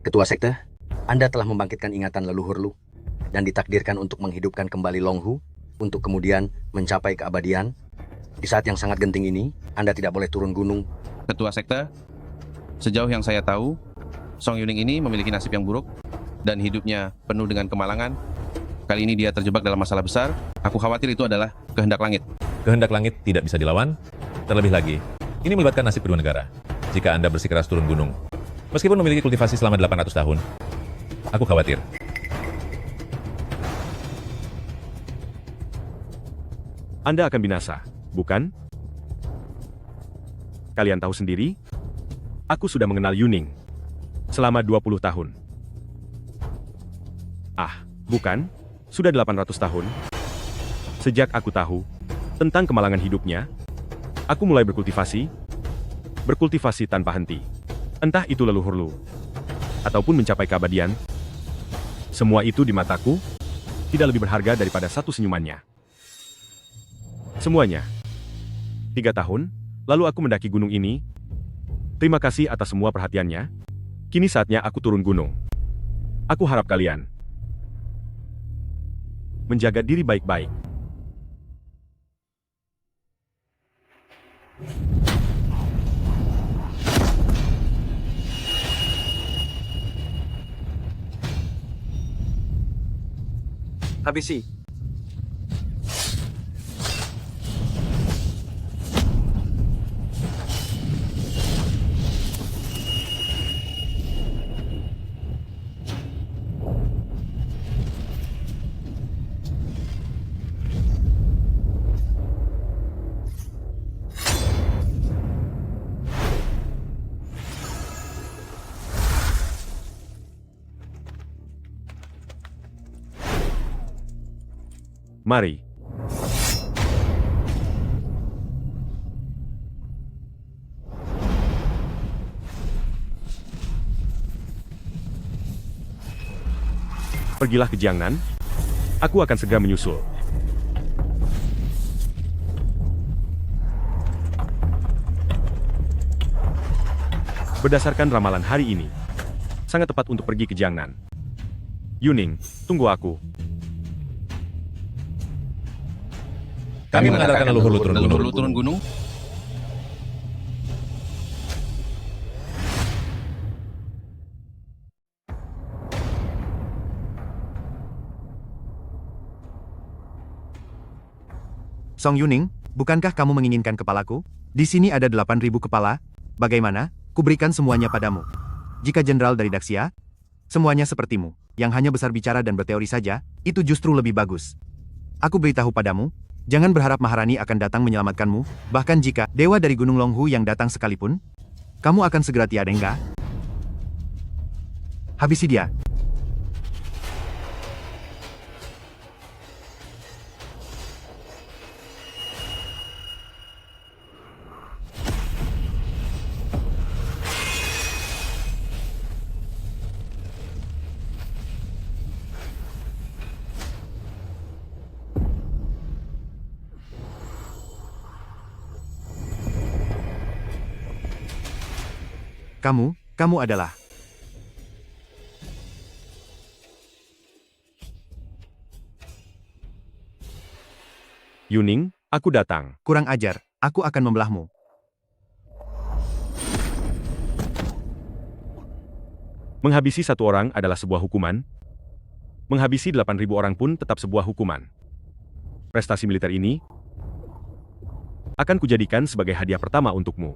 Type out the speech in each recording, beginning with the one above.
Ketua Sekte, Anda telah membangkitkan ingatan leluhur Lu dan ditakdirkan untuk menghidupkan kembali Longhu untuk kemudian mencapai keabadian. Di saat yang sangat genting ini, Anda tidak boleh turun gunung. Ketua Sekte, sejauh yang saya tahu, Song Yuning ini memiliki nasib yang buruk dan hidupnya penuh dengan kemalangan. Kali ini dia terjebak dalam masalah besar. Aku khawatir itu adalah kehendak langit. Kehendak langit tidak bisa dilawan. Terlebih lagi, ini melibatkan nasib kedua negara. Jika Anda bersikeras turun gunung, meskipun memiliki kultivasi selama 800 tahun, aku khawatir. Anda akan binasa, bukan? Kalian tahu sendiri, aku sudah mengenal Yuning selama 20 tahun. Ah, bukan? Sudah 800 tahun. Sejak aku tahu tentang kemalangan hidupnya, aku mulai berkultivasi tanpa henti. Entah itu leluhur Lu, ataupun mencapai keabadian. Semua itu di mataku tidak lebih berharga daripada satu senyumannya. Semuanya. 3 tahun, lalu aku mendaki gunung ini. Terima kasih atas semua perhatiannya. Kini saatnya aku turun gunung. Aku harap kalian menjaga diri baik-baik. Habisi. Mari. Pergilah ke Jiangnan. Aku akan segera menyusul. Berdasarkan ramalan hari ini, sangat tepat untuk pergi ke Jiangnan. Yuning, tunggu aku. Kami mengandalkan leluhur Lu turun gunung. Leluhur Lu turun gunung? Song Yuning, bukankah kamu menginginkan kepalaku? Di sini ada 8.000 kepala. Bagaimana? Kuberikan semuanya padamu. Jika jenderal dari Daxia, semuanya sepertimu, yang hanya besar bicara dan berteori saja, itu justru lebih bagus. Aku beritahu padamu, jangan berharap Maharani akan datang menyelamatkanmu, bahkan jika dewa dari Gunung Longhu yang datang sekalipun, kamu akan segera tiada enggak? Habisi dia. Kamu adalah... Yuning, aku datang. Kurang ajar, aku akan membelahmu. Menghabisi satu orang adalah sebuah hukuman. Menghabisi 8.000 orang pun tetap sebuah hukuman. Prestasi militer ini akan kujadikan sebagai hadiah pertama untukmu.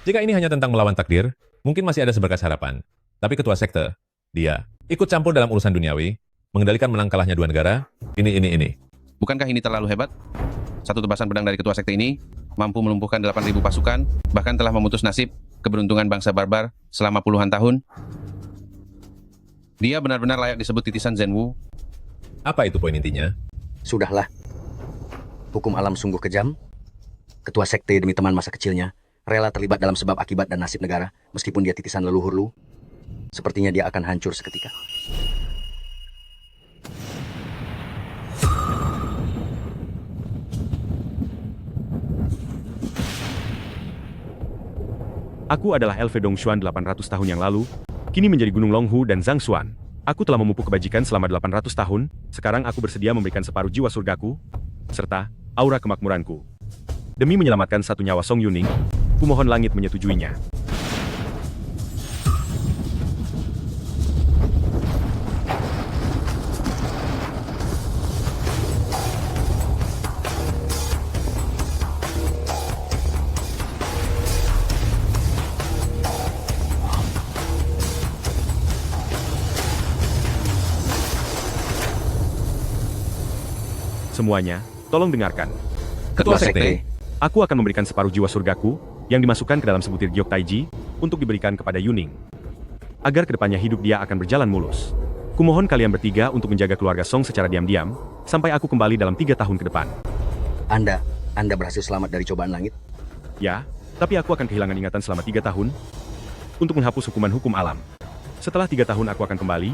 Jika ini hanya tentang melawan takdir, mungkin masih ada seberkas harapan. Tapi ketua sekte, dia ikut campur dalam urusan duniawi, mengendalikan menang kalahnya dua negara, ini. Bukankah ini terlalu hebat? Satu tebasan pedang dari ketua sekte ini mampu melumpuhkan 8.000 pasukan, bahkan telah memutus nasib keberuntungan bangsa barbar selama puluhan tahun. Dia benar-benar layak disebut titisan Zhenwu. Apa itu poin intinya? Sudahlah. Hukum alam sungguh kejam. Ketua sekte demi teman masa kecilnya rela terlibat dalam sebab akibat dan nasib negara, meskipun dia titisan leluhur Lu, sepertinya dia akan hancur seketika. Aku adalah Elfe Dongshuan 800 tahun yang lalu, kini menjadi Gunung Longhu dan Zhang Xuan. Aku telah memupuk kebajikan selama 800 tahun, sekarang aku bersedia memberikan separuh jiwa surgaku, serta aura kemakmuranku. Demi menyelamatkan satu nyawa Song Yuning, kumohon langit menyetujuinya. Semuanya, tolong dengarkan. Ketua Sekte. Aku akan memberikan separuh jiwa surgaku, yang dimasukkan ke dalam sebutir giok taiji, untuk diberikan kepada Yuning. Agar kedepannya hidup dia akan berjalan mulus. Kumohon kalian bertiga untuk menjaga keluarga Song secara diam-diam, sampai aku kembali dalam 3 tahun ke depan. Anda berhasil selamat dari cobaan langit? Ya, tapi aku akan kehilangan ingatan selama 3 tahun, untuk menghapus hukuman hukum alam. Setelah 3 tahun aku akan kembali,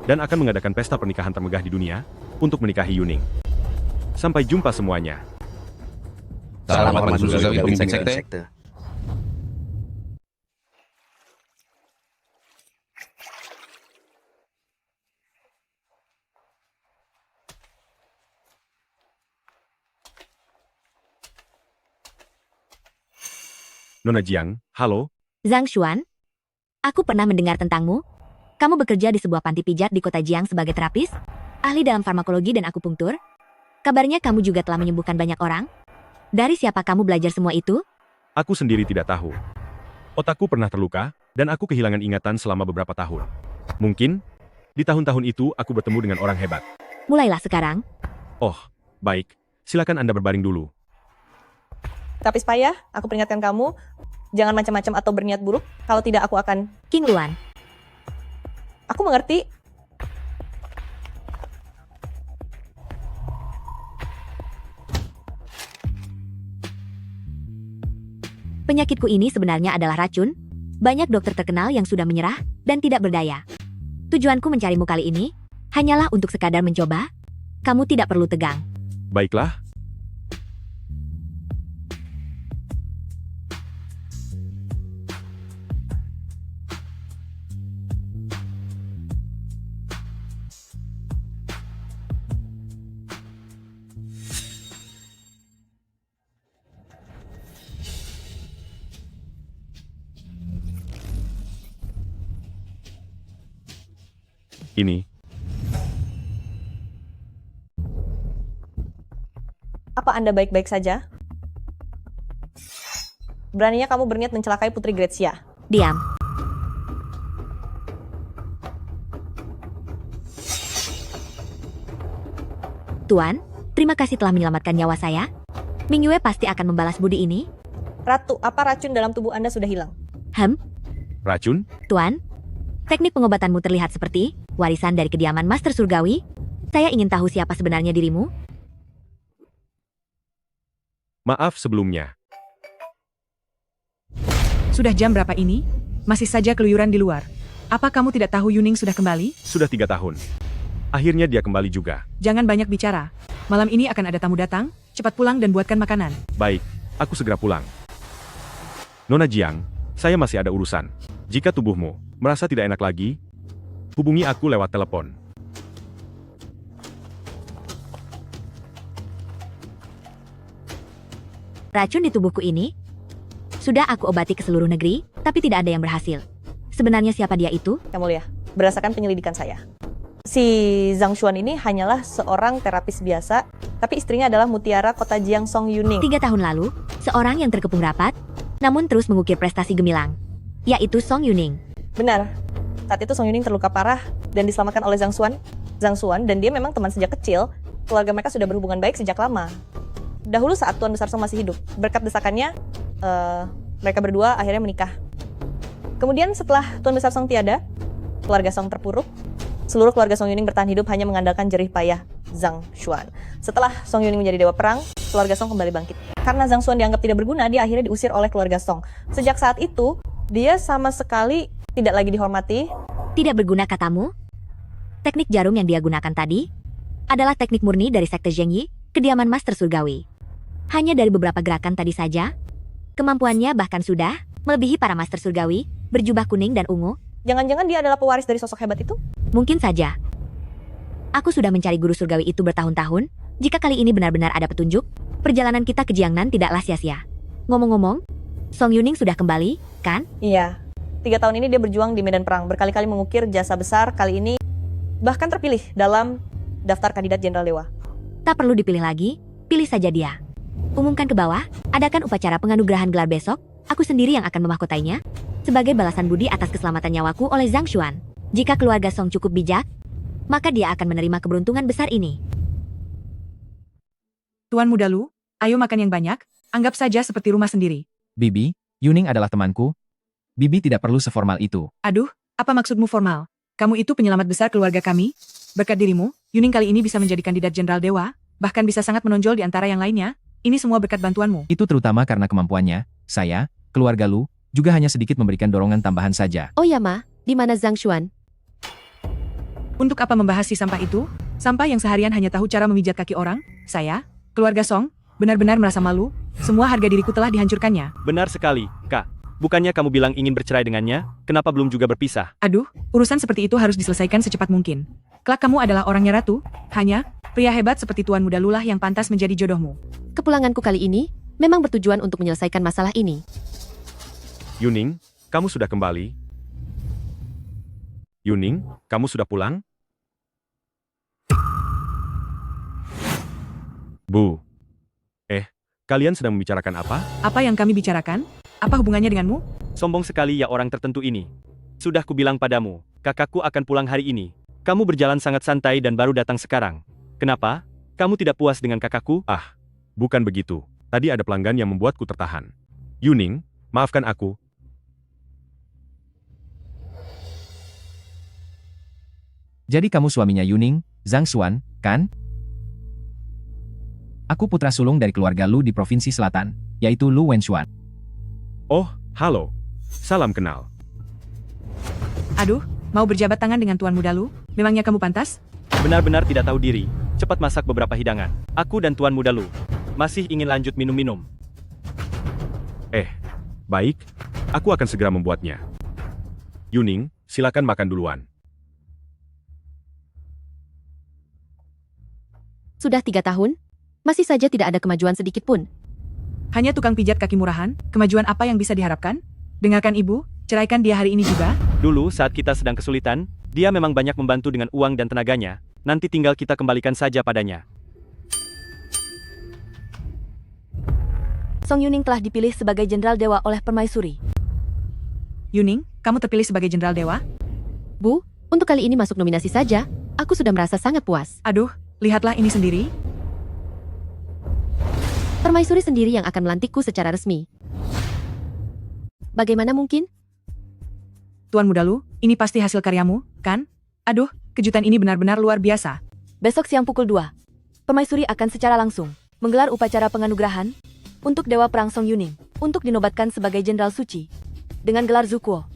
dan akan mengadakan pesta pernikahan termegah di dunia, untuk menikahi Yuning. Sampai jumpa semuanya. Salam hormat Hormat surgawi surgawi pemimpin pemimpin sekte. Nona Jiang, halo. Zhang Xuan, aku pernah mendengar tentangmu. Kamu bekerja di sebuah panti pijat di kota Jiang sebagai terapis, ahli dalam farmakologi dan akupunktur. Kabarnya kamu juga telah menyembuhkan banyak orang. Dari siapa kamu belajar semua itu? Aku sendiri tidak tahu. Otakku pernah terluka, dan aku kehilangan ingatan selama beberapa tahun. Mungkin, di tahun-tahun itu aku bertemu dengan orang hebat. Mulailah sekarang. Oh, baik. Silakan Anda berbaring dulu. Tapis payah, aku peringatkan kamu, jangan macam-macam atau berniat buruk, kalau tidak aku akan... King Luan, Aku mengerti. penyakitku ini sebenarnya adalah racun. Banyak dokter terkenal yang sudah menyerah dan tidak berdaya. Tujuanku mencarimu kali ini hanyalah untuk sekadar mencoba. Kamu tidak perlu tegang. Baiklah. Ini, Apa Anda baik-baik saja? Beraninya kamu berniat mencelakai Putri Gretsia. Diam. Tuan, terima kasih telah menyelamatkan nyawa saya. Ming Yue pasti akan membalas budi ini. Ratu, apa racun dalam tubuh Anda sudah hilang? racun? Tuan, teknik pengobatanmu terlihat seperti warisan dari kediaman Master Surgawi. Saya ingin tahu siapa sebenarnya dirimu. Maaf sebelumnya. Sudah jam berapa ini? Masih saja keluyuran di luar. Apa kamu tidak tahu Yuning sudah kembali? Sudah 3 tahun. Akhirnya dia kembali juga. Jangan banyak bicara. Malam ini akan ada tamu datang. Cepat pulang dan buatkan makanan. Baik, aku segera pulang. Nona Jiang, saya masih ada urusan. Jika tubuhmu merasa tidak enak lagi, hubungi aku lewat telepon. Racun di tubuhku ini sudah aku obati ke seluruh negeri, tapi tidak ada yang berhasil. Sebenarnya siapa dia itu? Yang Mulia, berdasarkan penyelidikan saya, si Zhang Xuan ini hanyalah seorang terapis biasa, tapi istrinya adalah mutiara kota Jiang Song Yuning. 3 tahun lalu, seorang yang terkepung rapat, namun terus mengukir prestasi gemilang, yaitu Song Yuning. Benar, saat itu Song Yuning terluka parah dan diselamatkan oleh Zhang Xuan, dan dia memang teman sejak kecil. Keluarga mereka sudah berhubungan baik sejak lama. Dahulu saat Tuan Besar Song masih hidup, berkat desakannya, mereka berdua akhirnya menikah. Kemudian setelah Tuan Besar Song tiada, keluarga Song terpuruk. Seluruh keluarga Song Yuning bertahan hidup hanya mengandalkan jerih payah Zhang Xuan. Setelah Song Yuning menjadi dewa perang, keluarga Song kembali bangkit. Karena Zhang Xuan dianggap tidak berguna, dia akhirnya diusir oleh keluarga Song. Sejak saat itu, dia sama sekali tidak lagi dihormati. Tidak berguna katamu? Teknik jarum yang dia gunakan tadi adalah teknik murni dari sekte Zhengyi, kediaman Master Surgawi. Hanya dari beberapa gerakan tadi saja, kemampuannya bahkan sudah melebihi para Master Surgawi berjubah kuning dan ungu. Jangan-jangan dia adalah pewaris dari sosok hebat itu? Mungkin saja. Aku sudah mencari guru surgawi itu bertahun-tahun. Jika kali ini benar-benar ada petunjuk, perjalanan kita ke Jiangnan tidaklah sia-sia. Ngomong-ngomong, Song Yuning sudah kembali, kan? Iya. 3 tahun ini dia berjuang di medan perang, berkali-kali mengukir jasa besar, kali ini bahkan terpilih dalam daftar kandidat Jenderal Dewa. Tak perlu dipilih lagi, pilih saja dia. Umumkan ke bawah, adakan upacara penganugerahan gelar besok, aku sendiri yang akan memahkotainya, sebagai balasan budi atas keselamatan nyawaku oleh Zhang Xuan. Jika keluarga Song cukup bijak, maka dia akan menerima keberuntungan besar ini. Tuan Muda Lu, ayo makan yang banyak, anggap saja seperti rumah sendiri. Bibi, Yuning adalah temanku. Bibi tidak perlu seformal itu. Aduh, apa maksudmu formal? Kamu itu penyelamat besar keluarga kami. Berkat dirimu, Yuning kali ini bisa menjadi kandidat Jenderal Dewa, bahkan bisa sangat menonjol di antara yang lainnya. Ini semua berkat bantuanmu. Itu terutama karena kemampuannya. Saya, keluarga Lu, juga hanya sedikit memberikan dorongan tambahan saja. Oh ya Ma, di mana Zhang Xuan? Untuk apa membahas si sampah itu? Sampah yang seharian hanya tahu cara memijat kaki orang? Saya, keluarga Song, benar-benar merasa malu. Semua harga diriku telah dihancurkannya. Benar sekali, Kak. Bukannya kamu bilang ingin bercerai dengannya, kenapa belum juga berpisah? Aduh, urusan seperti itu harus diselesaikan secepat mungkin. Kelak kamu adalah orangnya ratu, hanya pria hebat seperti Tuan Muda Lulah yang pantas menjadi jodohmu. Kepulanganku kali ini memang bertujuan untuk menyelesaikan masalah ini. Yuning, kamu sudah kembali? Yuning, kamu sudah pulang? Bu. Kalian sedang membicarakan apa? Apa yang kami bicarakan? Apa hubungannya denganmu? Sombong sekali ya orang tertentu ini. Sudah kubilang padamu, kakakku akan pulang hari ini. Kamu berjalan sangat santai dan baru datang sekarang. Kenapa? Kamu tidak puas dengan kakakku? Ah, bukan begitu. Tadi ada pelanggan yang membuatku tertahan. Yuning, maafkan aku. Jadi kamu suaminya Yuning, Zhang Xuan, kan? Aku putra sulung dari keluarga Lu di Provinsi Selatan, yaitu Lu Wenxuan. Oh, halo. Salam kenal. Aduh, mau berjabat tangan dengan Tuan Muda Lu? Memangnya kamu pantas? Benar-benar tidak tahu diri. Cepat masak beberapa hidangan. Aku dan Tuan Muda Lu masih ingin lanjut minum-minum. Baik. Aku akan segera membuatnya. Yuning, silakan makan duluan. Sudah 3 tahun, masih saja tidak ada kemajuan sedikit pun. Hanya tukang pijat kaki murahan, kemajuan apa yang bisa diharapkan? Dengarkan ibu, ceraikan dia hari ini juga. Dulu saat kita sedang kesulitan, dia memang banyak membantu dengan uang dan tenaganya. Nanti tinggal kita kembalikan saja padanya. Song Yuning telah dipilih sebagai Jenderal Dewa oleh Permaisuri. Yuning, kamu terpilih sebagai Jenderal Dewa? Bu, untuk kali ini masuk nominasi saja, aku sudah merasa sangat puas. Aduh, lihatlah ini sendiri. Permaisuri sendiri yang akan melantikku secara resmi. Bagaimana mungkin? Tuan Muda Lu, ini pasti hasil karyamu, kan? Aduh, kejutan ini benar-benar luar biasa. Besok siang pukul 2, Permaisuri akan secara langsung menggelar upacara penganugerahan untuk Dewa Perang Song Yuning untuk dinobatkan sebagai Jenderal Suci dengan gelar Zukuo.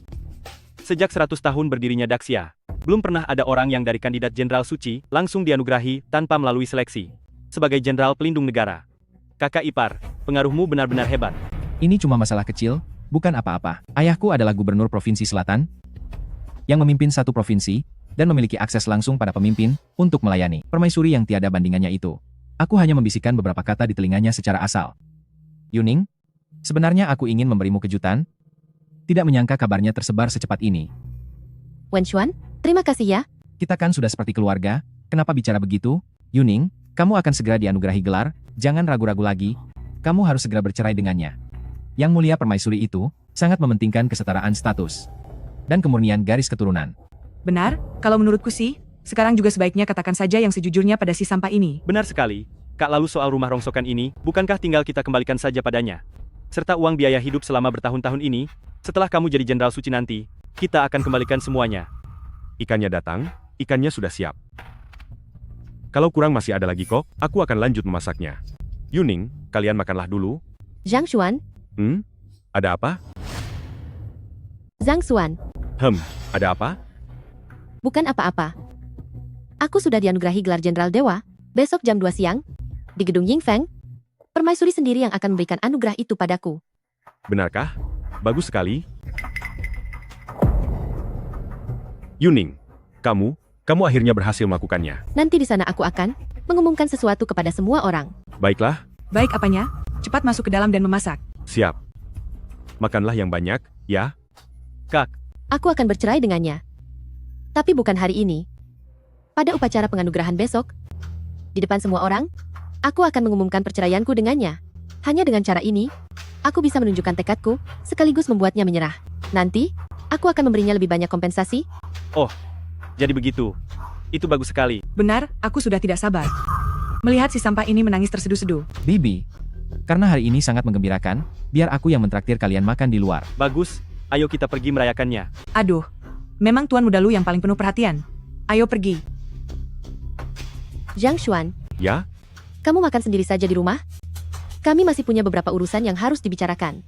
Sejak 100 tahun berdirinya Daxia, belum pernah ada orang yang dari kandidat Jenderal Suci langsung dianugerahi tanpa melalui seleksi sebagai Jenderal Pelindung Negara. Kakak ipar, pengaruhmu benar-benar hebat. Ini cuma masalah kecil, bukan apa-apa. Ayahku adalah gubernur Provinsi Selatan yang memimpin satu provinsi dan memiliki akses langsung pada pemimpin untuk melayani permaisuri yang tiada bandingannya itu. Aku hanya membisikkan beberapa kata di telinganya secara asal. Yuning, sebenarnya aku ingin memberimu kejutan. Tidak menyangka kabarnya tersebar secepat ini. Wenxuan, terima kasih ya. Kita kan sudah seperti keluarga, kenapa bicara begitu? Yuning, kamu akan segera dianugerahi gelar, jangan ragu-ragu lagi, kamu harus segera bercerai dengannya. Yang mulia permaisuri itu sangat mementingkan kesetaraan status dan kemurnian garis keturunan. Benar, kalau menurutku sih, sekarang juga sebaiknya katakan saja yang sejujurnya pada si sampah ini. Benar sekali. Kak, lalu soal rumah rongsokan ini, bukankah tinggal kita kembalikan saja padanya? Serta uang biaya hidup selama bertahun-tahun ini, setelah kamu jadi Jenderal Suci nanti, kita akan kembalikan semuanya. Ikannya datang, ikannya sudah siap. Kalau kurang masih ada lagi kok, aku akan lanjut memasaknya. Yuning, kalian makanlah dulu. Zhang Xuan, Ada apa? Zhang Xuan, Ada apa? bukan apa-apa. Aku sudah dianugerahi gelar Jenderal Dewa, besok jam 2 siang, di gedung Yingfeng. Permaisuri sendiri yang akan memberikan anugerah itu padaku. Benarkah? Bagus sekali. Yuning, kamu akhirnya berhasil melakukannya. Nanti di sana aku akan mengumumkan sesuatu kepada semua orang. Baiklah, Baik apanya? Cepat masuk ke dalam dan memasak. siap. Makanlah yang banyak, ya. Aku akan bercerai dengannya. Tapi bukan hari ini. Pada upacara penganugerahan besok, di depan semua orang, aku akan mengumumkan perceraianku dengannya. Hanya dengan cara ini, aku bisa menunjukkan tekadku, sekaligus membuatnya menyerah. Nanti, aku akan memberinya lebih banyak kompensasi. Jadi begitu. Itu bagus sekali. Benar, aku sudah tidak sabar. Melihat si sampah ini menangis terseduh-seduh. Bibi, karena hari ini sangat menggembirakan, biar aku yang mentraktir kalian makan di luar. Bagus, ayo kita pergi merayakannya. Aduh, memang Tuan Muda Lu yang paling penuh perhatian. Ayo pergi. Zhang Xuan, Ya, kamu makan sendiri saja di rumah? Kami masih punya beberapa urusan yang harus dibicarakan.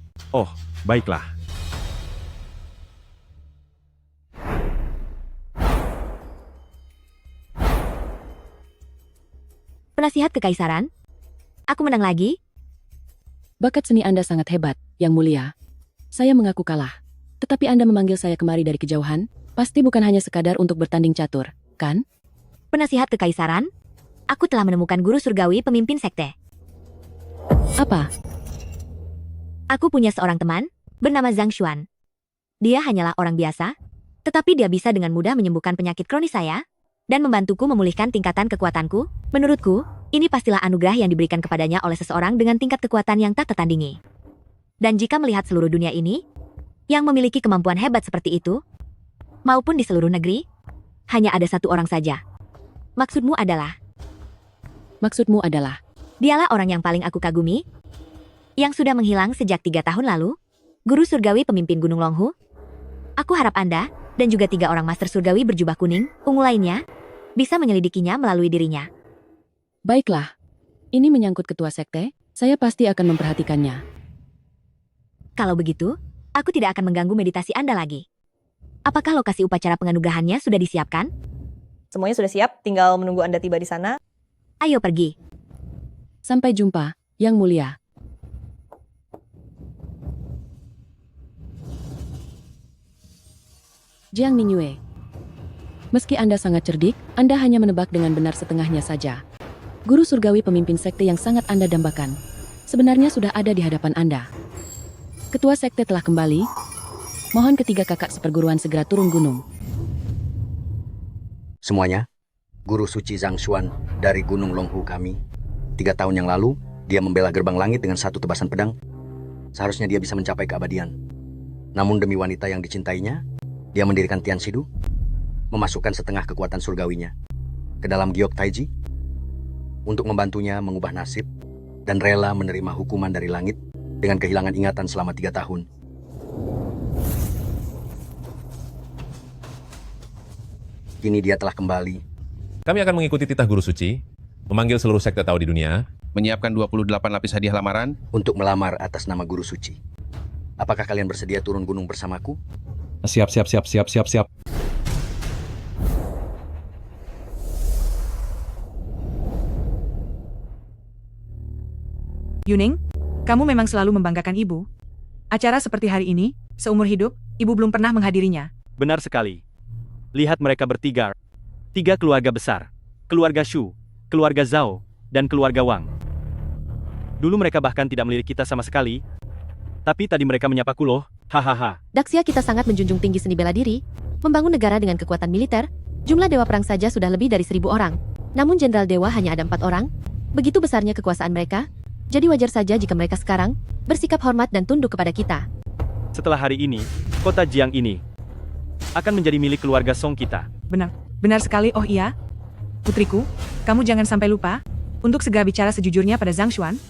baiklah. Penasihat Kekaisaran? Aku menang lagi? Bakat seni Anda sangat hebat, Yang Mulia. Saya mengaku kalah. Tetapi Anda memanggil saya kemari dari kejauhan, pasti bukan hanya sekadar untuk bertanding catur, kan? Penasihat Kekaisaran? Aku telah menemukan guru surgawi pemimpin sekte. Apa? Aku punya seorang teman, bernama Zhang Xuan. Dia hanyalah orang biasa, tetapi dia bisa dengan mudah menyembuhkan penyakit kronis saya, dan membantuku memulihkan tingkatan kekuatanku. Menurutku, ini pastilah anugerah yang diberikan kepadanya oleh seseorang dengan tingkat kekuatan yang tak tertandingi. Dan jika melihat seluruh dunia ini, yang memiliki kemampuan hebat seperti itu, maupun di seluruh negeri, hanya ada satu orang saja. Maksudmu adalah, dialah orang yang paling aku kagumi, yang sudah menghilang sejak 3 tahun lalu, guru surgawi pemimpin Gunung Longhu. Aku harap Anda, dan juga 3 orang master surgawi berjubah kuning, ungu lainnya, bisa menyelidikinya melalui dirinya. Baiklah. Ini menyangkut ketua sekte, saya pasti akan memperhatikannya. Kalau begitu, aku tidak akan mengganggu meditasi Anda lagi. Apakah lokasi upacara penganugerahannya sudah disiapkan? Semuanya sudah siap, tinggal menunggu Anda tiba di sana. Ayo pergi. Sampai jumpa, Yang Mulia. Jiang Mingyue. Meski Anda sangat cerdik, Anda hanya menebak dengan benar setengahnya saja. Guru surgawi pemimpin sekte yang sangat Anda dambakan, sebenarnya sudah ada di hadapan Anda. Ketua sekte telah kembali. Mohon ketiga kakak seperguruan segera turun gunung. Semuanya, Guru Suci Zhang Xuan dari Gunung Longhu kami. 3 tahun yang lalu, dia membela gerbang langit dengan 1 tebasan pedang. Seharusnya dia bisa mencapai keabadian. Namun demi wanita yang dicintainya, dia mendirikan Tian Shidu, memasukkan setengah kekuatan surgawinya ke dalam giok Taiji untuk membantunya mengubah nasib dan rela menerima hukuman dari langit dengan kehilangan ingatan selama 3 tahun. Kini dia telah kembali. Kami akan mengikuti titah guru suci, memanggil seluruh sekte Tao di dunia, Menyiapkan 28 lapis hadiah lamaran. Untuk melamar atas nama Guru Suci. Apakah kalian bersedia turun gunung bersamaku? Siap. Yuning, kamu memang selalu membanggakan ibu. Acara seperti hari ini, seumur hidup, ibu belum pernah menghadirinya. Benar sekali. Lihat mereka bertiga. 3 keluarga besar. Keluarga Shu, keluarga Zhao, dan keluarga Wang. Dulu mereka bahkan tidak melirik kita sama sekali. Tapi tadi mereka menyapaku loh. Hahaha. Daxia kita sangat menjunjung tinggi seni bela diri, membangun negara dengan kekuatan militer, jumlah dewa perang saja sudah lebih dari 1000 orang. Namun Jenderal Dewa hanya ada 4 orang. Begitu besarnya kekuasaan mereka, jadi wajar saja jika mereka sekarang bersikap hormat dan tunduk kepada kita. Setelah hari ini, kota Jiang ini akan menjadi milik keluarga Song kita. Benar sekali, oh iya. Putriku, kamu jangan sampai lupa untuk segera bicara sejujurnya pada Zhang Xuan.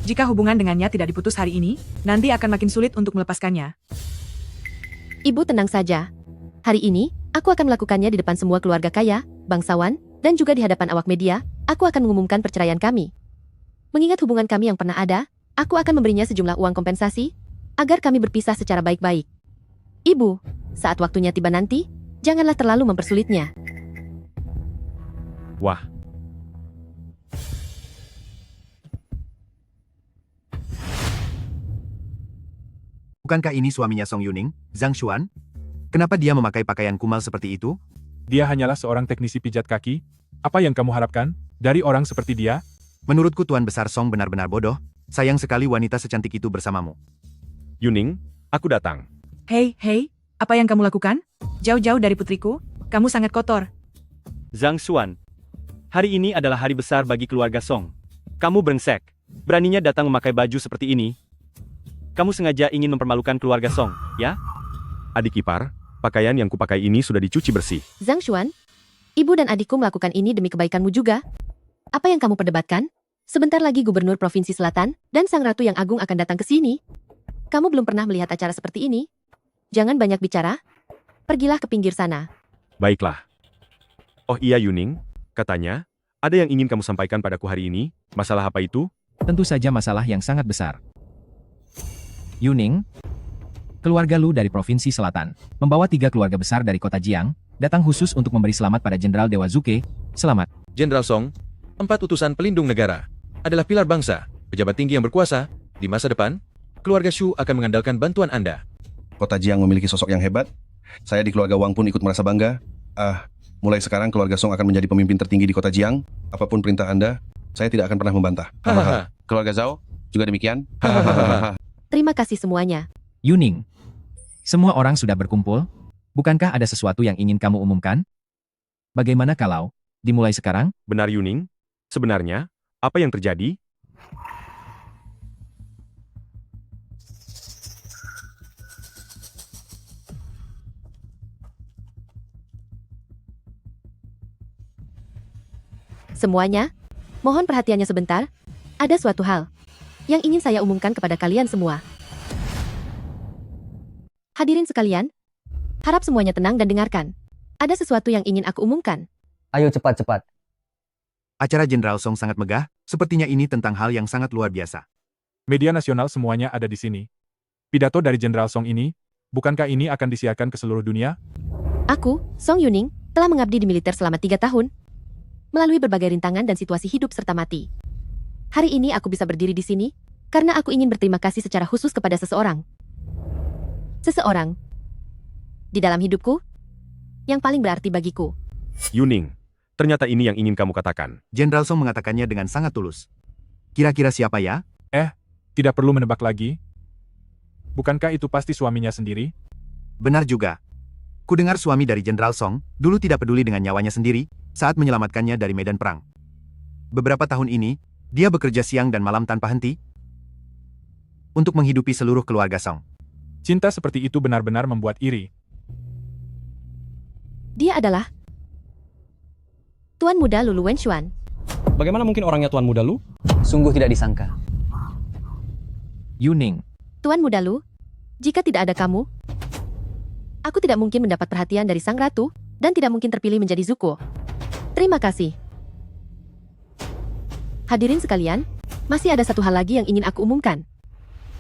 Jika hubungan dengannya tidak diputus hari ini, nanti akan makin sulit untuk melepaskannya. Ibu tenang saja. Hari ini, aku akan melakukannya di depan semua keluarga kaya, bangsawan, dan juga di hadapan awak media. Aku akan mengumumkan perceraian kami. Mengingat hubungan kami yang pernah ada, aku akan memberinya sejumlah uang kompensasi agar kami berpisah secara baik-baik. Ibu, saat waktunya tiba nanti, janganlah terlalu mempersulitnya. Wah, Bukankah ini suaminya Song Yuning, Zhang Xuan? Kenapa dia memakai pakaian kumal seperti itu? Dia hanyalah seorang teknisi pijat kaki. Apa yang kamu harapkan dari orang seperti dia? Menurutku Tuan Besar Song benar-benar bodoh. Sayang sekali wanita secantik itu bersamamu. Yuning, aku datang. Hei, apa yang kamu lakukan? Jauh-jauh dari putriku, kamu sangat kotor. Zhang Xuan, hari ini adalah hari besar bagi keluarga Song. Kamu brengsek. Beraninya datang memakai baju seperti ini. Kamu sengaja ingin mempermalukan keluarga Song, ya? Adik ipar, pakaian yang kupakai ini sudah dicuci bersih. Zhang Xuan, ibu dan adikku melakukan ini demi kebaikanmu juga. Apa yang kamu perdebatkan? Sebentar lagi Gubernur Provinsi Selatan dan Sang Ratu yang Agung akan datang ke sini. Kamu belum pernah melihat acara seperti ini? Jangan banyak bicara. Pergilah ke pinggir sana. Baiklah. Oh iya Yuning, katanya, ada yang ingin kamu sampaikan padaku hari ini. Masalah apa itu? Tentu saja masalah yang sangat besar. Yuning, keluarga Lu dari Provinsi Selatan, membawa 3 keluarga besar dari kota Jiang, datang khusus untuk memberi selamat pada Jenderal Dewa Zuke. Selamat. Jenderal Song, 4 utusan pelindung negara, adalah pilar bangsa, pejabat tinggi yang berkuasa. Di masa depan, keluarga Shu akan mengandalkan bantuan Anda. Kota Jiang memiliki sosok yang hebat. Saya di keluarga Wang pun ikut merasa bangga. Mulai sekarang keluarga Song akan menjadi pemimpin tertinggi di kota Jiang. Apapun perintah Anda, saya tidak akan pernah membantah. Keluarga Zhao juga demikian. Terima kasih semuanya. Yuning, semua orang sudah berkumpul. Bukankah ada sesuatu yang ingin kamu umumkan? Bagaimana kalau dimulai sekarang? Benar Yuning, sebenarnya, apa yang terjadi? Semuanya, mohon perhatiannya sebentar. Ada suatu hal yang ingin saya umumkan kepada kalian semua. Hadirin sekalian, harap semuanya tenang dan dengarkan. Ada sesuatu yang ingin aku umumkan. Ayo cepat-cepat. Acara Jenderal Song sangat megah, sepertinya ini tentang hal yang sangat luar biasa. Media nasional semuanya ada di sini. Pidato dari Jenderal Song ini, bukankah ini akan disiarkan ke seluruh dunia? Aku, Song Yuning, telah mengabdi di militer selama 3 tahun. Melalui berbagai rintangan dan situasi hidup serta mati. Hari ini aku bisa berdiri di sini, karena aku ingin berterima kasih secara khusus kepada seseorang. Seseorang. Di dalam hidupku, yang paling berarti bagiku. Yuning, ternyata ini yang ingin kamu katakan. Jenderal Song mengatakannya dengan sangat tulus. Kira-kira siapa ya? Tidak perlu menebak lagi. Bukankah itu pasti suaminya sendiri? Benar juga. Kudengar suami dari Jenderal Song, dulu tidak peduli dengan nyawanya sendiri, saat menyelamatkannya dari medan perang. Beberapa tahun ini, dia bekerja siang dan malam tanpa henti, untuk menghidupi seluruh keluarga Song. Cinta seperti itu benar-benar membuat iri. Dia adalah Tuan Muda Lu Wenxuan. Bagaimana mungkin orangnya Tuan Muda Lu? Sungguh tidak disangka. Yuning, Tuan Muda Lu, jika tidak ada kamu, aku tidak mungkin mendapat perhatian dari Sang Ratu, dan tidak mungkin terpilih menjadi Zuko. Terima kasih. Hadirin sekalian, masih ada satu hal lagi yang ingin aku umumkan.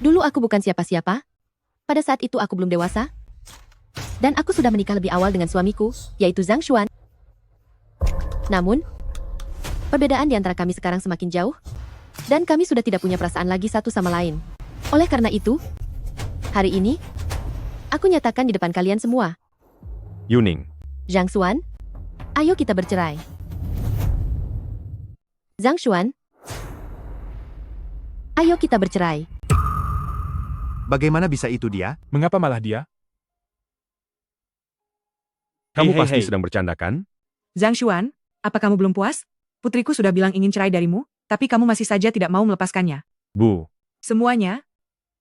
Dulu aku bukan siapa-siapa. Pada saat itu aku belum dewasa. Dan aku sudah menikah lebih awal dengan suamiku, yaitu Zhang Xuan. Namun, perbedaan di antara kami sekarang semakin jauh, dan kami sudah tidak punya perasaan lagi satu sama lain. Oleh karena itu, hari ini, aku nyatakan di depan kalian semua. Yuning, Zhang Xuan, ayo kita bercerai. Zhang Xuan, ayo kita bercerai. Bagaimana bisa itu dia? Mengapa malah dia? kamu Hei, pasti hei. sedang bercanda kan? Zhang Xuan, apa kamu belum puas? Putriku sudah bilang ingin cerai darimu, tapi kamu masih saja tidak mau melepaskannya. Bu, Semuanya,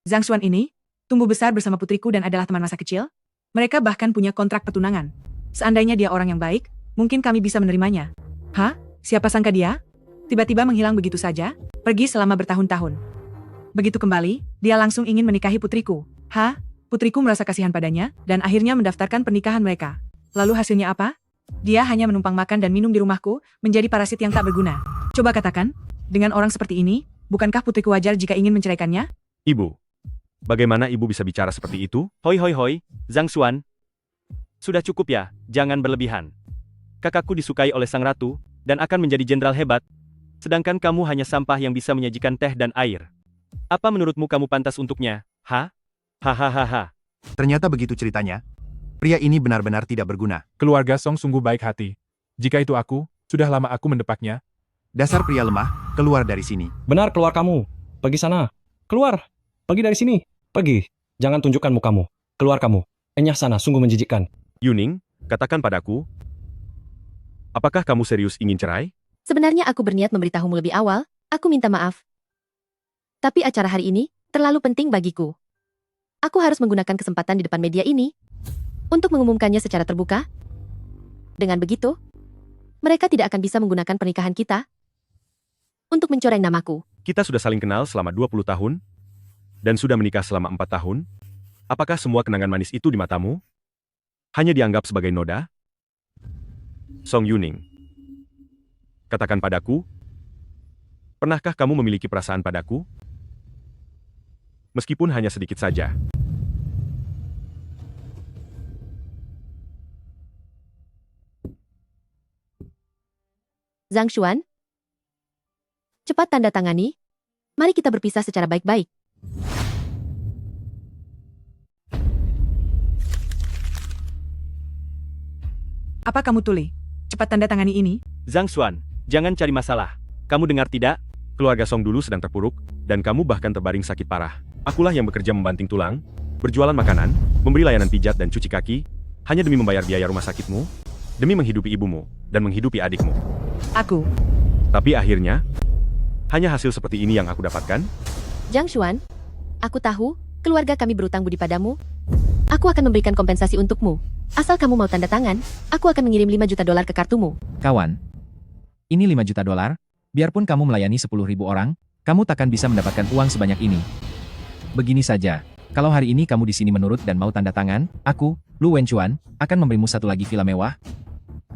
Zhang Xuan ini, tumbuh besar bersama putriku dan adalah teman masa kecil. Mereka bahkan punya kontrak pertunangan. Seandainya dia orang yang baik, mungkin kami bisa menerimanya. Hah? Siapa sangka dia? Tiba-tiba menghilang begitu saja, pergi selama bertahun-tahun. Begitu kembali, dia langsung ingin menikahi putriku. Hah? Putriku merasa kasihan padanya, dan akhirnya mendaftarkan pernikahan mereka. Lalu hasilnya apa? Dia hanya menumpang makan dan minum di rumahku, menjadi parasit yang tak berguna. Coba katakan, dengan orang seperti ini, Bukankah putriku wajar jika ingin menceraikannya? Ibu, bagaimana ibu bisa bicara seperti itu? Hoi hoi hoi, Zhang Xuan. Sudah cukup ya, jangan berlebihan. Kakakku disukai oleh sang ratu, dan akan menjadi jenderal hebat. Sedangkan kamu hanya sampah yang bisa menyajikan teh dan air. Apa menurutmu kamu pantas untuknya, ha? Hahaha. Ternyata begitu ceritanya. Pria ini benar-benar tidak berguna. Keluarga Song sungguh baik hati. Jika itu aku, sudah lama aku mendepaknya. Dasar pria lemah, keluar dari sini. Benar, keluar kamu. Pergi sana. Keluar. Pergi dari sini. Pergi. Jangan tunjukkan mukamu. Keluar kamu. Enyah sana, sungguh menjijikkan. Yuning, katakan padaku. Apakah kamu serius ingin cerai? Sebenarnya aku berniat memberitahumu lebih awal, aku minta maaf. Tapi acara hari ini terlalu penting bagiku. Aku harus menggunakan kesempatan di depan media ini untuk mengumumkannya secara terbuka. Dengan begitu, mereka tidak akan bisa menggunakan pernikahan kita untuk mencoreng namaku. Kita sudah saling kenal selama 20 tahun, dan sudah menikah selama 4 tahun. Apakah semua kenangan manis itu di matamu hanya dianggap sebagai noda? Song Yuning, katakan padaku, pernahkah kamu memiliki perasaan padaku? Meskipun hanya sedikit saja. Zhang Xuan, cepat tanda tangani. Mari kita berpisah secara baik-baik. Apa kamu tuli? Cepat tanda tangani ini. Zhang Xuan, jangan cari masalah. Kamu dengar tidak? Keluarga Song dulu sedang terpuruk, dan kamu bahkan terbaring sakit parah. Akulah yang bekerja membanting tulang, berjualan makanan, memberi layanan pijat dan cuci kaki, hanya demi membayar biaya rumah sakitmu, demi menghidupi ibumu, dan menghidupi adikmu. Aku. Tapi akhirnya, hanya hasil seperti ini yang aku dapatkan? Zhang Xuan, aku tahu, keluarga kami berutang budi padamu. Aku akan memberikan kompensasi untukmu. Asal kamu mau tanda tangan, aku akan mengirim 5 juta dolar ke kartumu. Kawan, ini 5 juta dolar, biarpun kamu melayani 10.000 orang, kamu takkan bisa mendapatkan uang sebanyak ini. Begini saja, kalau hari ini kamu di sini menurut dan mau tanda tangan, aku, Lu Wenchuan, akan memberimu satu lagi villa mewah.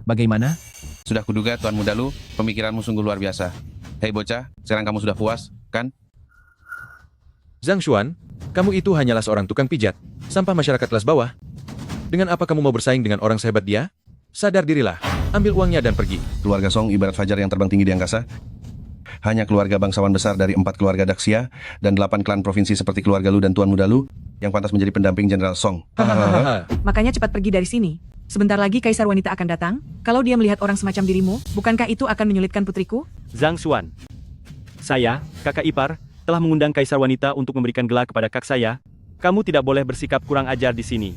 Bagaimana? Sudah kuduga Tuan Muda Lu, pemikiranmu sungguh luar biasa. Hei bocah, sekarang kamu sudah puas, kan? Zhang Xuan, kamu itu hanyalah seorang tukang pijat, sampah masyarakat kelas bawah. Dengan apa kamu mau bersaing dengan orang sehebat dia? Sadar dirilah, ambil uangnya dan pergi. Keluarga Song ibarat fajar yang terbang tinggi di angkasa. Hanya keluarga bangsawan besar dari 4 keluarga Daxia dan 8 klan provinsi seperti keluarga Lu dan Tuan Muda Lu yang pantas menjadi pendamping Jenderal Song. Makanya cepat pergi dari sini. Sebentar lagi Kaisar Wanita akan datang. Kalau dia melihat orang semacam dirimu, bukankah itu akan menyulitkan putriku? Zhang Xuan. Saya, kakak ipar, telah mengundang Kaisar Wanita untuk memberikan gelar kepada kak saya. Kamu tidak boleh bersikap kurang ajar di sini.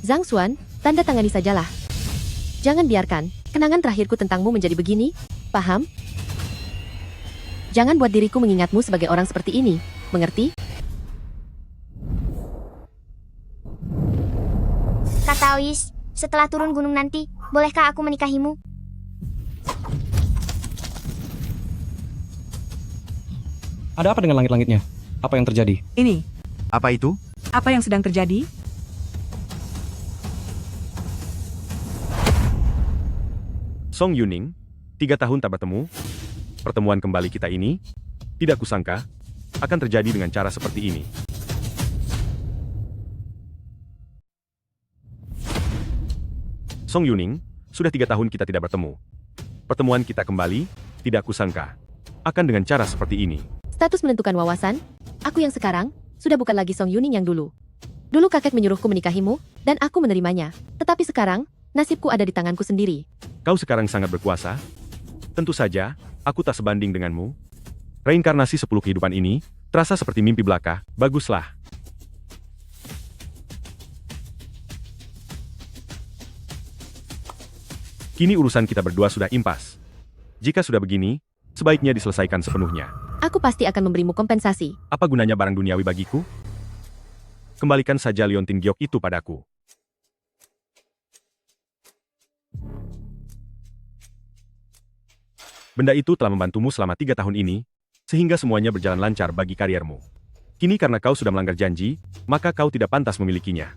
Zhang Xuan, tanda tangani sajalah. Jangan biarkan kenangan terakhirku tentangmu menjadi begini, paham? Jangan buat diriku mengingatmu sebagai orang seperti ini, mengerti? Kak Taois, setelah turun gunung nanti, bolehkah aku menikahimu? Ada apa dengan langit-langitnya? Apa yang terjadi? Ini. Apa itu? Apa yang sedang terjadi? Song Yuning, 3 tahun tak bertemu, pertemuan kembali kita ini, tidak kusangka, akan terjadi dengan cara seperti ini. Song Yuning, sudah 3 tahun kita tidak bertemu. Pertemuan kita kembali, tidak kusangka, akan dengan cara seperti ini. Status menentukan wawasan, aku yang sekarang, sudah bukan lagi Song Yuning yang dulu. Dulu kakek menyuruhku menikahimu, dan aku menerimanya. Tetapi sekarang, nasibku ada di tanganku sendiri. Kau sekarang sangat berkuasa. Tentu saja, aku tak sebanding denganmu. Reinkarnasi 10 kehidupan ini, terasa seperti mimpi belaka. Baguslah. Kini urusan kita berdua sudah impas. Jika sudah begini, sebaiknya diselesaikan sepenuhnya. Aku pasti akan memberimu kompensasi. Apa gunanya barang duniawi bagiku? Kembalikan saja liontin giok itu padaku. Benda itu telah membantumu selama 3 tahun ini, sehingga semuanya berjalan lancar bagi kariermu. Kini karena kau sudah melanggar janji, maka kau tidak pantas memilikinya.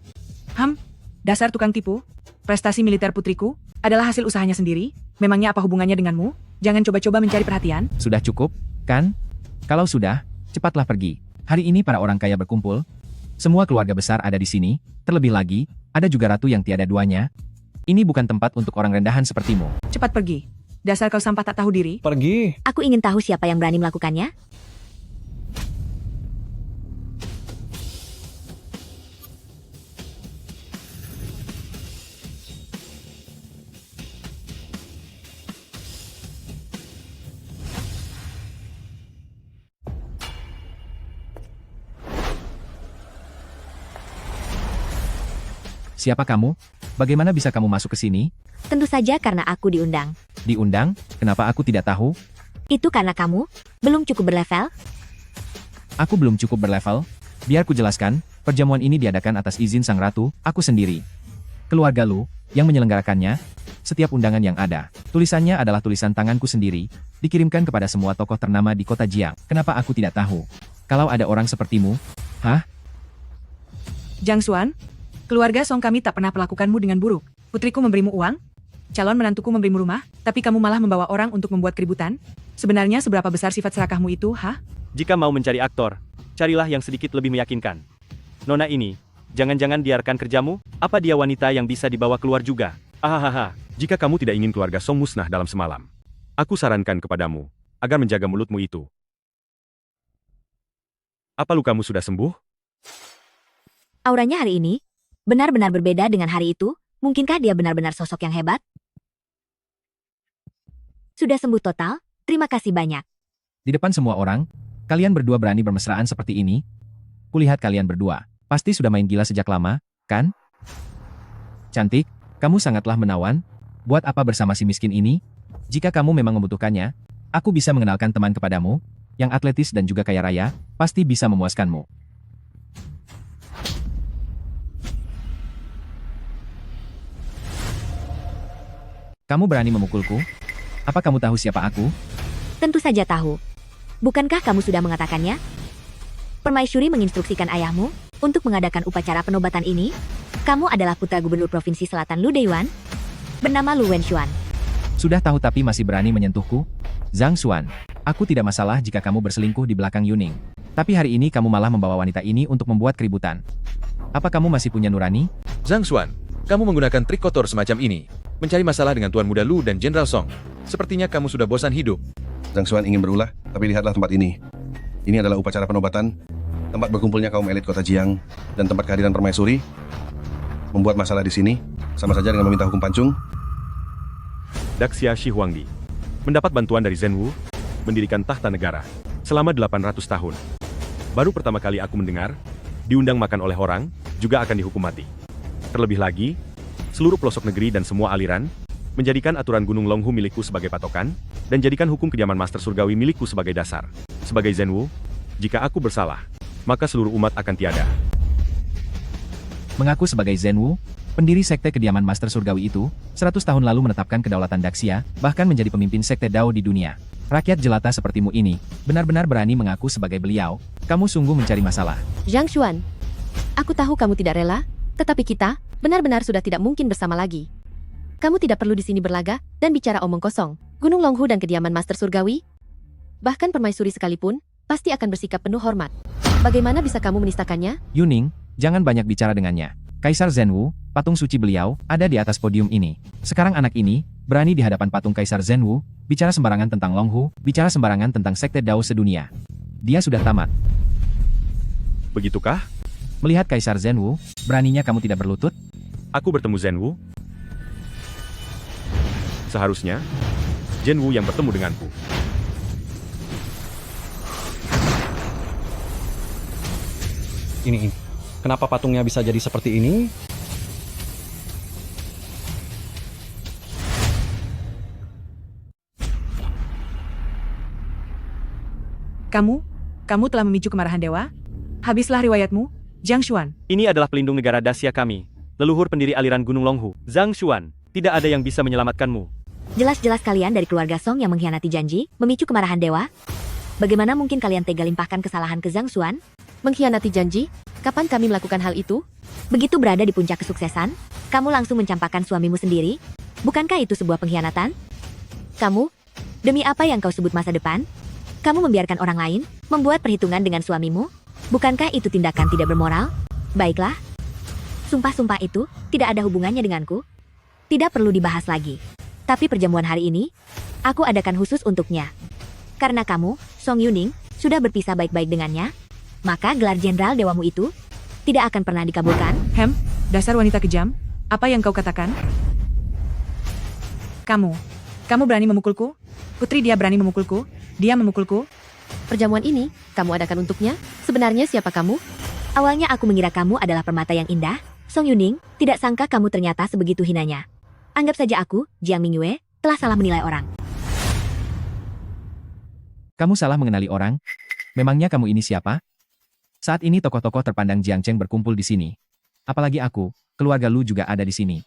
Dasar tukang tipu. Prestasi militer putriku, adalah hasil usahanya sendiri. Memangnya apa hubungannya denganmu? Jangan coba-coba mencari perhatian. Sudah cukup, kan? Kalau sudah, cepatlah pergi. Hari ini para orang kaya berkumpul. Semua keluarga besar ada di sini. Terlebih lagi, ada juga ratu yang tiada duanya. Ini bukan tempat untuk orang rendahan sepertimu. Cepat pergi. Dasar kau sampah tak tahu diri. Pergi. Aku ingin tahu siapa yang berani melakukannya. Siapa kamu? Bagaimana bisa kamu masuk ke sini? Tentu saja karena aku diundang. Diundang? Kenapa aku tidak tahu? Itu karena kamu belum cukup berlevel. Aku belum cukup berlevel. Biar ku jelaskan, perjamuan ini diadakan atas izin sang ratu, aku sendiri. Keluarga Lu, yang menyelenggarakannya, setiap undangan yang ada. Tulisannya adalah tulisan tanganku sendiri, dikirimkan kepada semua tokoh ternama di kota Jiang. Kenapa aku tidak tahu? Kalau ada orang sepertimu, hah? Zhang Xuan, keluarga Song kami tak pernah perlakukanmu dengan buruk. Putriku memberimu uang, calon menantuku memberimu rumah, tapi kamu malah membawa orang untuk membuat keributan? Sebenarnya seberapa besar sifat serakahmu itu, hah? Jika mau mencari aktor, carilah yang sedikit lebih meyakinkan. Nona ini, jangan-jangan biarkan kerjamu? Apa dia wanita yang bisa dibawa keluar juga? Ahahaha. Jika kamu tidak ingin keluarga Song musnah dalam semalam, aku sarankan kepadamu, agar menjaga mulutmu itu. Apa lukamu sudah sembuh? Auranya hari ini benar-benar berbeda dengan hari itu. Mungkinkah dia benar-benar sosok yang hebat? Sudah sembuh total? Terima kasih banyak. Di depan semua orang, kalian berdua berani bermesraan seperti ini? Kulihat kalian berdua, pasti sudah main gila sejak lama, kan? Cantik, kamu sangatlah menawan. Buat apa bersama si miskin ini? Jika kamu memang membutuhkannya, aku bisa mengenalkan teman kepadamu, yang atletis dan juga kaya raya, pasti bisa memuaskanmu. Kamu berani memukulku? Apa kamu tahu siapa aku? Tentu saja tahu. Bukankah kamu sudah mengatakannya? Permaisuri menginstruksikan ayahmu untuk mengadakan upacara penobatan ini. Kamu adalah putra gubernur Provinsi Selatan Lu Dayuan, bernama Lu Wenshuan. Sudah tahu tapi masih berani menyentuhku? Zhang Xuan, aku tidak masalah jika kamu berselingkuh di belakang Yuning. Tapi hari ini kamu malah membawa wanita ini untuk membuat keributan. Apa kamu masih punya nurani? Zhang Xuan, kamu menggunakan trik kotor semacam ini, mencari masalah dengan Tuan Muda Lu dan Jenderal Song. Sepertinya kamu sudah bosan hidup. Zhang Xuan ingin berulah, tapi lihatlah tempat ini. Ini adalah upacara penobatan, tempat berkumpulnya kaum elit kota Jiang, dan tempat kehadiran permaisuri. Membuat masalah di sini, sama saja dengan meminta hukum pancung. Daxia Shi Huangdi mendapat bantuan dari Zhen Wu, mendirikan tahta negara selama 800 tahun. Baru pertama kali aku mendengar, diundang makan oleh orang, juga akan dihukum mati. Terlebih lagi, seluruh pelosok negeri dan semua aliran, menjadikan aturan Gunung Longhu milikku sebagai patokan, dan jadikan hukum kediaman Master Surgawi milikku sebagai dasar. Sebagai Zhen Wu, jika aku bersalah, maka seluruh umat akan tiada. Mengaku sebagai Zhen Wu, pendiri sekte kediaman Master Surgawi itu, 100 tahun lalu menetapkan kedaulatan Daxia, bahkan menjadi pemimpin sekte Dao di dunia. Rakyat jelata sepertimu ini, benar-benar berani mengaku sebagai beliau. Kamu sungguh mencari masalah. Zhang Xuan, aku tahu kamu tidak rela, tetapi kita benar-benar sudah tidak mungkin bersama lagi. Kamu tidak perlu di sini berlaga dan bicara omong kosong. Gunung Longhu dan kediaman Master Surgawi, bahkan permaisuri sekalipun, pasti akan bersikap penuh hormat. Bagaimana bisa kamu menistakannya? Yuning, jangan banyak bicara dengannya. Kaisar Zhen Wu, patung suci beliau, ada di atas podium ini. Sekarang anak ini, berani di hadapan patung Kaisar Zhen Wu, bicara sembarangan tentang Longhu, bicara sembarangan tentang sekte Dao sedunia. Dia sudah tamat. Begitukah? Melihat Kaisar Zhen Wu, beraninya kamu tidak berlutut? Aku bertemu Zhen Wu? Seharusnya, Zhen Wu yang bertemu denganku. Ini. Kenapa patungnya bisa jadi seperti ini? Kamu telah memicu kemarahan dewa? Habislah riwayatmu, Zhang Xuan. Ini adalah pelindung negara Daxia kami, leluhur pendiri aliran Gunung Longhu. Zhang Xuan, tidak ada yang bisa menyelamatkanmu. Jelas-jelas kalian dari keluarga Song yang mengkhianati janji, memicu kemarahan dewa. Bagaimana mungkin kalian tega limpahkan kesalahan ke Zhang Xuan? Mengkhianati janji? Kapan kami melakukan hal itu? Begitu berada di puncak kesuksesan, kamu langsung mencampakkan suamimu sendiri? Bukankah itu sebuah pengkhianatan? Kamu, demi apa yang kau sebut masa depan? Kamu membiarkan orang lain membuat perhitungan dengan suamimu? Bukankah itu tindakan tidak bermoral? Baiklah. Sumpah-sumpah itu tidak ada hubungannya denganku. Tidak perlu dibahas lagi. Tapi perjamuan hari ini, aku adakan khusus untuknya. Karena kamu, Song Yuning, sudah berpisah baik-baik dengannya, maka gelar jenderal dewamu itu tidak akan pernah dikabulkan. Dasar wanita kejam, apa yang kau katakan? Kamu berani memukulku? Putri dia berani memukulku? Dia memukulku? Perjamuan ini, kamu adakan untuknya? Sebenarnya siapa kamu? Awalnya aku mengira kamu adalah permata yang indah, Song Yuning, tidak sangka kamu ternyata sebegitu hinanya. Anggap saja aku, Jiang Mingyue, telah salah menilai orang. Kamu salah mengenali orang? Memangnya kamu ini siapa? Saat ini tokoh-tokoh terpandang Jiangcheng berkumpul di sini. Apalagi aku, keluarga Lu juga ada di sini.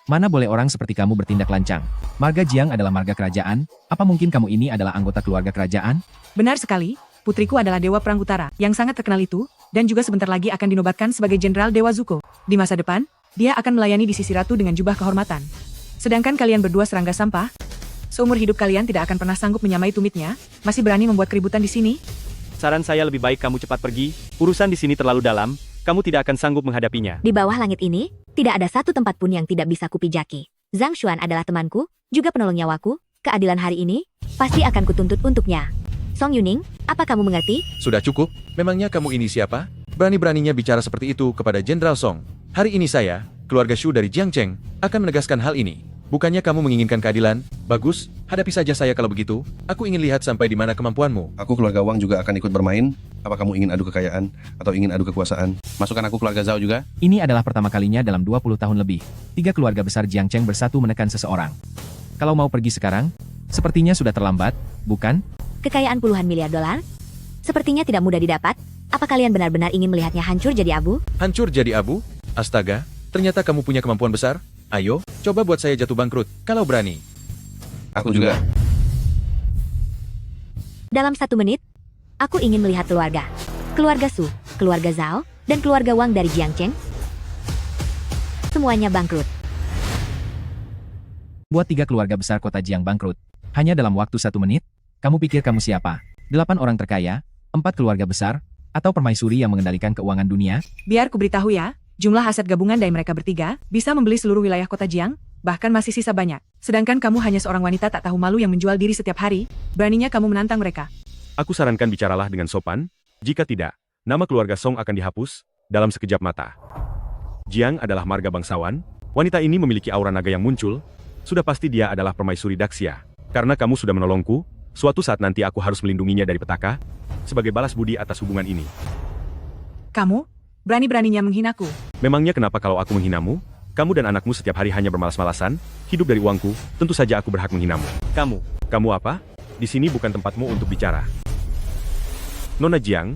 Mana boleh orang seperti kamu bertindak lancang? Marga Jiang adalah marga kerajaan, apa mungkin kamu ini adalah anggota keluarga kerajaan? Benar sekali, putriku adalah Dewa Perang Utara, yang sangat terkenal itu, dan juga sebentar lagi akan dinobatkan sebagai Jenderal Dewa Zuko. Di masa depan, dia akan melayani di sisi ratu dengan jubah kehormatan. Sedangkan kalian berdua serangga sampah, seumur hidup kalian tidak akan pernah sanggup menyamai tumitnya, masih berani membuat keributan di sini? Saran saya lebih baik kamu cepat pergi, urusan di sini terlalu dalam, kamu tidak akan sanggup menghadapinya. Di bawah langit ini, tidak ada satu tempat pun yang tidak bisa kupijaki. Zhang Xuan adalah temanku, juga penolong nyawaku, keadilan hari ini, pasti akan kutuntut untuknya. Song Yuning, apa kamu mengerti? Sudah cukup, memangnya kamu ini siapa? Berani-beraninya bicara seperti itu kepada Jenderal Song. Hari ini saya, keluarga Shu dari Jiangcheng, akan menegaskan hal ini. Bukannya kamu menginginkan keadilan? Bagus, hadapi saja saya kalau begitu. Aku ingin lihat sampai di mana kemampuanmu. Aku keluarga Wang juga akan ikut bermain. Apa kamu ingin adu kekayaan atau ingin adu kekuasaan? Masukkan aku keluarga Zhao juga. Ini adalah pertama kalinya dalam 20 tahun lebih. 3 keluarga besar Jiangcheng bersatu menekan seseorang. Kalau mau pergi sekarang, sepertinya sudah terlambat, bukan? Kekayaan puluhan miliar dolar? Sepertinya tidak mudah didapat. Apa kalian benar-benar ingin melihatnya hancur jadi abu? Hancur jadi abu? Astaga, ternyata kamu punya kemampuan besar. Ayo, coba buat saya jatuh bangkrut, kalau berani. Aku juga. Dalam 1 menit, aku ingin melihat keluarga. Keluarga Su, keluarga Zhao, dan keluarga Wang dari Jiangcheng. Semuanya bangkrut. Buat 3 keluarga besar kota Jiang bangkrut. Hanya dalam waktu 1 menit? Kamu pikir kamu siapa? 8 orang terkaya? 4 keluarga besar? Atau permaisuri yang mengendalikan keuangan dunia? Biar ku beritahu ya, jumlah aset gabungan dari mereka bertiga bisa membeli seluruh wilayah kota Jiang, bahkan masih sisa banyak. Sedangkan kamu hanya seorang wanita tak tahu malu yang menjual diri setiap hari, beraninya kamu menantang mereka. Aku sarankan bicaralah dengan sopan, jika tidak, nama keluarga Song akan dihapus dalam sekejap mata. Jiang adalah marga bangsawan, wanita ini memiliki aura naga yang muncul, sudah pasti dia adalah permaisuri Daxia. Karena kamu sudah menolongku, suatu saat nanti aku harus melindunginya dari petaka, sebagai balas budi atas hubungan ini. Kamu, berani-beraninya menghinaku. Memangnya kenapa kalau aku menghinamu? Kamu dan anakmu setiap hari hanya bermalas-malasan, hidup dari uangku, tentu saja aku berhak menghinamu. Kamu apa? Di sini bukan tempatmu untuk bicara. Nona Jiang,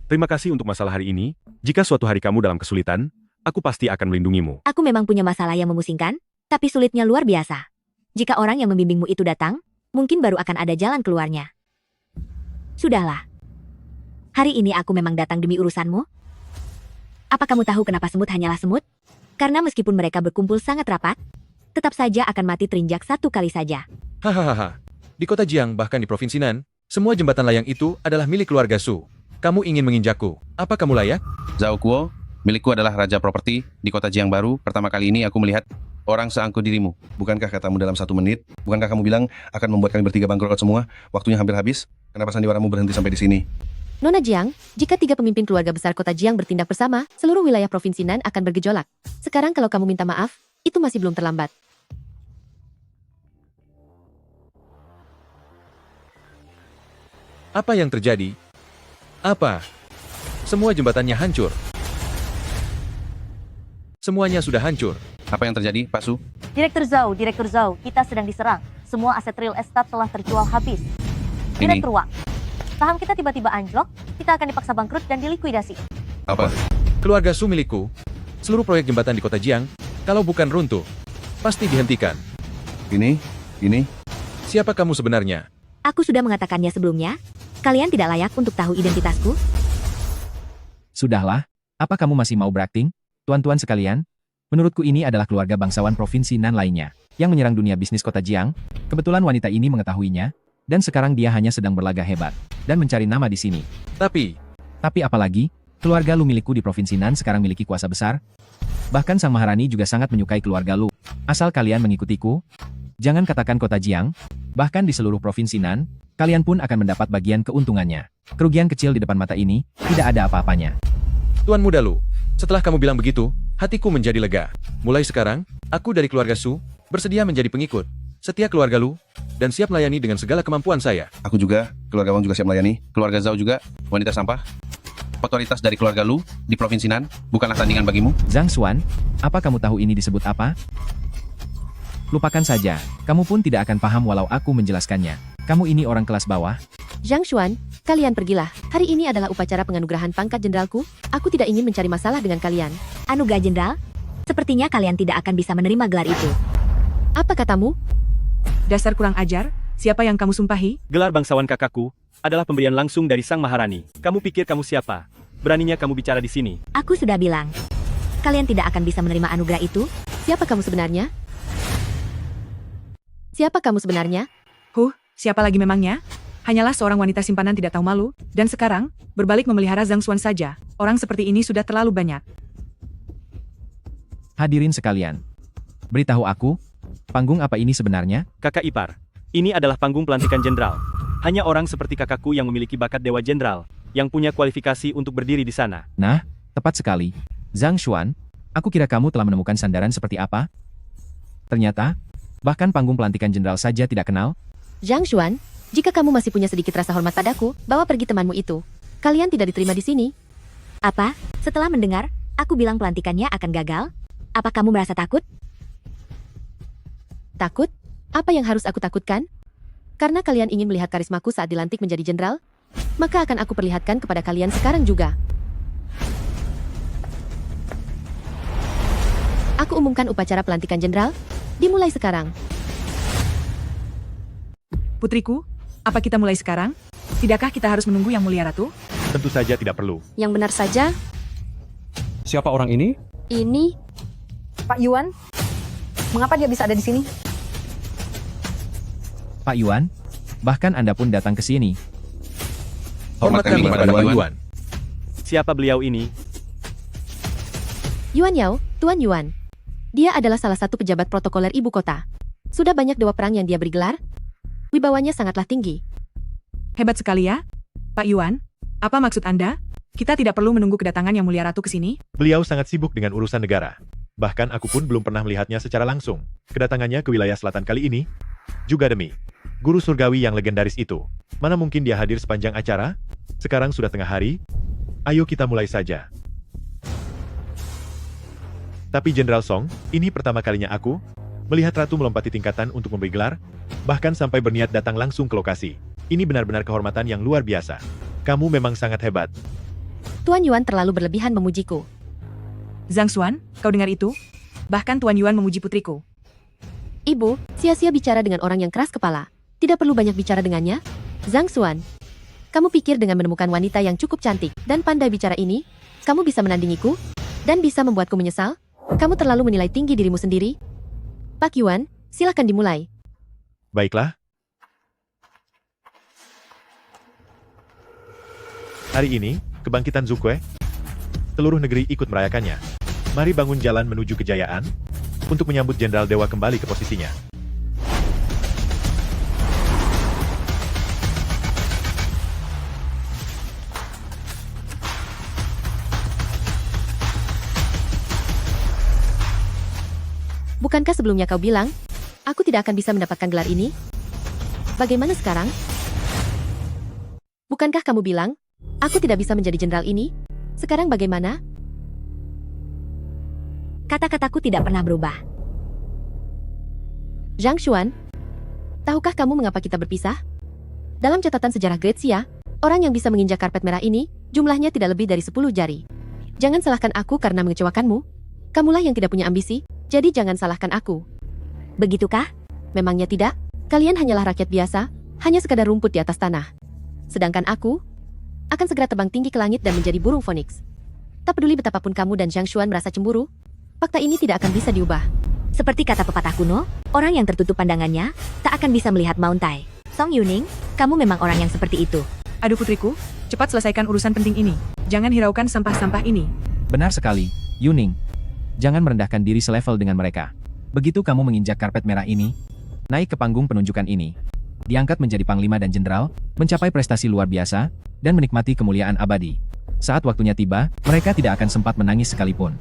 terima kasih untuk masalah hari ini. Jika suatu hari kamu dalam kesulitan, aku pasti akan melindungimu. Aku memang punya masalah yang memusingkan, tapi sulitnya luar biasa. Jika orang yang membimbingmu itu datang, mungkin baru akan ada jalan keluarnya. Sudahlah. Hari ini aku memang datang demi urusanmu. Apa kamu tahu kenapa semut hanyalah semut? Karena meskipun mereka berkumpul sangat rapat, tetap saja akan mati terinjak 1 kali saja. Hahaha. Di kota Jiang, bahkan di Provinsi Nan, semua jembatan layang itu adalah milik keluarga Su. Kamu ingin menginjakku. Apa kamu layak? Zhao Kuo, milikku adalah raja properti di kota Jiang baru. Pertama kali ini aku melihat orang seangkuh dirimu. Bukankah katamu dalam 1 menit? Bukankah kamu bilang akan membuat kami bertiga bangkrut semua? Waktunya hampir habis. Kenapa sandiwaramu berhenti sampai di sini? Nona Jiang, jika 3 pemimpin keluarga besar kota Jiang bertindak bersama, seluruh wilayah provinsi Nan akan bergejolak. Sekarang kalau kamu minta maaf, itu masih belum terlambat. Apa yang terjadi? Apa? Semua jembatannya hancur. Semuanya sudah hancur. Apa yang terjadi, Pak Su? Direktur Zhao, kita sedang diserang. Semua aset real estate telah terjual habis. Direktur Wang, saham kita tiba-tiba anjlok, kita akan dipaksa bangkrut dan dilikuidasi. Apa? Keluarga Su milikku. Seluruh proyek jembatan di kota Jiang, kalau bukan runtuh, pasti dihentikan. Ini? Siapa kamu sebenarnya? Aku sudah mengatakannya sebelumnya. Kalian tidak layak untuk tahu identitasku. Sudahlah, apa kamu masih mau berakting? Tuan-tuan sekalian, menurutku ini adalah keluarga bangsawan Provinsi Nan lainnya. yang menyerang dunia bisnis kota Jiang. Kebetulan wanita ini mengetahuinya, dan sekarang dia hanya sedang berlaga hebat dan mencari nama di sini. Tapi apalagi, keluarga Lu milikku di Provinsi Nan sekarang miliki kuasa besar. Bahkan Sang Maharani juga sangat menyukai keluarga Lu. Asal kalian mengikutiku, jangan katakan kota Jiang, bahkan di seluruh Provinsi Nan, kalian pun akan mendapat bagian keuntungannya. Kerugian kecil di depan mata ini, tidak ada apa-apanya. Tuan Muda Lu, setelah kamu bilang begitu, hatiku menjadi lega. Mulai sekarang, aku dari keluarga Su, bersedia menjadi pengikut setia keluarga Lu, dan siap melayani dengan segala kemampuan saya. Aku juga, keluarga Wang juga siap melayani. Keluarga Zhao juga, wanita sampah. Otoritas dari keluarga Lu di Provinsi Nan bukanlah tandingan bagimu. Zhang Xuan, apa kamu tahu ini disebut apa? Lupakan saja, kamu pun tidak akan paham walau aku menjelaskannya. Kamu ini orang kelas bawah. Zhang Xuan, kalian pergilah. Hari ini adalah upacara penganugerahan pangkat jenderalku. Aku tidak ingin mencari masalah dengan kalian. Anugerah jenderal? Sepertinya kalian tidak akan bisa menerima gelar itu. Apa katamu? Dasar kurang ajar, siapa yang kamu sumpahi? Gelar bangsawan kakakku adalah pemberian langsung dari Sang Maharani. Kamu pikir kamu siapa? Beraninya kamu bicara di sini. Aku sudah bilang, kalian tidak akan bisa menerima anugerah itu. Siapa kamu sebenarnya? Siapa kamu sebenarnya? Siapa lagi memangnya? Hanyalah seorang wanita simpanan tidak tahu malu, dan sekarang, berbalik memelihara Zhang Xuan saja. Orang seperti ini sudah terlalu banyak. Hadirin sekalian, beritahu aku, panggung apa ini sebenarnya? Kakak ipar, ini adalah panggung pelantikan jenderal. Hanya orang seperti kakakku yang memiliki bakat dewa jenderal, yang punya kualifikasi untuk berdiri di sana. Nah, tepat sekali. Zhang Xuan, aku kira kamu telah menemukan sandaran seperti apa? Ternyata, bahkan panggung pelantikan jenderal saja tidak kenal. Zhang Xuan, jika kamu masih punya sedikit rasa hormat padaku, bawa pergi temanmu itu. Kalian tidak diterima di sini. Apa? Setelah mendengar, aku bilang pelantikannya akan gagal? Apa kamu merasa takut? Takut? Apa yang harus aku takutkan? Karena kalian ingin melihat karismaku saat dilantik menjadi jenderal, maka akan aku perlihatkan kepada kalian sekarang juga. Aku umumkan upacara pelantikan jenderal, dimulai sekarang. Putriku, apa kita mulai sekarang? Tidakkah kita harus menunggu Yang Mulia Ratu? Tentu saja tidak perlu. Yang benar saja, Siapa orang ini? ini Pak Yuan, mengapa dia bisa ada di sini? Pak Yuan, bahkan Anda pun datang ke sini. Hormat kami kepada Pak Yuan. Siapa beliau ini? Yuan Yao, Tuan Yuan. Dia adalah salah satu pejabat protokoler ibu kota. Sudah banyak dewa perang yang dia beri gelar. Wibawanya sangatlah tinggi. Hebat sekali ya. Pak Yuan, apa maksud Anda? Kita tidak perlu menunggu kedatangan Yang Mulia Ratu ke sini? Beliau sangat sibuk dengan urusan negara. Bahkan aku pun belum pernah melihatnya secara langsung. Kedatangannya ke wilayah selatan kali ini, juga demi guru surgawi yang legendaris itu. Mana mungkin dia hadir sepanjang acara? Sekarang sudah tengah hari. Ayo kita mulai saja. Tapi Jenderal Song, ini pertama kalinya aku melihat Ratu melompati tingkatan untuk memberi gelar, bahkan sampai berniat datang langsung ke lokasi. Ini benar-benar kehormatan yang luar biasa. Kamu memang sangat hebat. Tuan Yuan terlalu berlebihan memujiku. Zhang Xuan, kau dengar itu? Bahkan Tuan Yuan memuji putriku. Ibu, sia-sia bicara dengan orang yang keras kepala. Tidak perlu banyak bicara dengannya. Zhang Xuan, kamu pikir dengan menemukan wanita yang cukup cantik dan pandai bicara ini, kamu bisa menandingiku? Dan bisa membuatku menyesal? Kamu terlalu menilai tinggi dirimu sendiri? Pak Yuan, silakan dimulai. Baiklah. Hari ini, kebangkitan Zukue, seluruh negeri ikut merayakannya. Mari bangun jalan menuju kejayaan, untuk menyambut Jenderal Dewa kembali ke posisinya. Bukankah sebelumnya kau bilang, aku tidak akan bisa mendapatkan gelar ini? Bagaimana sekarang? Bukankah kamu bilang, aku tidak bisa menjadi jenderal ini? Sekarang bagaimana? Kata-kataku tidak pernah berubah. Zhang Xuan, tahukah kamu mengapa kita berpisah? Dalam catatan sejarah Great Xia, orang yang bisa menginjak karpet merah ini, jumlahnya tidak lebih dari 10 jari. Jangan salahkan aku karena mengecewakanmu. Kamulah yang tidak punya ambisi, jadi jangan salahkan aku. Begitukah? Memangnya tidak? Kalian hanyalah rakyat biasa, hanya sekadar rumput di atas tanah. Sedangkan aku akan segera terbang tinggi ke langit dan menjadi burung Phoenix. Tak peduli betapapun kamu dan Zhang Xuan merasa cemburu, fakta ini tidak akan bisa diubah. Seperti kata pepatah kuno, orang yang tertutup pandangannya, tak akan bisa melihat Mauntai. Song Yuning, kamu memang orang yang seperti itu. Aduh putriku, cepat selesaikan urusan penting ini. Jangan hiraukan sampah-sampah ini. Benar sekali, Yuning. Jangan merendahkan diri selevel dengan mereka. Begitu kamu menginjak karpet merah ini, naik ke panggung penunjukan ini, diangkat menjadi panglima dan jenderal, mencapai prestasi luar biasa, dan menikmati kemuliaan abadi. Saat waktunya tiba, mereka tidak akan sempat menangis sekalipun.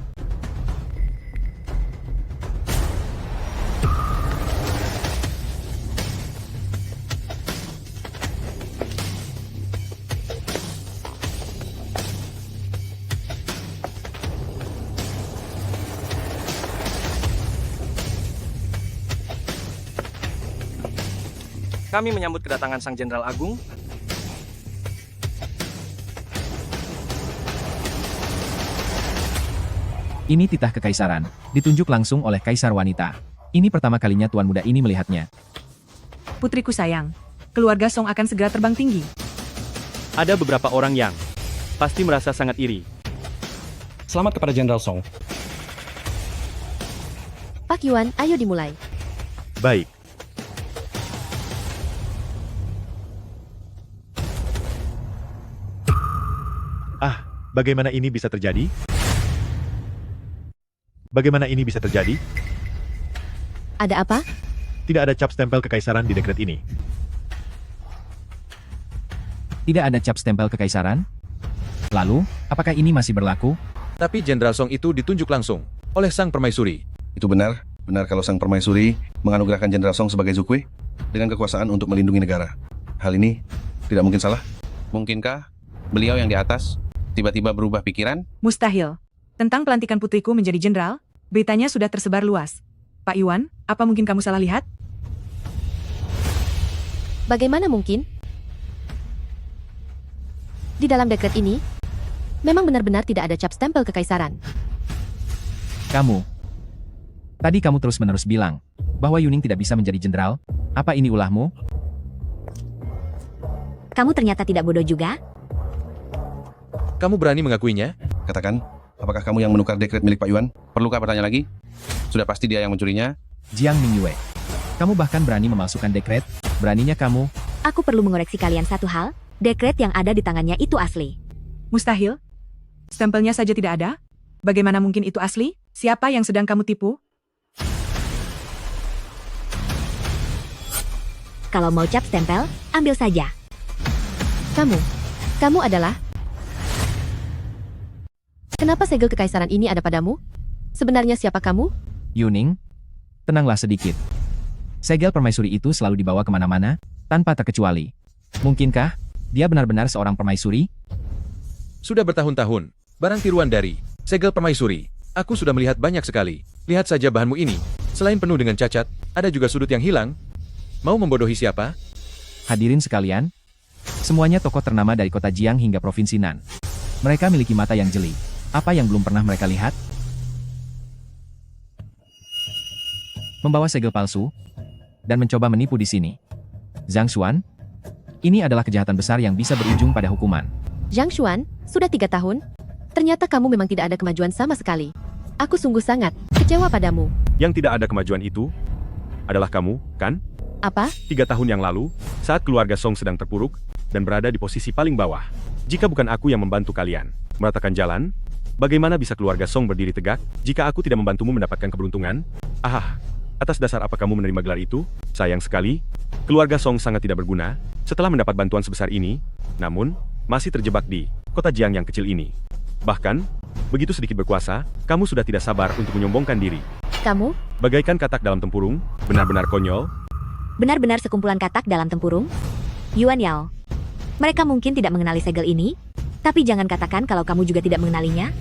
Kami menyambut kedatangan Sang Jenderal Agung. Ini titah kekaisaran, ditunjuk langsung oleh kaisar wanita. Ini pertama kalinya tuan muda ini melihatnya. Putriku sayang, keluarga Song akan segera terbang tinggi. Ada beberapa orang yang pasti merasa sangat iri. Selamat kepada Jenderal Song. Pak Yuan, ayo dimulai. Baik. Bagaimana ini bisa terjadi? Bagaimana ini bisa terjadi? Ada apa? Tidak ada cap stempel kekaisaran di dekret ini. Tidak ada cap stempel kekaisaran? Lalu, apakah ini masih berlaku? Tapi Jenderal Song itu ditunjuk langsung oleh Sang Permaisuri. Itu benar. Benar kalau Sang Permaisuri menganugerahkan Jenderal Song sebagai Zukui dengan kekuasaan untuk melindungi negara. Hal ini tidak mungkin salah. Mungkinkah beliau yang di atas tiba-tiba berubah pikiran? Mustahil. Tentang pelantikan putriku menjadi jenderal, beritanya sudah tersebar luas. Pak Yuan, apa mungkin kamu salah lihat? Bagaimana mungkin? Di dalam dekret ini, memang benar-benar tidak ada cap stempel kekaisaran. Tadi kamu terus-menerus bilang bahwa Yuning tidak bisa menjadi jenderal. Apa ini ulahmu? Kamu ternyata tidak bodoh juga? Kamu berani mengakuinya? Katakan, apakah kamu yang menukar dekret milik Pak Yuan? Perlukah bertanya lagi? Sudah pasti dia yang mencurinya. Jiang Mingyue, kamu bahkan berani memalsukan dekret? Beraninya kamu? Aku perlu mengoreksi kalian satu hal, dekret yang ada di tangannya itu asli. Mustahil? Stempelnya saja tidak ada? Bagaimana mungkin itu asli? Siapa yang sedang kamu tipu? Kalau mau cap stempel, ambil saja. Kamu adalah... Kenapa segel kekaisaran ini ada padamu? Sebenarnya siapa kamu? Yuning, tenanglah sedikit. Segel permaisuri itu selalu dibawa kemana-mana, tanpa terkecuali. Mungkinkah dia benar-benar seorang permaisuri? Sudah bertahun-tahun, barang tiruan dari segel permaisuri. Aku sudah melihat banyak sekali. Lihat saja bahanmu ini. Selain penuh dengan cacat, ada juga sudut yang hilang. Mau membodohi siapa? Hadirin sekalian, semuanya tokoh ternama dari kota Jiang hingga provinsi Nan. Mereka miliki mata yang jeli. Apa yang belum pernah mereka lihat? Membawa segel palsu dan mencoba menipu di sini. Zhang Xuan, ini adalah kejahatan besar yang bisa berujung pada hukuman. Zhang Xuan, sudah 3 tahun? Ternyata kamu memang tidak ada kemajuan sama sekali. Aku sungguh sangat kecewa padamu. Yang tidak ada kemajuan itu adalah kamu, kan? Apa? 3 tahun yang lalu, saat keluarga Song sedang terpuruk dan berada di posisi paling bawah. Jika bukan aku yang membantu kalian meratakan jalan, bagaimana bisa keluarga Song berdiri tegak jika aku tidak membantumu mendapatkan keberuntungan? Atas dasar apa kamu menerima gelar itu? Sayang sekali, keluarga Song sangat tidak berguna setelah mendapat bantuan sebesar ini, namun masih terjebak di kota Jiang yang kecil ini. Bahkan, begitu sedikit berkuasa, kamu sudah tidak sabar untuk menyombongkan diri. Kamu? Bagaikan katak dalam tempurung, benar-benar konyol. Benar-benar sekumpulan katak dalam tempurung? Yuan Yao, mereka mungkin tidak mengenali segel ini, tapi jangan katakan kalau kamu juga tidak mengenalinya.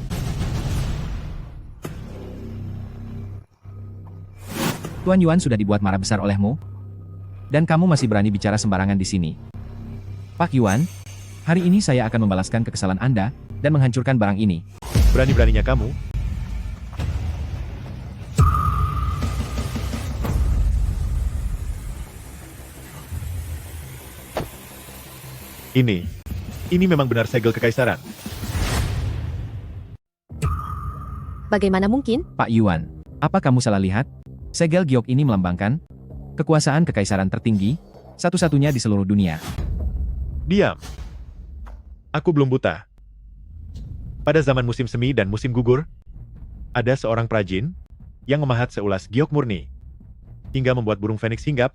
Tuan Yuan sudah dibuat marah besar olehmu, dan kamu masih berani bicara sembarangan di sini. Pak Yuan, hari ini saya akan membalaskan kekesalan Anda dan menghancurkan barang ini. Berani-beraninya kamu? Ini memang benar segel kekaisaran. Bagaimana mungkin? Pak Yuan, apa kamu salah lihat? Segel giok ini melambangkan kekuasaan kekaisaran tertinggi, satu-satunya di seluruh dunia. Diam. Aku belum buta. Pada zaman musim semi dan musim gugur, ada seorang prajin yang memahat seulas giok murni, hingga membuat burung feniks hinggap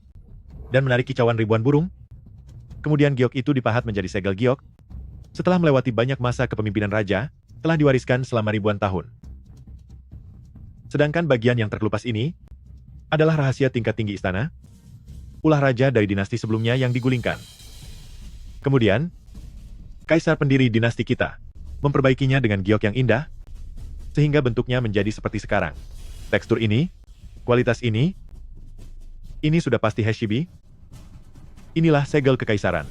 dan menarik kicauan ribuan burung. Kemudian giok itu dipahat menjadi segel giok. Setelah melewati banyak masa kepemimpinan raja, telah diwariskan selama ribuan tahun. Sedangkan bagian yang terkelupas ini adalah rahasia tingkat tinggi istana, ulah raja dari dinasti sebelumnya yang digulingkan. Kemudian, kaisar pendiri dinasti kita memperbaikinya dengan giok yang indah, sehingga bentuknya menjadi seperti sekarang. Tekstur ini, kualitas ini sudah pasti Heshibi. Inilah segel kekaisaran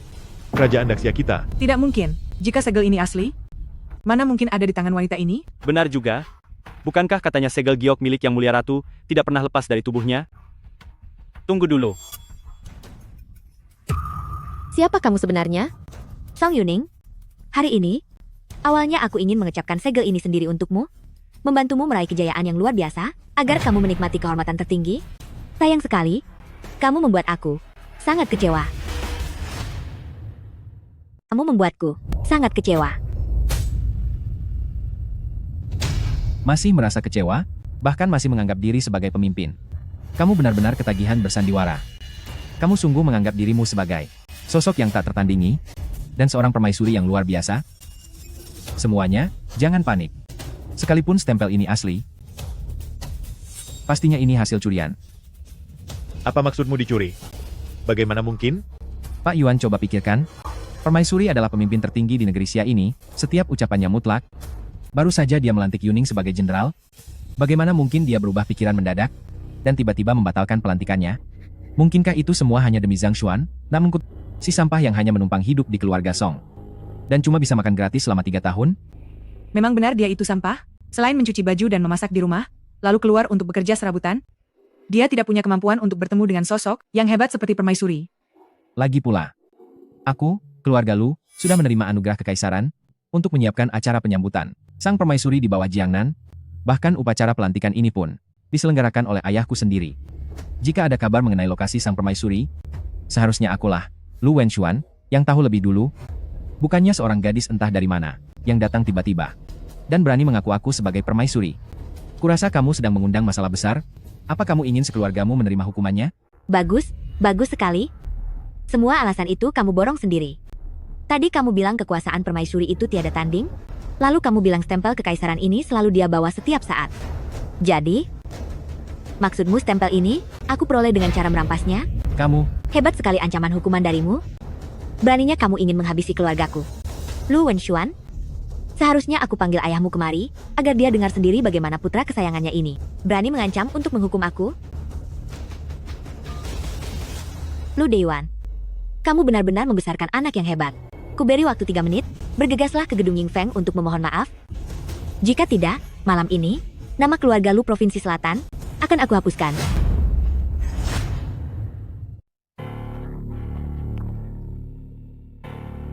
kerajaan Daxia kita. Tidak mungkin. Jika segel ini asli, mana mungkin ada di tangan wanita ini? Benar juga. Bukankah katanya segel giok milik Yang Mulia Ratu tidak pernah lepas dari tubuhnya? Tunggu dulu. Siapa kamu sebenarnya? Song Yuning, hari ini, awalnya aku ingin mengucapkan segel ini sendiri untukmu, membantumu meraih kejayaan yang luar biasa, agar kamu menikmati kehormatan tertinggi. Sayang sekali, kamu membuat aku sangat kecewa. Kamu membuatku sangat kecewa. Masih merasa kecewa, bahkan masih menganggap diri sebagai pemimpin. Kamu benar-benar ketagihan bersandiwara. Kamu sungguh menganggap dirimu sebagai sosok yang tak tertandingi, dan seorang permaisuri yang luar biasa. Semuanya, jangan panik. Sekalipun stempel ini asli, pastinya ini hasil curian. Apa maksudmu dicuri? Bagaimana mungkin? Pak Yuan coba pikirkan. Permaisuri adalah pemimpin tertinggi di negeri Xia ini, setiap ucapannya mutlak. Baru saja dia melantik Yuning sebagai jenderal. Bagaimana mungkin dia berubah pikiran mendadak, dan tiba-tiba membatalkan pelantikannya? Mungkinkah itu semua hanya demi Zhang Xuan, namun si sampah yang hanya menumpang hidup di keluarga Song, dan cuma bisa makan gratis selama 3 tahun? Memang benar dia itu sampah? Selain mencuci baju dan memasak di rumah, lalu keluar untuk bekerja serabutan, dia tidak punya kemampuan untuk bertemu dengan sosok yang hebat seperti permaisuri. Lagi pula, aku, keluarga Lu, sudah menerima anugerah kekaisaran untuk menyiapkan acara penyambutan sang permaisuri di bawah Jiangnan. Bahkan upacara pelantikan ini pun diselenggarakan oleh ayahku sendiri. Jika ada kabar mengenai lokasi sang permaisuri, seharusnya akulah, Lu Wenxuan, yang tahu lebih dulu. Bukannya seorang gadis entah dari mana, yang datang tiba-tiba, dan berani mengaku aku sebagai permaisuri. Kurasa kamu sedang mengundang masalah besar. Apa kamu ingin sekeluargamu menerima hukumannya? Bagus, bagus sekali. Semua alasan itu kamu borong sendiri. Tadi kamu bilang kekuasaan permaisuri itu tiada tanding, lalu kamu bilang stempel kekaisaran ini selalu dia bawa setiap saat. Jadi, maksudmu stempel ini, aku peroleh dengan cara merampasnya? Kamu, hebat sekali ancaman hukuman darimu. Beraninya kamu ingin menghabisi keluargaku. Lu Wenxuan, seharusnya aku panggil ayahmu kemari, agar dia dengar sendiri bagaimana putra kesayangannya ini berani mengancam untuk menghukum aku. Lu Dewan, kamu benar-benar membesarkan anak yang hebat. Kuberi waktu 3 menit, bergegaslah ke gedung Yingfeng untuk memohon maaf. Jika tidak, malam ini, nama keluarga Lu Provinsi Selatan akan aku hapuskan.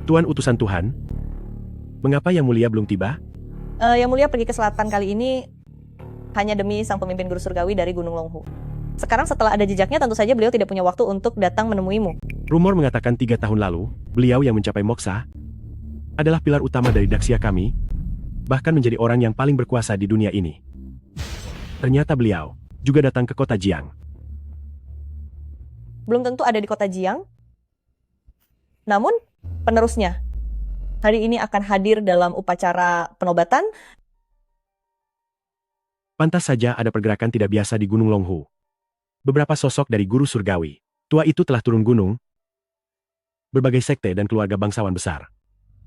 Tuan utusan Tuhan, mengapa Yang Mulia belum tiba? Yang Mulia pergi ke selatan kali ini hanya demi sang pemimpin guru surgawi dari Gunung Longhu. Sekarang setelah ada jejaknya, tentu saja beliau tidak punya waktu untuk datang menemuimu. Rumor mengatakan 3 tahun lalu, beliau yang mencapai moksa adalah pilar utama dari Daxia kami, bahkan menjadi orang yang paling berkuasa di dunia ini. Ternyata beliau juga datang ke kota Jiang. Belum tentu ada di kota Jiang. Namun, penerusnya hari ini akan hadir dalam upacara penobatan. Pantas saja ada pergerakan tidak biasa di Gunung Longhu. Beberapa sosok dari guru surgawi tua itu telah turun gunung. Berbagai sekte dan keluarga bangsawan besar.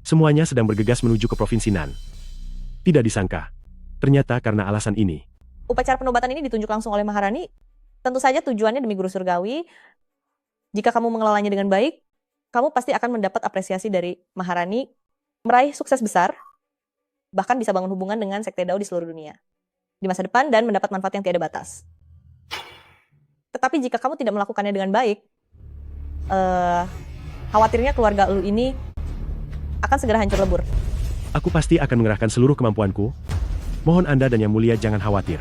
Semuanya sedang bergegas menuju ke Provinsi Nan. Tidak disangka, ternyata karena alasan ini. Upacara penobatan ini ditunjuk langsung oleh Maharani. Tentu saja tujuannya demi guru surgawi. Jika kamu mengelolanya dengan baik, kamu pasti akan mendapat apresiasi dari Maharani, meraih sukses besar, bahkan bisa bangun hubungan dengan sekte Dao di seluruh dunia di masa depan dan mendapat manfaat yang tiada batas. Tetapi jika kamu tidak melakukannya dengan baik, khawatirnya keluarga lu ini akan segera hancur lebur. Aku pasti akan mengerahkan seluruh kemampuanku. Mohon Anda dan Yang Mulia jangan khawatir.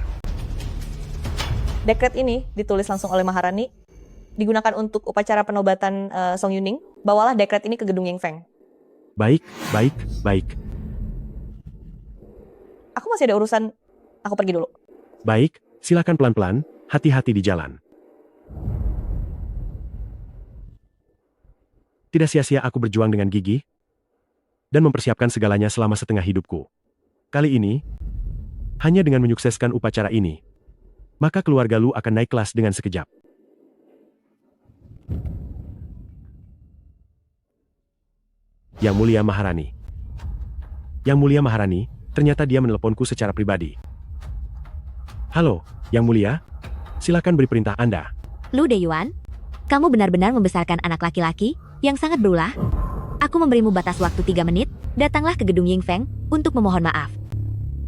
Dekret ini ditulis langsung oleh Maharani, digunakan untuk upacara penobatan Song Yuning. Bawalah dekret ini ke gedung Yingfeng. Baik, baik, baik. Aku masih ada urusan, aku pergi dulu. Baik, silakan pelan-pelan, hati-hati di jalan. Tidak sia-sia aku berjuang dengan gigih dan mempersiapkan segalanya selama setengah hidupku. Kali ini, hanya dengan menyukseskan upacara ini, maka keluarga Lu akan naik kelas dengan sekejap. Yang Mulia Maharani. Yang Mulia Maharani, ternyata dia meneleponku secara pribadi. Halo, Yang Mulia. Silakan beri perintah Anda. Lu Deyuan, kamu benar-benar membesarkan anak laki-laki yang sangat berulah. Aku memberimu batas waktu 3 menit, datanglah ke gedung Yingfeng untuk memohon maaf.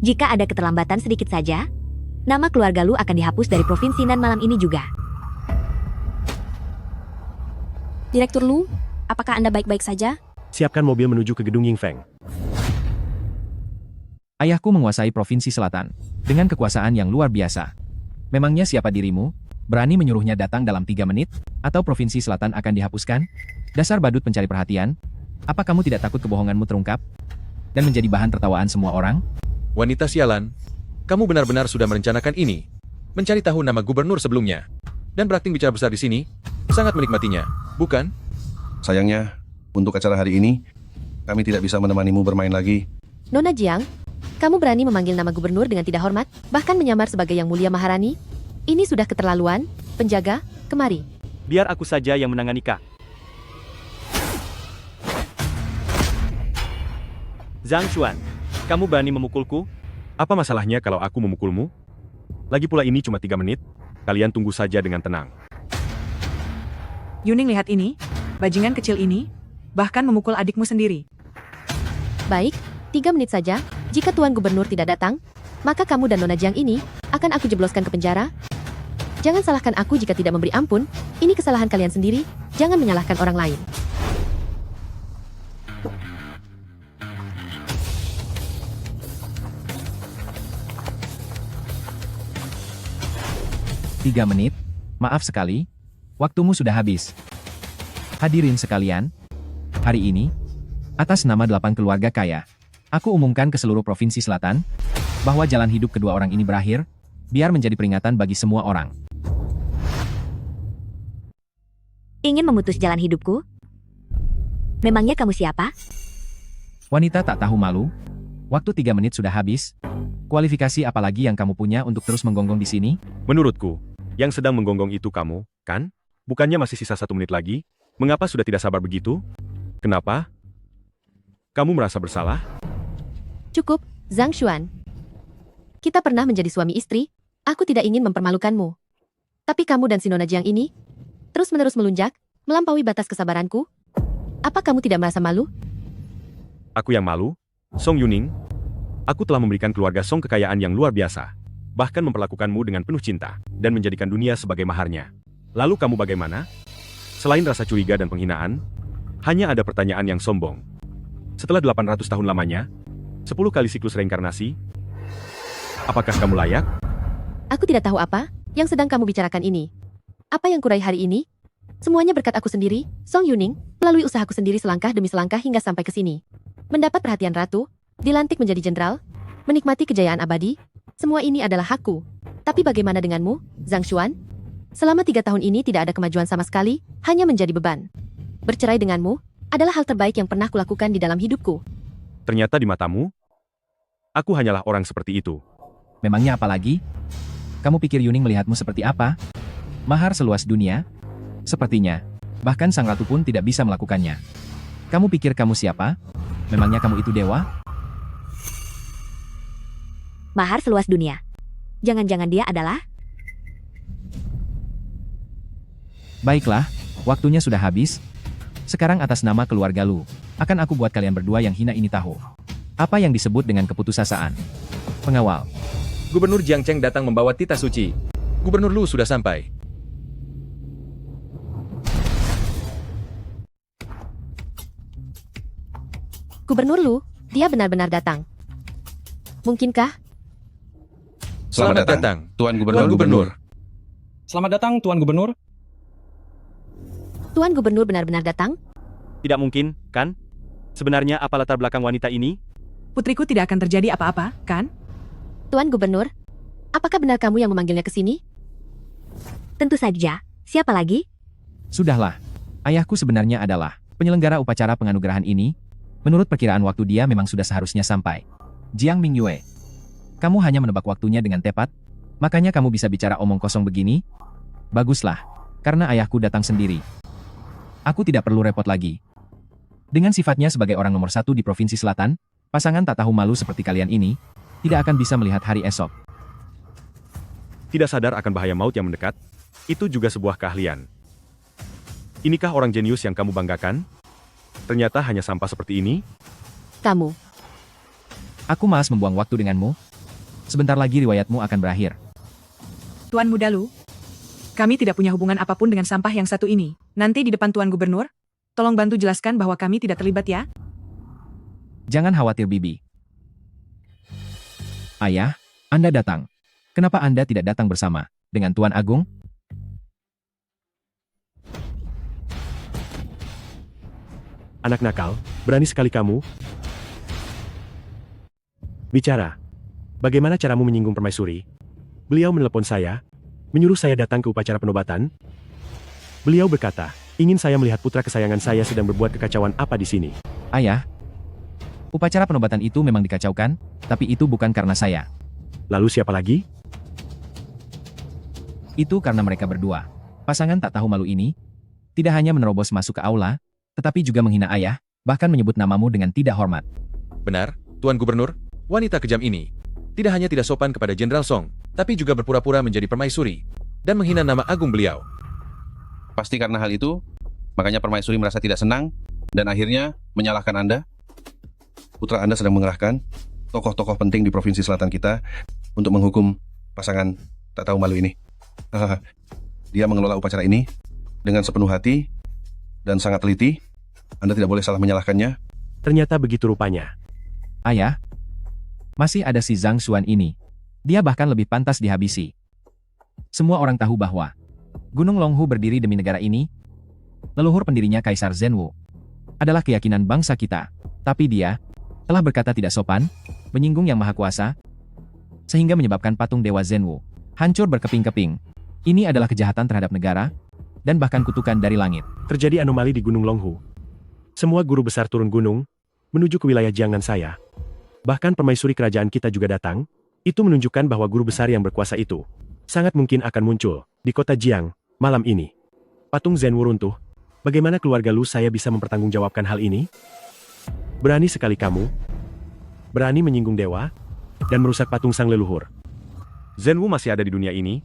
Jika ada keterlambatan sedikit saja, nama keluarga Lu akan dihapus dari provinsi Nan malam ini juga. Direktur Lu, apakah Anda baik-baik saja? Siapkan mobil menuju ke gedung Yingfeng. Ayahku menguasai Provinsi Selatan, dengan kekuasaan yang luar biasa. Memangnya siapa dirimu? Berani menyuruhnya datang dalam 3 menit? Atau Provinsi Selatan akan dihapuskan? Dasar badut pencari perhatian. Apa kamu tidak takut kebohonganmu terungkap? Dan menjadi bahan tertawaan semua orang? Wanita sialan, kamu benar-benar sudah merencanakan ini. Mencari tahu nama gubernur sebelumnya. Dan berakting bicara besar di sini. Sangat menikmatinya, bukan? Sayangnya, untuk acara hari ini, kami tidak bisa menemanimu bermain lagi. Nona Jiang, kamu berani memanggil nama gubernur dengan tidak hormat, bahkan menyamar sebagai Yang Mulia Maharani? Ini sudah keterlaluan. Penjaga, kemari. Biar aku saja yang menangani Kak. Zhang Xuan, kamu berani memukulku? Apa masalahnya kalau aku memukulmu? Lagi pula ini cuma 3 menit, kalian tunggu saja dengan tenang. Yuning lihat ini, bajingan kecil ini, bahkan memukul adikmu sendiri. Baik, 3 menit saja. Jika Tuan Gubernur tidak datang, maka kamu dan Nona Jiang ini akan aku jebloskan ke penjara. Jangan salahkan aku jika tidak memberi ampun. Ini kesalahan kalian sendiri. Jangan menyalahkan orang lain. Tiga menit? Maaf sekali. Waktumu sudah habis. Hadirin sekalian, hari ini, atas nama 8 keluarga kaya, aku umumkan ke seluruh Provinsi Selatan, bahwa jalan hidup kedua orang ini berakhir, biar menjadi peringatan bagi semua orang. Ingin memutus jalan hidupku? Memangnya kamu siapa? Wanita tak tahu malu. Waktu 3 menit sudah habis. Kualifikasi apalagi yang kamu punya untuk terus menggonggong di sini? Menurutku, yang sedang menggonggong itu kamu, kan? Bukannya masih sisa 1 menit lagi? Mengapa sudah tidak sabar begitu? Kenapa? Kamu merasa bersalah? Cukup, Zhang Xuan. Kita pernah menjadi suami istri. Aku tidak ingin mempermalukanmu. Tapi kamu dan si Nona Jiang ini terus-menerus melunjak, melampaui batas kesabaranku. Apa kamu tidak merasa malu? Aku yang malu? Song Yuning, aku telah memberikan keluarga Song kekayaan yang luar biasa. Bahkan memperlakukanmu dengan penuh cinta, dan menjadikan dunia sebagai maharnya. Lalu kamu bagaimana? Selain rasa curiga dan penghinaan, hanya ada pertanyaan yang sombong. Setelah 800 tahun lamanya, 10 kali siklus reinkarnasi, apakah kamu layak? Aku tidak tahu apa yang sedang kamu bicarakan ini. Apa yang kurai hari ini? Semuanya berkat aku sendiri, Song Yuning, melalui usahaku sendiri selangkah demi selangkah hingga sampai ke sini. Mendapat perhatian ratu, dilantik menjadi jenderal, menikmati kejayaan abadi, semua ini adalah hakku. Tapi bagaimana denganmu, Zhang Xuan? Selama 3 tahun ini tidak ada kemajuan sama sekali, hanya menjadi beban. Bercerai denganmu adalah hal terbaik yang pernah kulakukan di dalam hidupku. Ternyata di matamu, aku hanyalah orang seperti itu. Memangnya apa lagi? Kamu pikir Yuning melihatmu seperti apa? Mahar seluas dunia? Sepertinya, bahkan sang ratu pun tidak bisa melakukannya. Kamu pikir kamu siapa? Memangnya kamu itu dewa? Mahar seluas dunia. Jangan-jangan dia adalah... Baiklah, waktunya sudah habis. Sekarang atas nama keluarga Lu, akan aku buat kalian berdua yang hina ini tahu. Apa yang disebut dengan keputusasaan? Pengawal. Gubernur Jiang Cheng datang membawa titah suci. Gubernur Lu sudah sampai. Gubernur Lu, dia benar-benar datang. Mungkinkah? Selamat datang, Tuan Tuan Gubernur. Selamat datang, Tuan Gubernur. Tuan Gubernur benar-benar datang? Tidak mungkin, kan? Sebenarnya apa latar belakang wanita ini? Putriku tidak akan terjadi apa-apa, kan? Tuan Gubernur, apakah benar kamu yang memanggilnya ke sini? Tentu saja. Siapa lagi? Sudahlah. Ayahku sebenarnya adalah penyelenggara upacara penganugerahan ini. Menurut perkiraan waktu dia memang sudah seharusnya sampai. Jiang Mingyue, kamu hanya menebak waktunya dengan tepat, makanya kamu bisa bicara omong kosong begini? Baguslah, karena ayahku datang sendiri. Aku tidak perlu repot lagi. Dengan sifatnya sebagai orang nomor satu di Provinsi Selatan, pasangan tak tahu malu seperti kalian ini, tidak akan bisa melihat hari esok. Tidak sadar akan bahaya maut yang mendekat, itu juga sebuah keahlian. Inikah orang jenius yang kamu banggakan? Ternyata hanya sampah seperti ini? Kamu. Aku malas membuang waktu denganmu. Sebentar lagi riwayatmu akan berakhir. Tuan Muda Lu, kami tidak punya hubungan apapun dengan sampah yang satu ini. Nanti di depan Tuan Gubernur, tolong bantu jelaskan bahwa kami tidak terlibat ya. Jangan khawatir, Bibi. Ayah, Anda datang. Kenapa Anda tidak datang bersama dengan Tuan Agung? Anak nakal, berani sekali kamu. Bicara. Bagaimana caramu menyinggung permaisuri? Beliau menelepon saya, menyuruh saya datang ke upacara penobatan. Beliau berkata, ingin saya melihat putra kesayangan saya sedang berbuat kekacauan apa di sini. Ayah, upacara penobatan itu memang dikacaukan, tapi itu bukan karena saya. Lalu siapa lagi? Itu karena mereka berdua. Pasangan tak tahu malu ini, tidak hanya menerobos masuk ke aula, tetapi juga menghina ayah, bahkan menyebut namamu dengan tidak hormat. Benar, Tuan Gubernur, wanita kejam ini tidak hanya tidak sopan kepada Jenderal Song, tapi juga berpura-pura menjadi permaisuri dan menghina nama agung beliau. Pasti karena hal itu, makanya permaisuri merasa tidak senang dan akhirnya menyalahkan Anda. Putra Anda sedang mengerahkan tokoh-tokoh penting di Provinsi Selatan kita untuk menghukum pasangan tak tahu malu ini. Dia mengelola upacara ini dengan sepenuh hati dan sangat teliti. Anda tidak boleh salah menyalahkannya. Ternyata begitu rupanya. Ayah, masih ada si Zhang Xuan ini. Dia bahkan lebih pantas dihabisi. Semua orang tahu bahwa Gunung Longhu berdiri demi negara ini. Leluhur pendirinya Kaisar Zhenwu adalah keyakinan bangsa kita. Tapi dia telah berkata tidak sopan, menyinggung Yang Maha Kuasa, sehingga menyebabkan patung Dewa Zhenwu hancur berkeping-keping. Ini adalah kejahatan terhadap negara, dan bahkan kutukan dari langit. Terjadi anomali di Gunung Longhu. Semua guru besar turun gunung, menuju ke wilayah Jiangnan saya. Bahkan permaisuri kerajaan kita juga datang. Itu menunjukkan bahwa guru besar yang berkuasa itu sangat mungkin akan muncul di kota Jiang malam ini. Patung Zhenwu runtuh. Bagaimana keluarga Lu saya bisa mempertanggungjawabkan hal ini? Berani sekali kamu. Berani menyinggung dewa dan merusak patung sang leluhur. Zhenwu masih ada di dunia ini.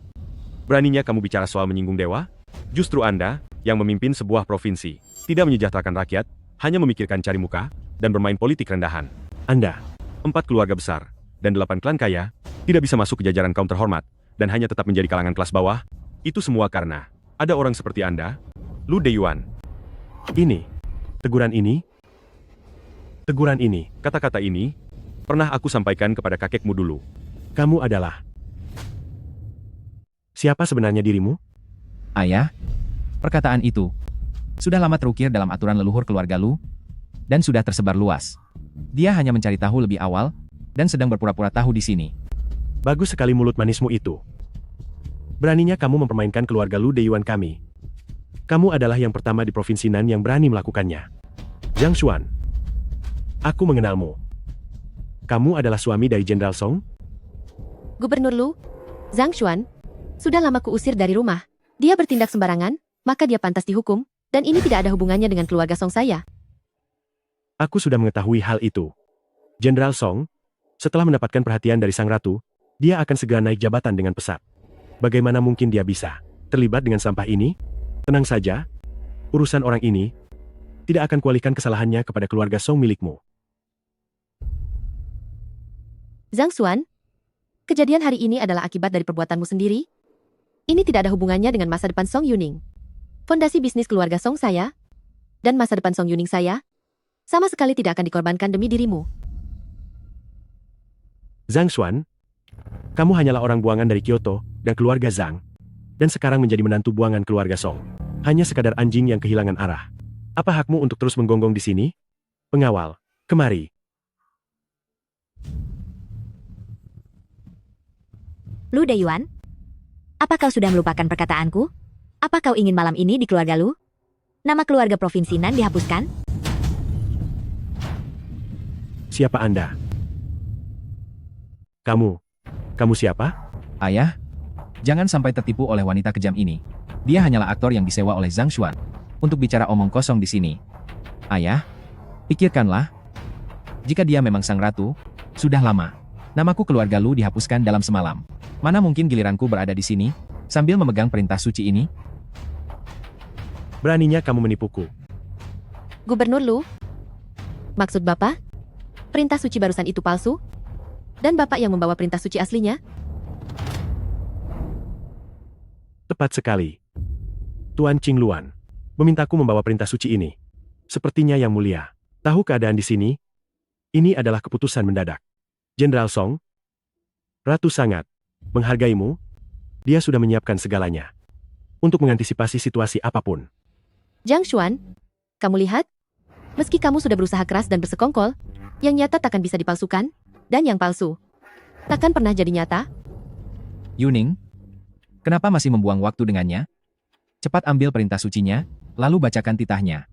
Beraninya kamu bicara soal menyinggung dewa? Justru Anda, yang memimpin sebuah provinsi, tidak menyejahterakan rakyat, hanya memikirkan cari muka, dan bermain politik rendahan. Anda, 4 keluarga besar, dan 8 klan kaya, tidak bisa masuk ke jajaran kaum terhormat, dan hanya tetap menjadi kalangan kelas bawah. Itu semua karena ada orang seperti Anda, Lu Deyuan. Teguran ini, kata-kata ini, pernah aku sampaikan kepada kakekmu dulu. Kamu adalah... Siapa sebenarnya dirimu? Ayah, perkataan itu sudah lama terukir dalam aturan leluhur keluarga Lu, dan sudah tersebar luas. Dia hanya mencari tahu lebih awal, dan sedang berpura-pura tahu di sini. Bagus sekali mulut manismu itu. Beraninya kamu mempermainkan keluarga Lu Deyuan kami. Kamu adalah yang pertama di Provinsi Nan yang berani melakukannya. Zhang Xuan, aku mengenalmu. Kamu adalah suami dari Jenderal Song? Gubernur Lu, Zhang Xuan, sudah lama kuusir dari rumah. Dia bertindak sembarangan, maka dia pantas dihukum, dan ini tidak ada hubungannya dengan keluarga Song saya. Aku sudah mengetahui hal itu. Jenderal Song, setelah mendapatkan perhatian dari Sang Ratu, dia akan segera naik jabatan dengan pesat. Bagaimana mungkin dia bisa terlibat dengan sampah ini? Tenang saja, urusan orang ini tidak akan kualihkan kesalahannya kepada keluarga Song milikmu. Zhang Xuan, kejadian hari ini adalah akibat dari perbuatanmu sendiri. Ini tidak ada hubungannya dengan masa depan Song Yuning. Fondasi bisnis keluarga Song saya, dan masa depan Song Yuning saya, sama sekali tidak akan dikorbankan demi dirimu. Zhang Xuan, kamu hanyalah orang buangan dari Kyoto dan keluarga Zhang. dan sekarang menjadi menantu buangan keluarga Song. Hanya sekadar anjing yang kehilangan arah. Apa hakmu untuk terus menggonggong di sini? Pengawal, kemari. Lu Dayuan? Apa kau sudah melupakan perkataanku? Apa kau ingin malam ini di keluarga Lu? Nama keluarga Provinsi Nan dihapuskan? Siapa Anda? Kamu siapa? Ayah, jangan sampai tertipu oleh wanita kejam ini. Dia hanyalah aktor yang disewa oleh Zhang Xuan untuk bicara omong kosong di sini. Ayah, pikirkanlah. Jika dia memang sang ratu, sudah lama. Namaku keluarga Lu dihapuskan dalam semalam. Mana mungkin giliranku berada di sini, sambil memegang perintah suci ini? Beraninya kamu menipuku. Gubernur Lu, maksud Bapak? Perintah suci barusan itu palsu? Dan Bapak yang membawa perintah suci aslinya? Tepat sekali. Tuan Qingluan memintaku membawa perintah suci ini. Sepertinya Yang Mulia tahu keadaan di sini. Ini adalah keputusan mendadak. Jenderal Song, Ratu sangat menghargaimu. Dia sudah menyiapkan segalanya untuk mengantisipasi situasi apapun. Zhang Xuan, kamu lihat? Meski kamu sudah berusaha keras dan bersekongkol, yang nyata takkan bisa dipalsukan, dan yang palsu takkan pernah jadi nyata. Yuning, kenapa masih membuang waktu dengannya? Cepat ambil perintah sucinya, lalu bacakan titahnya.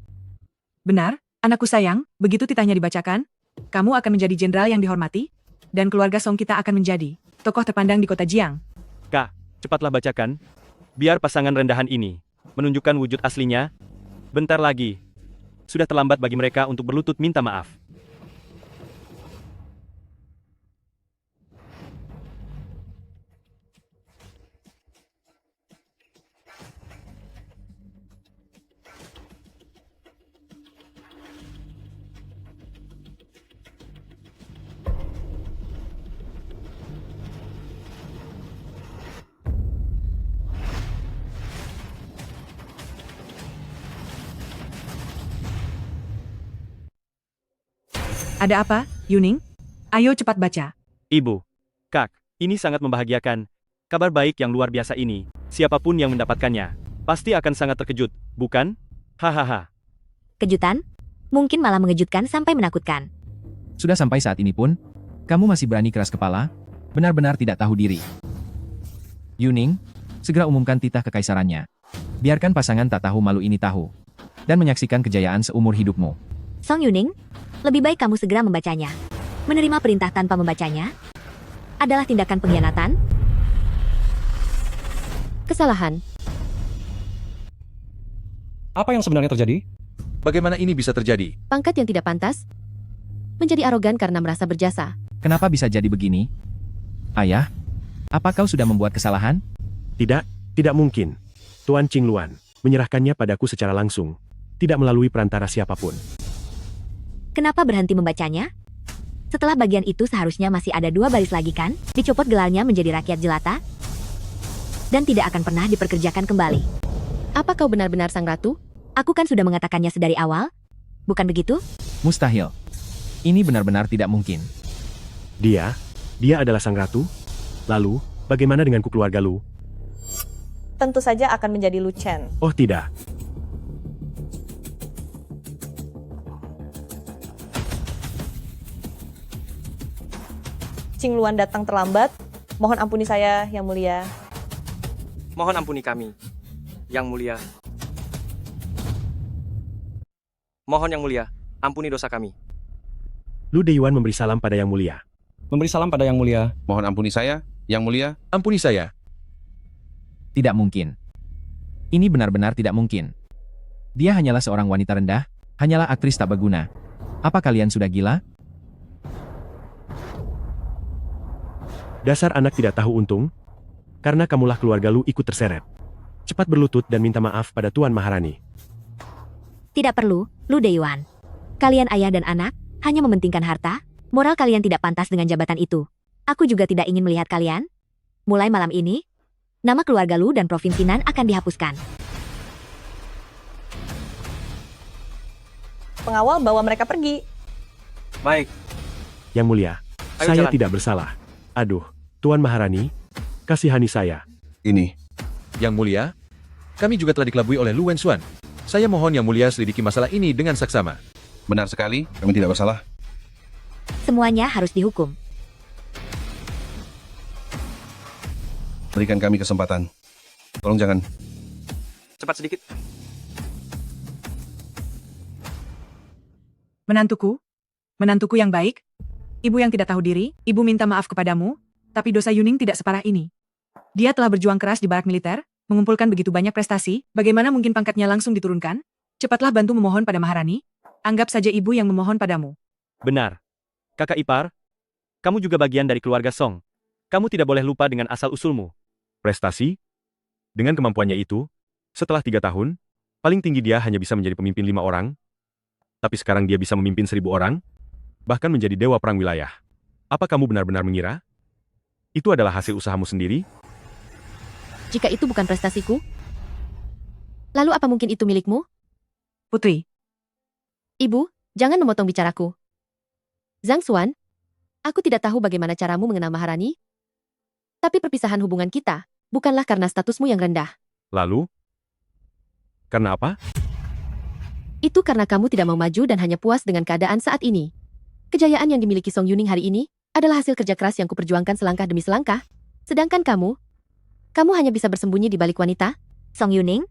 Benar, anakku sayang, begitu titahnya dibacakan, kamu akan menjadi jenderal yang dihormati, dan keluarga Song kita akan menjadi tokoh terpandang di kota Jiang. Kak, cepatlah bacakan. Biar pasangan rendahan ini menunjukkan wujud aslinya. Bentar lagi. Sudah terlambat bagi mereka untuk berlutut minta maaf. Ada apa, Yuning? Ayo cepat baca. Ibu, Kak, ini sangat membahagiakan. Kabar baik yang luar biasa ini. Siapapun yang mendapatkannya, pasti akan sangat terkejut, bukan? Hahaha. Kejutan? Mungkin malah mengejutkan sampai menakutkan. Sudah sampai saat ini pun, kamu masih berani keras kepala? Benar-benar tidak tahu diri. Yuning, segera umumkan titah kekaisarannya. Biarkan pasangan tak tahu malu ini tahu. Dan menyaksikan kejayaan seumur hidupmu. Song Yuning, lebih baik kamu segera membacanya. Menerima perintah tanpa membacanya adalah tindakan pengkhianatan. Kesalahan. Apa yang sebenarnya terjadi? Bagaimana ini bisa terjadi? Pangkat yang tidak pantas. Menjadi arogan karena merasa berjasa. Kenapa bisa jadi begini? Ayah, apa kau sudah membuat kesalahan? Tidak mungkin. Tuan Qingluan menyerahkannya padaku secara langsung, tidak melalui perantara siapapun. Kenapa berhenti membacanya? Setelah bagian itu seharusnya masih ada 2 baris lagi kan? Dicopot gelarnya menjadi rakyat jelata? Dan tidak akan pernah diperkerjakan kembali. Apa kau benar-benar sang ratu? Aku kan sudah mengatakannya sedari awal. Bukan begitu? Mustahil. Ini benar-benar tidak mungkin. Dia adalah sang ratu? Lalu, bagaimana dengan keluarga Lu? Tentu saja akan menjadi Lu Chen. Oh tidak. Qingluan datang terlambat. Mohon ampuni saya, Yang Mulia. Mohon ampuni kami, Yang Mulia. Mohon Yang Mulia, ampuni dosa kami. Lu Dayuan memberi salam pada Yang Mulia. Memberi salam pada Yang Mulia. Mohon ampuni saya, Yang Mulia. Ampuni saya. Tidak mungkin. Ini benar-benar tidak mungkin. Dia hanyalah seorang wanita rendah, hanyalah aktris tak berguna. Apa kalian sudah gila? Dasar anak tidak tahu untung. Karena kamulah keluarga Lu ikut terseret. Cepat berlutut dan minta maaf pada Tuan Maharani. Tidak perlu, Lu Dayuan. Kalian ayah dan anak hanya mementingkan harta. Moral kalian tidak pantas dengan jabatan itu. Aku juga tidak ingin melihat kalian. Mulai malam ini, nama keluarga Lu dan Provinsi Nan akan dihapuskan. Pengawal bawa mereka pergi. Baik. Yang Mulia, Ayo saya jalan. tidak bersalah. Aduh, Tuan Maharani, kasihani saya. Ini, Yang Mulia, kami juga telah dikelabui oleh Lu Wenxuan. Saya mohon Yang Mulia selidiki masalah ini dengan saksama. Benar sekali, kami tidak bersalah. Semuanya harus dihukum. Berikan kami kesempatan. Tolong jangan. Cepat sedikit. Menantuku yang baik. Ibu yang tidak tahu diri, ibu minta maaf kepadamu, tapi dosa Yuning tidak separah ini. Dia telah berjuang keras di barak militer, mengumpulkan begitu banyak prestasi, bagaimana mungkin pangkatnya langsung diturunkan? Cepatlah bantu memohon pada Maharani. Anggap saja ibu yang memohon padamu. Benar. Kakak ipar, kamu juga bagian dari keluarga Song. Kamu tidak boleh lupa dengan asal-usulmu. Prestasi? Dengan kemampuannya itu, setelah 3 tahun, paling tinggi dia hanya bisa menjadi pemimpin 5 orang. Tapi sekarang dia bisa memimpin 1000 orang, bahkan menjadi dewa perang wilayah. Apa kamu benar-benar mengira? Itu adalah hasil usahamu sendiri? Jika itu bukan prestasiku, lalu apa mungkin itu milikmu? Putri. Ibu, jangan memotong bicaraku. Zhang Xuan, aku tidak tahu bagaimana caramu mengenal Maharani, tapi perpisahan hubungan kita bukanlah karena statusmu yang rendah. Lalu? Karena apa? Itu karena kamu tidak mau maju dan hanya puas dengan keadaan saat ini. Kejayaan yang dimiliki Song Yuning hari ini adalah hasil kerja keras yang kuperjuangkan selangkah demi selangkah. Sedangkan kamu hanya bisa bersembunyi di balik wanita. Song Yuning,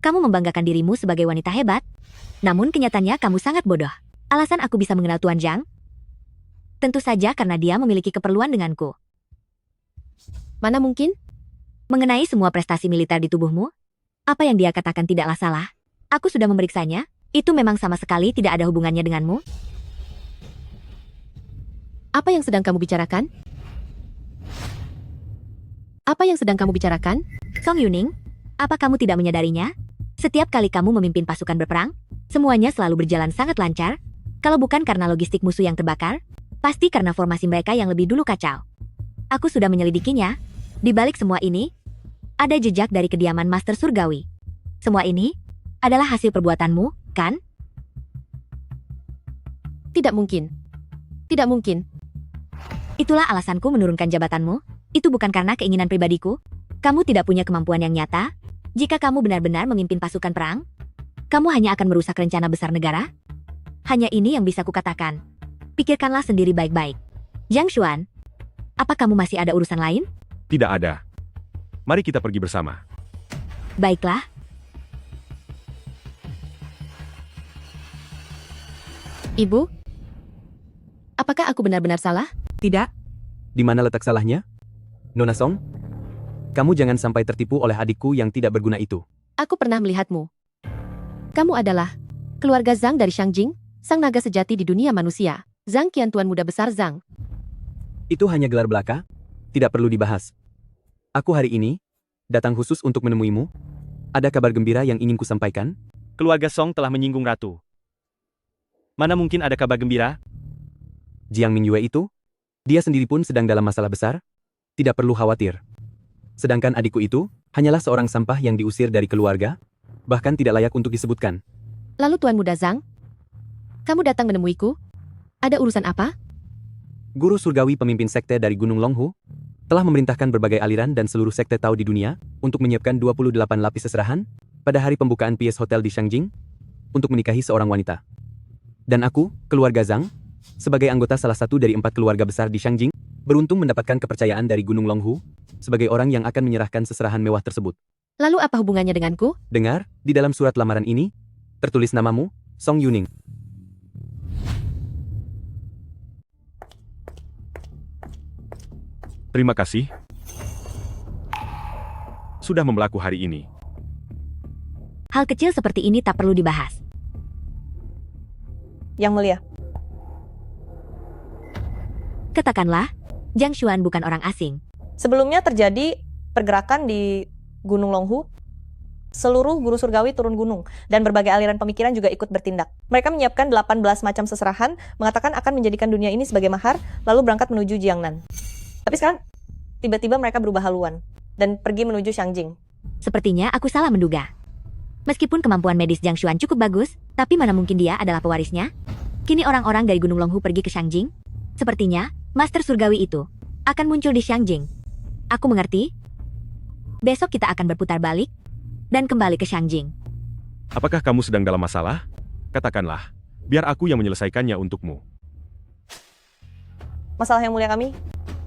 kamu membanggakan dirimu sebagai wanita hebat. Namun kenyataannya kamu sangat bodoh. Alasan aku bisa mengenal Tuan Zhang? Tentu saja karena dia memiliki keperluan denganku. Mana mungkin? Mengenai semua prestasi militer di tubuhmu, apa yang dia katakan tidaklah salah. Aku sudah memeriksanya, itu memang sama sekali tidak ada hubungannya denganmu. Apa yang sedang kamu bicarakan? Apa yang sedang kamu bicarakan? Song Yuning, apa kamu tidak menyadarinya? Setiap kali kamu memimpin pasukan berperang, semuanya selalu berjalan sangat lancar. Kalau bukan karena logistik musuh yang terbakar, pasti karena formasi mereka yang lebih dulu kacau. Aku sudah menyelidikinya. Di balik semua ini, ada jejak dari kediaman Master Surgawi. Semua ini adalah hasil perbuatanmu, kan? Tidak mungkin. Tidak mungkin. Itulah alasanku menurunkan jabatanmu. Itu bukan karena keinginan pribadiku. Kamu tidak punya kemampuan yang nyata. Jika kamu benar-benar memimpin pasukan perang, kamu hanya akan merusak rencana besar negara. Hanya ini yang bisa kukatakan. Pikirkanlah sendiri baik-baik. Zhang Xuan, apa kamu masih ada urusan lain? Tidak ada. Mari kita pergi bersama. Baiklah. Ibu, apakah aku benar-benar salah? Tidak. Di mana letak salahnya? Nona Song, kamu jangan sampai tertipu oleh adikku yang tidak berguna itu. Aku pernah melihatmu. Kamu adalah keluarga Zhang dari Shangjing, sang naga sejati di dunia manusia. Zhang Qian, tuan muda besar Zhang. Itu hanya gelar belaka, tidak perlu dibahas. Aku hari ini datang khusus untuk menemuimu. Ada kabar gembira yang ingin kusampaikan. Keluarga Song telah menyinggung ratu. Mana mungkin ada kabar gembira? Jiang Mingyue itu, dia sendiri pun sedang dalam masalah besar. Tidak perlu khawatir. Sedangkan adikku itu hanyalah seorang sampah yang diusir dari keluarga, bahkan tidak layak untuk disebutkan. Lalu tuan muda Zhang, kamu datang menemuiku? Ada urusan apa? Guru surgawi pemimpin sekte dari Gunung Longhu telah memerintahkan berbagai aliran dan seluruh sekte Tao di dunia untuk menyiapkan 28 lapis seserahan pada hari pembukaan Pies Hotel di Shangjing untuk menikahi seorang wanita. Dan aku, keluarga Zhang, sebagai anggota salah satu dari 4 keluarga besar di Shangjing, beruntung mendapatkan kepercayaan dari Gunung Longhu sebagai orang yang akan menyerahkan seserahan mewah tersebut. Lalu apa hubungannya denganku? Dengar, di dalam surat lamaran ini, tertulis namamu, Song Yuning. Terima kasih. Sudah membelaku hari ini. Hal kecil seperti ini tak perlu dibahas. Yang Mulia. Katakanlah, Zhang Xuan bukan orang asing. Sebelumnya terjadi pergerakan di Gunung Longhu. Seluruh guru surgawi turun gunung dan berbagai aliran pemikiran juga ikut bertindak. Mereka menyiapkan 18 macam seserahan, mengatakan akan menjadikan dunia ini sebagai mahar, lalu berangkat menuju Jiangnan. Tapi sekarang tiba-tiba mereka berubah haluan dan pergi menuju Shangjing. Sepertinya aku salah menduga. Meskipun kemampuan medis Zhang Xuan cukup bagus, tapi mana mungkin dia adalah pewarisnya? Kini orang-orang dari Gunung Longhu pergi ke Shangjing. Sepertinya, Master Surgawi itu akan muncul di Shangjing. Aku mengerti. Besok kita akan berputar balik dan kembali ke Shangjing. Apakah kamu sedang dalam masalah? Katakanlah, biar aku yang menyelesaikannya untukmu. Masalah yang mulia kami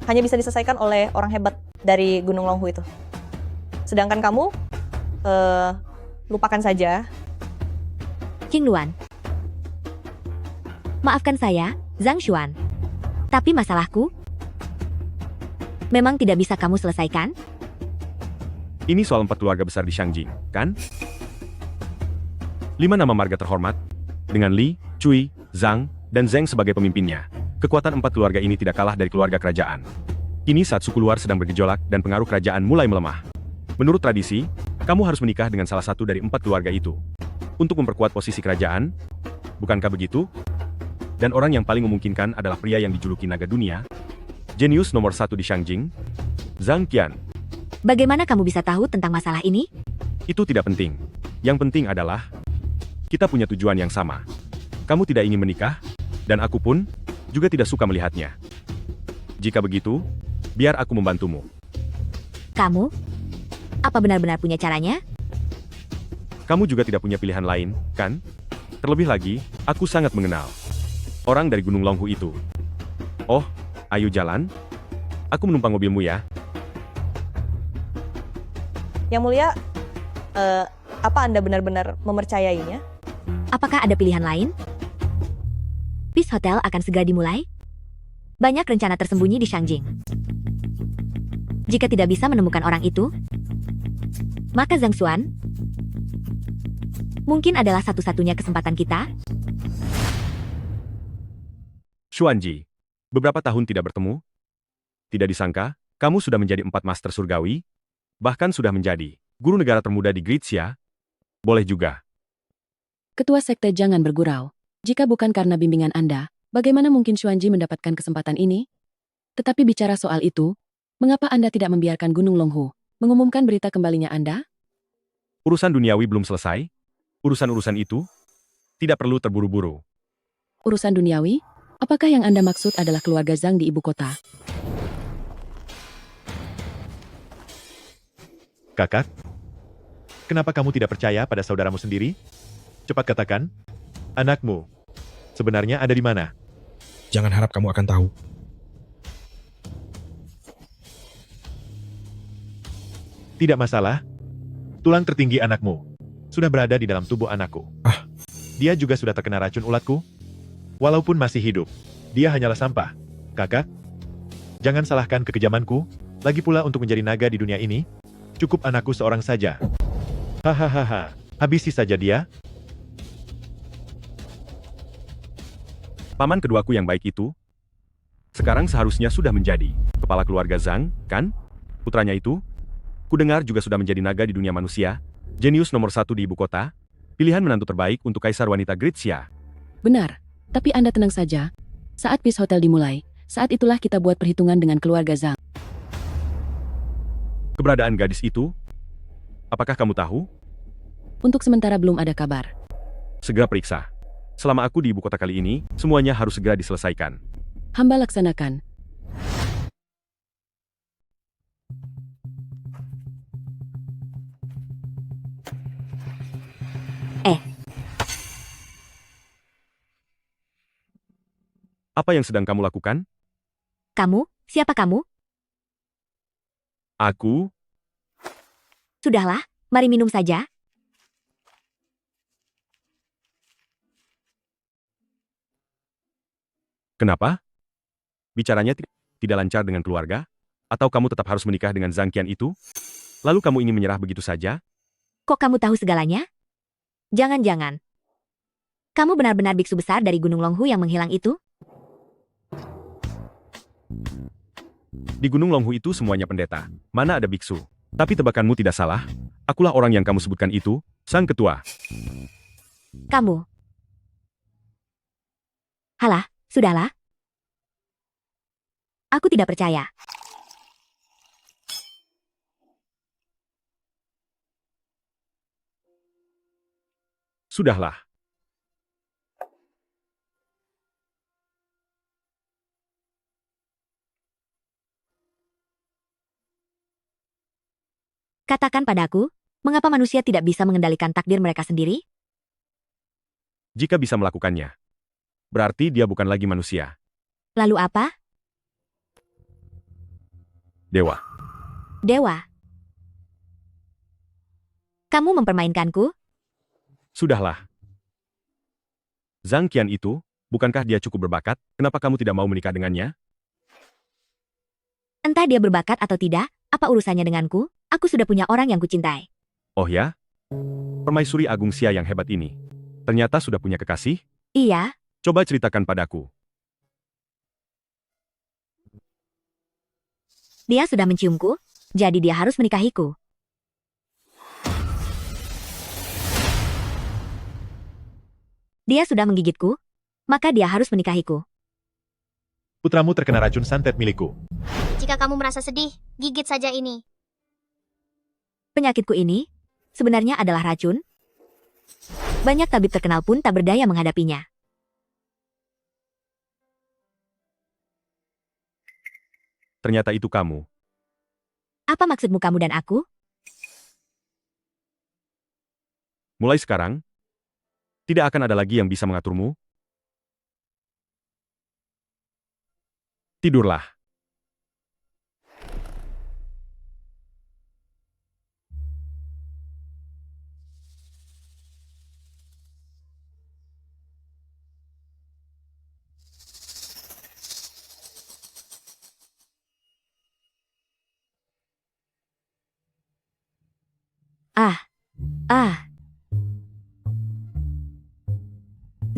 hanya bisa diselesaikan oleh orang hebat dari Gunung Longhu itu. Sedangkan kamu, lupakan saja. King Luan. Maafkan saya, Zhang Xuan. Tapi masalahku memang tidak bisa kamu selesaikan? Ini soal 4 keluarga besar di Shangjing, kan? 5 nama marga terhormat, dengan Li, Cui, Zhang, dan Zheng sebagai pemimpinnya. Kekuatan 4 keluarga ini tidak kalah dari keluarga kerajaan. Kini saat suku luar sedang bergejolak dan pengaruh kerajaan mulai melemah. Menurut tradisi, kamu harus menikah dengan salah satu dari 4 keluarga itu. Untuk memperkuat posisi kerajaan, bukankah begitu? Dan orang yang paling memungkinkan adalah pria yang dijuluki naga dunia, jenius nomor 1 di Shangjing, Zhang Qian. Bagaimana kamu bisa tahu tentang masalah ini? Itu tidak penting. Yang penting adalah, kita punya tujuan yang sama. Kamu tidak ingin menikah, dan aku pun juga tidak suka melihatnya. Jika begitu, biar aku membantumu. Kamu? Apa benar-benar punya caranya? Kamu juga tidak punya pilihan lain, kan? Terlebih lagi, aku sangat mengenal orang dari Gunung Longhu itu. Oh, ayo jalan. Aku menumpang mobilmu ya. Yang mulia, apa Anda benar-benar mempercayainya? Apakah ada pilihan lain? Peace Hotel akan segera dimulai. Banyak rencana tersembunyi di Shangjing. Jika tidak bisa menemukan orang itu, maka Zhang Xuan mungkin adalah satu-satunya kesempatan kita. Xuanji, beberapa tahun tidak bertemu. Tidak disangka, kamu sudah menjadi 4 master surgawi, bahkan sudah menjadi guru negara termuda di Gritsia. Boleh juga. Ketua Sekte jangan bergurau. Jika bukan karena bimbingan Anda, bagaimana mungkin Xuanji mendapatkan kesempatan ini? Tetapi bicara soal itu, mengapa Anda tidak membiarkan Gunung Longhu mengumumkan berita kembalinya Anda? Urusan duniawi belum selesai. Urusan-urusan itu tidak perlu terburu-buru. Urusan duniawi? Apakah yang Anda maksud adalah keluarga Zhang di ibu kota? Kakak, kenapa kamu tidak percaya pada saudaramu sendiri? Cepat katakan, anakmu sebenarnya ada di mana? Jangan harap kamu akan tahu. Tidak masalah. Tulang tertinggi anakmu sudah berada di dalam tubuh anakku. Dia juga sudah terkena racun ulatku. Walaupun masih hidup, dia hanyalah sampah. Kakak, jangan salahkan kekejamanku. Lagi pula untuk menjadi naga di dunia ini, cukup anakku seorang saja. Hahaha, habisi saja dia. Paman keduaku yang baik itu, sekarang seharusnya sudah menjadi kepala keluarga Zhang, kan? Putranya itu, kudengar juga sudah menjadi naga di dunia manusia, jenius nomor 1 di ibu kota, pilihan menantu terbaik untuk kaisar wanita Gritsia. Benar, tapi Anda tenang saja. Saat Peace Hotel dimulai, saat itulah kita buat perhitungan dengan keluarga Zhang. Keberadaan gadis itu, apakah kamu tahu? Untuk sementara belum ada kabar. Segera periksa. Selama aku di ibu kota kali ini, semuanya harus segera diselesaikan. Hamba laksanakan. Apa yang sedang kamu lakukan? Kamu? Siapa kamu? Aku? Sudahlah, mari minum saja. Kenapa? Bicaranya tidak lancar dengan keluarga? Atau kamu tetap harus menikah dengan Zhang Qian itu? Lalu kamu ingin menyerah begitu saja? Kok kamu tahu segalanya? Jangan-jangan. Kamu benar-benar biksu besar dari Gunung Longhu yang menghilang itu? Di Gunung Longhu itu semuanya pendeta. Mana ada biksu? Tapi tebakanmu tidak salah. Akulah orang yang kamu sebutkan itu, sang ketua. Kamu. Halah, sudahlah. Aku tidak percaya. Sudahlah. Katakan padaku, mengapa manusia tidak bisa mengendalikan takdir mereka sendiri? Jika bisa melakukannya, berarti dia bukan lagi manusia. Lalu apa? Dewa. Dewa. Kamu mempermainkanku? Sudahlah. Zhang Qian itu, bukankah dia cukup berbakat? Kenapa kamu tidak mau menikah dengannya? Entah dia berbakat atau tidak, apa urusannya denganku? Aku sudah punya orang yang kucintai. Oh ya? Permaisuri Agung Xia yang hebat ini. Ternyata sudah punya kekasih? Iya. Coba ceritakan padaku. Dia sudah menciumku, jadi dia harus menikahiku. Dia sudah menggigitku, maka dia harus menikahiku. Putramu terkena racun santet milikku. Jika kamu merasa sedih, gigit saja ini. Penyakitku ini sebenarnya adalah racun. Banyak tabib terkenal pun tak berdaya menghadapinya. Ternyata itu kamu. Apa maksudmu kamu dan aku? Mulai sekarang, tidak akan ada lagi yang bisa mengaturmu. Tidurlah.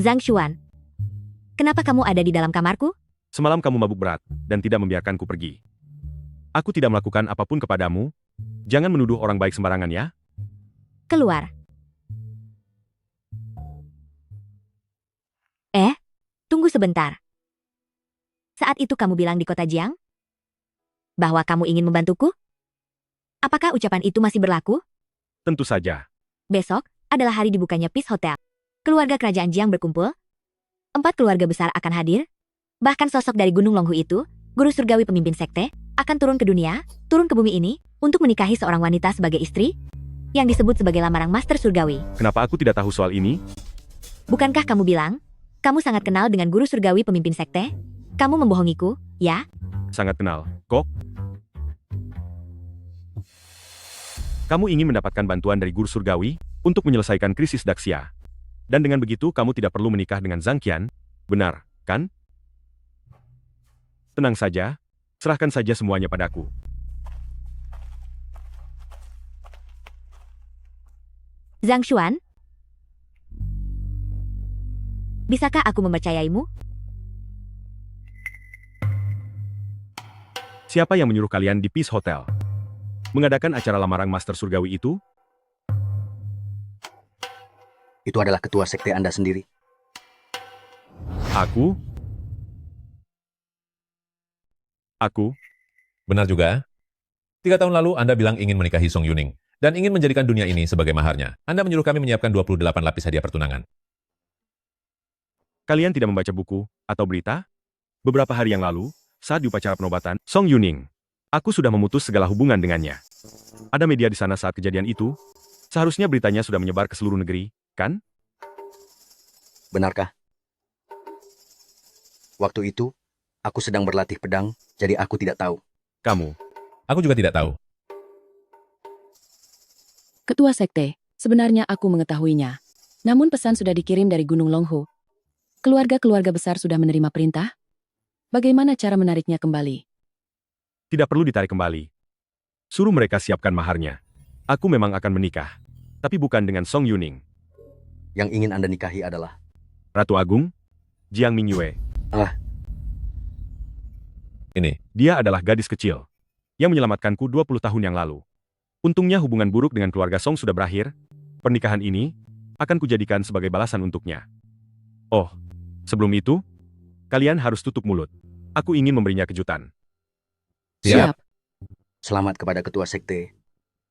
Zhang Xuan, kenapa kamu ada di dalam kamarku? Semalam kamu mabuk berat, dan tidak membiarkanku pergi. Aku tidak melakukan apapun kepadamu. Jangan menuduh orang baik sembarangan ya. Keluar. Tunggu sebentar. Saat itu kamu bilang di kota Jiang? Bahwa kamu ingin membantuku? Apakah ucapan itu masih berlaku? Tentu saja. Besok adalah hari dibukanya Peace Hotel. Keluarga kerajaan Jiang berkumpul. 4 keluarga besar akan hadir. Bahkan sosok dari Gunung Longhu itu, guru surgawi pemimpin sekte, akan turun ke dunia, turun ke bumi ini, untuk menikahi seorang wanita sebagai istri, yang disebut sebagai lamaran master surgawi. Kenapa aku tidak tahu soal ini? Bukankah kamu bilang, kamu sangat kenal dengan guru surgawi pemimpin sekte? Kamu membohongiku, ya? Sangat kenal. Kok? Kamu ingin mendapatkan bantuan dari guru surgawi untuk menyelesaikan krisis Daxia. Dan dengan begitu kamu tidak perlu menikah dengan Zhang Qian. Benar, kan? Tenang saja, serahkan saja semuanya padaku. Zhang Xuan? Bisakah aku mempercayaimu? Siapa yang menyuruh kalian di Peace Hotel mengadakan acara lamaran Master Surgawi itu? Itu adalah ketua sekte Anda sendiri. Aku? Benar juga. 3 tahun lalu Anda bilang ingin menikahi Song Yuning dan ingin menjadikan dunia ini sebagai maharnya. Anda menyuruh kami menyiapkan 28 lapis hadiah pertunangan. Kalian tidak membaca buku atau berita? Beberapa hari yang lalu, saat di upacara penobatan, Song Yuning, aku sudah memutus segala hubungan dengannya. Ada media di sana saat kejadian itu. Seharusnya beritanya sudah menyebar ke seluruh negeri, kan? Benarkah? Waktu itu, aku sedang berlatih pedang, jadi aku tidak tahu. Kamu? Aku juga tidak tahu. Ketua Sekte, sebenarnya aku mengetahuinya. Namun pesan sudah dikirim dari Gunung Longhu. Keluarga-keluarga besar sudah menerima perintah. Bagaimana cara menariknya kembali? Tidak perlu ditarik kembali. Suruh mereka siapkan maharnya. Aku memang akan menikah. Tapi bukan dengan Song Yuning. Yang ingin Anda nikahi adalah Ratu Agung, Jiang Mingyue. Ini. Dia adalah gadis kecil yang menyelamatkanku 20 tahun yang lalu. Untungnya hubungan buruk dengan keluarga Song sudah berakhir. Pernikahan ini akan kujadikan sebagai balasan untuknya. Oh, sebelum itu, kalian harus tutup mulut. Aku ingin memberinya kejutan. Siap. Selamat kepada ketua sekte.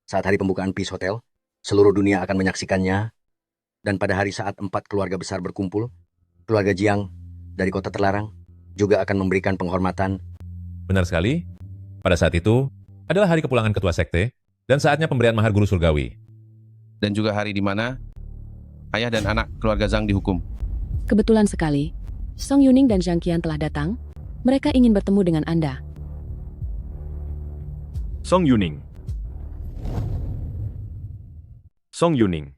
Saat hari pembukaan Peace Hotel, seluruh dunia akan menyaksikannya. Dan pada hari saat 4 keluarga besar berkumpul, keluarga Jiang dari kota terlarang juga akan memberikan penghormatan. Benar sekali. Pada saat itu, adalah hari kepulangan ketua sekte, Dan saatnya pemberian mahar guru surgawi. Dan juga hari di mana ayah dan anak keluarga Zhang dihukum. Kebetulan sekali, Song Yuning dan Zhang Qian telah datang. Mereka ingin bertemu dengan Anda. Song Yuning. Song Yuning.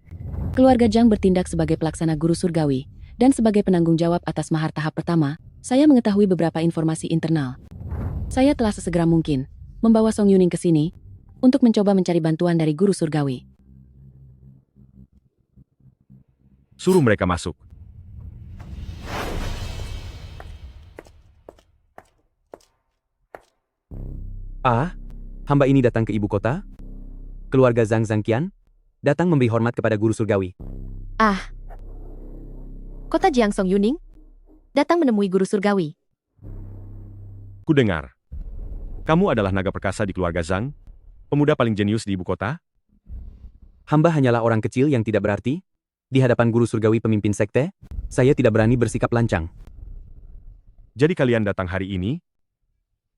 Keluarga Zhang bertindak sebagai pelaksana guru surgawi, dan sebagai penanggung jawab atas mahar tahap pertama, saya mengetahui beberapa informasi internal. Saya telah sesegera mungkin membawa Song Yuning ke sini untuk mencoba mencari bantuan dari guru surgawi. Suruh mereka masuk. Hamba ini datang ke ibu kota. Keluarga Zhang Qian datang memberi hormat kepada guru surgawi. Kota Jiang Song Yuning datang menemui guru surgawi. Ku dengar. Kamu adalah naga perkasa di keluarga Zhang, pemuda paling jenius di ibu kota. Hamba hanyalah orang kecil yang tidak berarti. Di hadapan guru surgawi pemimpin sekte, saya tidak berani bersikap lancang. Jadi kalian datang hari ini?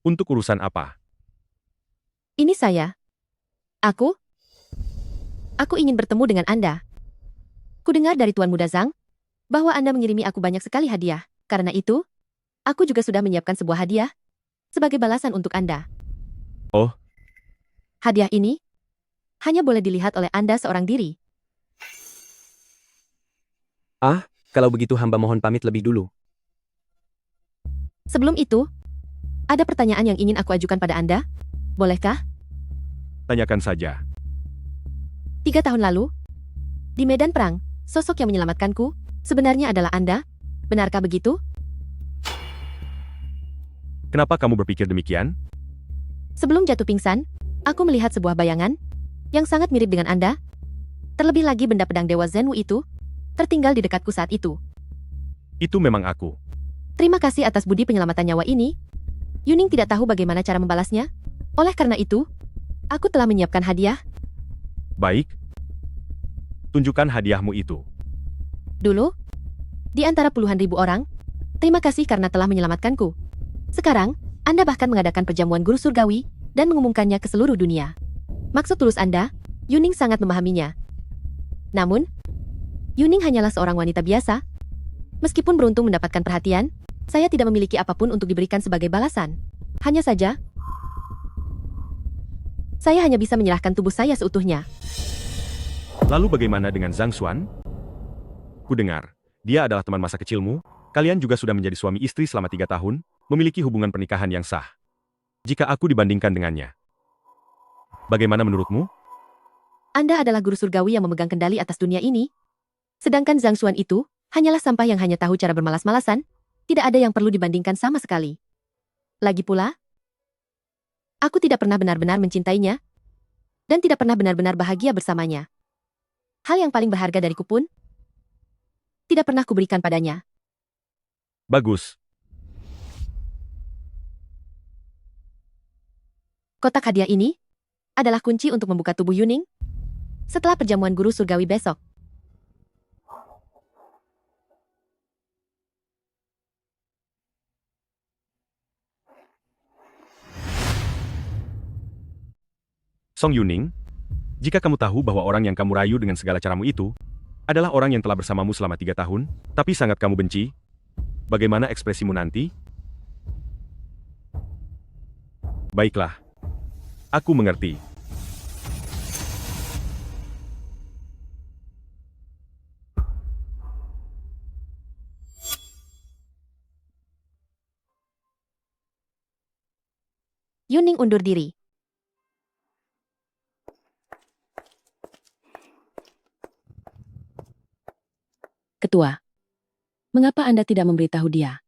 Untuk urusan apa? Ini saya. Aku ingin bertemu dengan Anda. Kudengar dari Tuan Muda Zhang bahwa Anda mengirimi aku banyak sekali hadiah. Karena itu, aku juga sudah menyiapkan sebuah hadiah sebagai balasan untuk Anda. Oh. Hadiah ini hanya boleh dilihat oleh Anda seorang diri. Kalau begitu hamba mohon pamit lebih dulu. Sebelum itu, ada pertanyaan yang ingin aku ajukan pada Anda. Bolehkah? Tanyakan saja. 3 tahun lalu, di medan perang, sosok yang menyelamatkanku sebenarnya adalah Anda. Benarkah begitu? Kenapa kamu berpikir demikian? Sebelum jatuh pingsan, aku melihat sebuah bayangan yang sangat mirip dengan Anda. Terlebih lagi benda pedang Dewa Zhenwu itu tertinggal di dekatku saat itu. Itu memang aku. Terima kasih atas budi penyelamatan nyawa ini. Yuning tidak tahu bagaimana cara membalasnya. Oleh karena itu, aku telah menyiapkan hadiah. Baik. Tunjukkan hadiahmu itu. Dulu, di antara puluhan ribu orang, terima kasih karena telah menyelamatkanku. Sekarang, Anda bahkan mengadakan perjamuan guru surgawi dan mengumumkannya ke seluruh dunia. Maksud tulus Anda, Yuning sangat memahaminya. Namun, Yuning hanyalah seorang wanita biasa. Meskipun beruntung mendapatkan perhatian, saya tidak memiliki apapun untuk diberikan sebagai balasan. Hanya saja, saya hanya bisa menyerahkan tubuh saya seutuhnya. Lalu bagaimana dengan Zhang Xuan? Ku dengar, dia adalah teman masa kecilmu, kalian juga sudah menjadi suami istri selama 3 tahun, memiliki hubungan pernikahan yang sah. Jika aku dibandingkan dengannya, bagaimana menurutmu? Anda adalah guru surgawi yang memegang kendali atas dunia ini. Sedangkan Zhang Xuan itu hanyalah sampah yang hanya tahu cara bermalas-malasan, tidak ada yang perlu dibandingkan sama sekali. Lagi pula, aku tidak pernah benar-benar mencintainya, dan tidak pernah benar-benar bahagia bersamanya. Hal yang paling berharga dariku pun tidak pernah kuberikan padanya. Bagus. Kotak hadiah ini adalah kunci untuk membuka tubuh Yuning setelah perjamuan guru surgawi besok. Song Yuning, jika kamu tahu bahwa orang yang kamu rayu dengan segala caramu itu adalah orang yang telah bersamamu selama 3 tahun, tapi sangat kamu benci, bagaimana ekspresimu nanti? Baiklah. Aku mengerti. Yuning undur diri. Ketua, mengapa Anda tidak memberitahu dia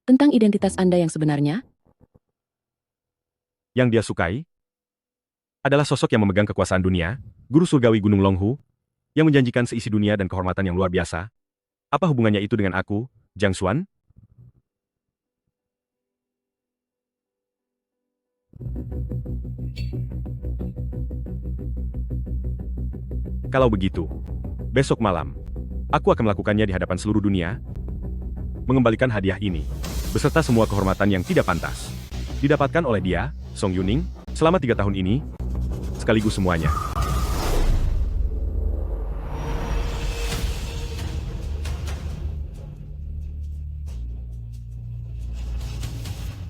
tentang identitas Anda yang sebenarnya? Yang dia sukai adalah sosok yang memegang kekuasaan dunia, guru surgawi Gunung Longhu, yang menjanjikan seisi dunia dan kehormatan yang luar biasa. Apa hubungannya itu dengan aku, Zhang Xuan? Kalau begitu, besok malam, aku akan melakukannya di hadapan seluruh dunia, mengembalikan hadiah ini, beserta semua kehormatan yang tidak pantas didapatkan oleh dia, Song Yuning, selama 3 tahun ini. sekaligus semuanya.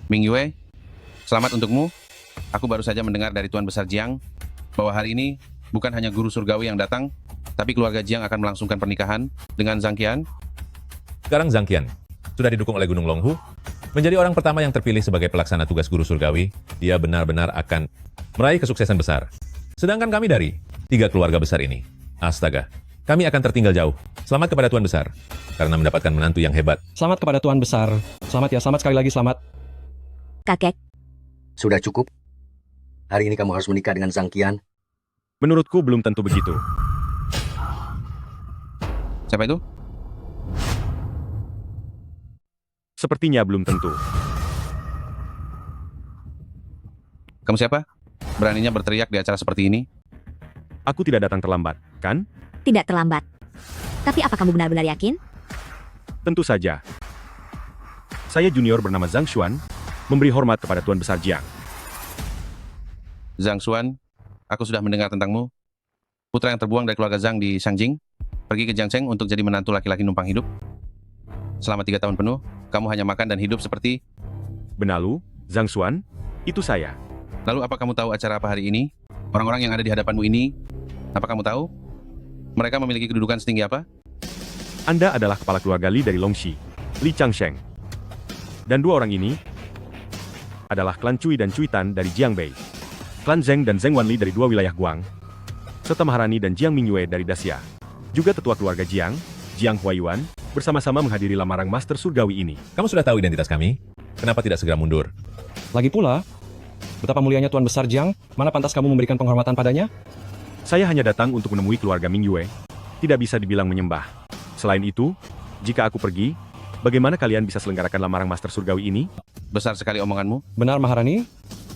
Ming Yue, selamat untukmu. Aku baru saja mendengar dari Tuan Besar Jiang bahwa hari ini bukan hanya guru surgawi yang datang, tapi keluarga Jiang akan melangsungkan pernikahan dengan Zhang Qian. Sekarang Zhang Qian sudah didukung oleh Gunung Longhu, menjadi orang pertama yang terpilih sebagai pelaksana tugas guru surgawi. Dia benar-benar akan meraih kesuksesan besar. Sedangkan kami dari 3 keluarga besar ini, astaga, kami akan tertinggal jauh. Selamat kepada Tuan Besar, karena mendapatkan menantu yang hebat. Selamat kepada Tuan Besar. Selamat ya, selamat sekali lagi, selamat. Kakek, Sudah cukup. Hari ini kamu harus menikah dengan Zhang Qian. Menurutku belum tentu begitu. Siapa itu? Sepertinya belum tentu. Kamu siapa? Beraninya berteriak di acara seperti ini? Aku tidak datang terlambat, kan? tidak terlambat. Tapi apa kamu benar-benar yakin? Tentu saja. Saya junior bernama Zhang Xuan, memberi hormat kepada Tuan Besar Jiang. Zhang Xuan, aku sudah mendengar tentangmu. Putra yang terbuang dari keluarga Zhang di Shangjing, pergi ke Jiangcheng untuk jadi menantu laki-laki numpang hidup. Selama 3 tahun penuh, kamu hanya makan dan hidup seperti... Benalu, Zhang Xuan, itu saya. Lalu apa kamu tahu acara apa hari ini? Orang-orang yang ada di hadapanmu ini, apa kamu tahu? Mereka memiliki kedudukan setinggi apa? Anda adalah kepala keluarga Li dari Longxi, Li Changsheng. Dan 2 orang ini adalah klan Cui dan Cui Tan dari Jiangbei, klan Zheng dan Zheng Wanli dari 2 wilayah Guang, serta Maharani dan Jiang Mingyue dari Daxia. Juga tetua keluarga Jiang, Jiang Huayuan, bersama-sama menghadiri lamaran Master Surgawi ini. Kamu sudah tahu identitas kami? Kenapa tidak segera mundur? Lagi pula, betapa mulianya Tuan Besar Jiang, mana pantas kamu memberikan penghormatan padanya? Saya hanya datang untuk menemui keluarga Mingyue. Tidak bisa dibilang menyembah. Selain itu, jika aku pergi, bagaimana kalian bisa selenggarakan lamaran Master Surgawi ini? Besar sekali omonganmu. Benar, Maharani?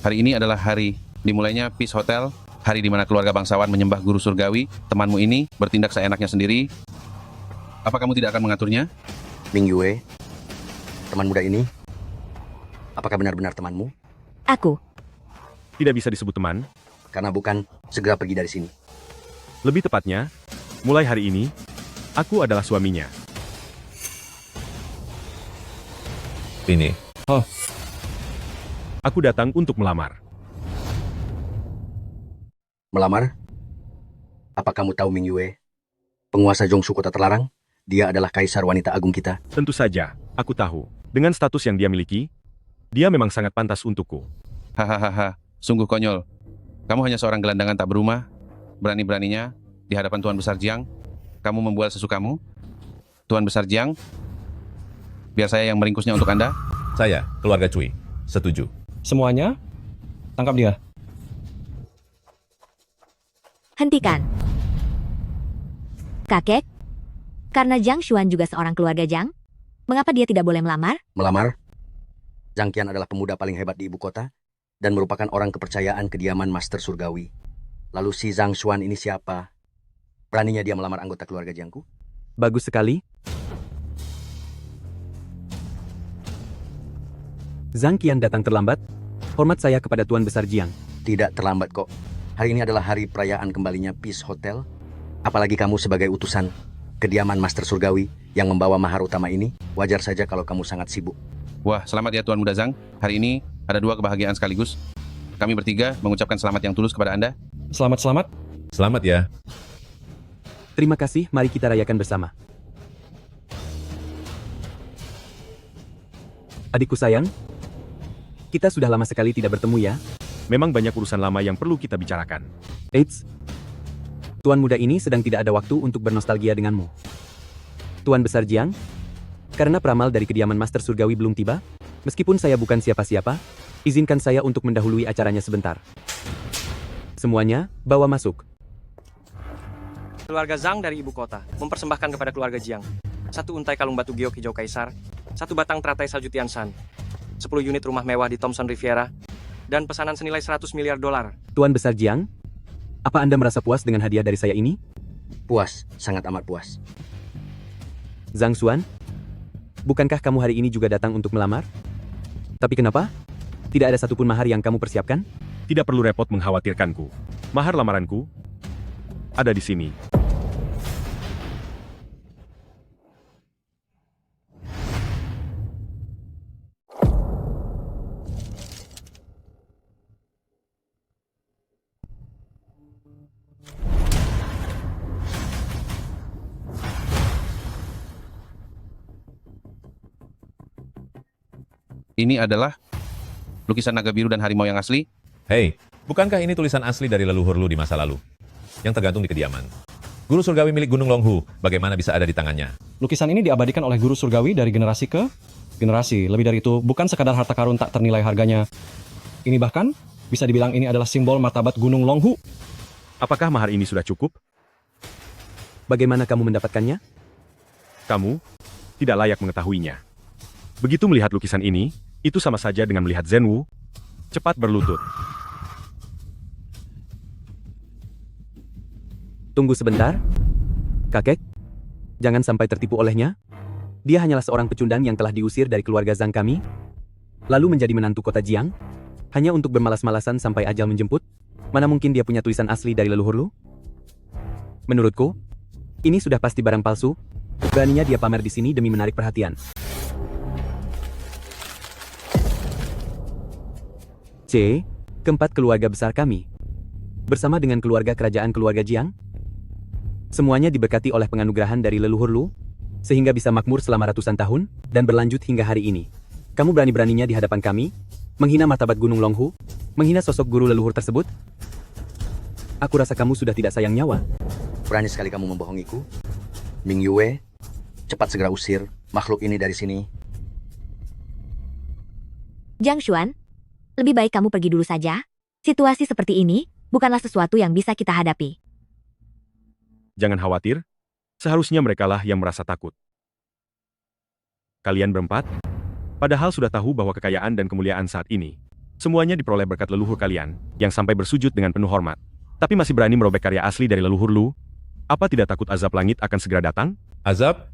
Hari ini adalah hari dimulainya Peace Hotel, hari di mana keluarga bangsawan menyembah guru surgawi. Temanmu ini bertindak seenaknya sendiri. Apa kamu tidak akan mengaturnya? Mingyue, teman muda ini, apakah benar-benar temanmu? Aku. Tidak bisa disebut teman. Karena bukan, segera pergi dari sini. Lebih tepatnya, mulai hari ini, aku adalah suaminya. Ini. Oh. Aku datang untuk melamar. Melamar? Apa kamu tahu Mingyue? Penguasa Zhongshu kota terlarang? Dia adalah kaisar wanita agung kita. Tentu saja, aku tahu. Dengan status yang dia miliki, dia memang sangat pantas untukku. Hahaha, sungguh konyol. Kamu hanya seorang gelandangan tak berumah. Berani-beraninya, di hadapan Tuan Besar Jiang, kamu membual sesukamu. Tuan Besar Jiang, biar saya yang meringkusnya untuk Anda. Saya, keluarga Cui, setuju. Semuanya? Tangkap dia. Hentikan. Kakek, karena Zhang Xuan juga seorang keluarga Zhang, mengapa dia tidak boleh melamar? Melamar? Zhang Qian adalah pemuda paling hebat di ibu kota dan merupakan orang kepercayaan kediaman Master Surgawi. Lalu si Zhang Xuan ini siapa? Beraninya dia melamar anggota keluarga Jiangku? Bagus sekali. Zhang Qian datang terlambat. Hormat saya kepada Tuan Besar Jiang. Tidak terlambat kok. Hari ini adalah hari perayaan kembalinya Peace Hotel. Apalagi kamu sebagai utusan kediaman Master Surgawi yang membawa mahar utama ini, wajar saja kalau kamu sangat sibuk. Wah, selamat ya Tuan Muda Zhang. Hari ini ada 2 kebahagiaan sekaligus. Kami bertiga mengucapkan selamat yang tulus kepada Anda. Selamat-selamat. Selamat ya. Terima kasih, mari kita rayakan bersama. Adikku sayang, kita sudah lama sekali tidak bertemu ya. Memang banyak urusan lama yang perlu kita bicarakan. Eits, Tuan muda ini sedang tidak ada waktu untuk bernostalgia denganmu. Tuan Besar Jiang, karena peramal dari kediaman Master Surgawi belum tiba, meskipun saya bukan siapa-siapa, izinkan saya untuk mendahului acaranya sebentar. Semuanya, bawa masuk. Keluarga Zhang dari ibu kota mempersembahkan kepada keluarga Jiang 1 untai kalung batu giok hijau kaisar, 1 batang teratai salju Tianshan, 10 unit rumah mewah di Thompson Riviera, dan pesanan senilai $100 miliar. Tuan Besar Jiang, apa Anda merasa puas dengan hadiah dari saya ini? Puas, sangat amat puas. Zhang Xuan, bukankah kamu hari ini juga datang untuk melamar? Tapi kenapa? Tidak ada satupun mahar yang kamu persiapkan? Tidak perlu repot mengkhawatirkanku. Mahar lamaranku ada di sini. Ini adalah lukisan naga biru dan harimau yang asli. Hei, bukankah ini tulisan asli dari leluhur lu di masa lalu? Yang tergantung di kediaman. Guru surgawi milik Gunung Longhu, bagaimana bisa ada di tangannya? Lukisan ini diabadikan oleh guru surgawi dari generasi ke generasi. Lebih dari itu, bukan sekadar harta karun tak ternilai harganya. Ini bahkan bisa dibilang ini adalah simbol martabat Gunung Longhu. Apakah mahar ini sudah cukup? Bagaimana kamu mendapatkannya? Kamu tidak layak mengetahuinya. Begitu melihat lukisan ini, itu sama saja dengan melihat Zhenwu cepat berlutut. Tunggu sebentar. Kakek, jangan sampai tertipu olehnya. Dia hanyalah seorang pecundang yang telah diusir dari keluarga Zhang kami, lalu menjadi menantu kota Jiang, hanya untuk bermalas-malasan sampai ajal menjemput. Mana mungkin dia punya tulisan asli dari leluhur lu? Menurutku, ini sudah pasti barang palsu. Beraninya dia pamer di sini demi menarik perhatian. C. Keempat keluarga besar kami. Bersama dengan keluarga kerajaan keluarga Jiang, semuanya diberkati oleh penganugerahan dari leluhur lu, sehingga bisa makmur selama ratusan tahun, dan berlanjut hingga hari ini. Kamu berani-beraninya di hadapan kami, menghina martabat Gunung Longhu, menghina sosok guru leluhur tersebut? Aku rasa kamu sudah tidak sayang nyawa. Berani sekali kamu membohongiku. Ming Yue, cepat segera usir makhluk ini dari sini. Jiang Xuan, lebih baik kamu pergi dulu saja. Situasi seperti ini bukanlah sesuatu yang bisa kita hadapi. Jangan khawatir, seharusnya merekalah yang merasa takut. Kalian berempat, padahal sudah tahu bahwa kekayaan dan kemuliaan saat ini, semuanya diperoleh berkat leluhur kalian, yang sampai bersujud dengan penuh hormat. Tapi masih berani merobek karya asli dari leluhur lu? Apa tidak takut azab langit akan segera datang? Azab?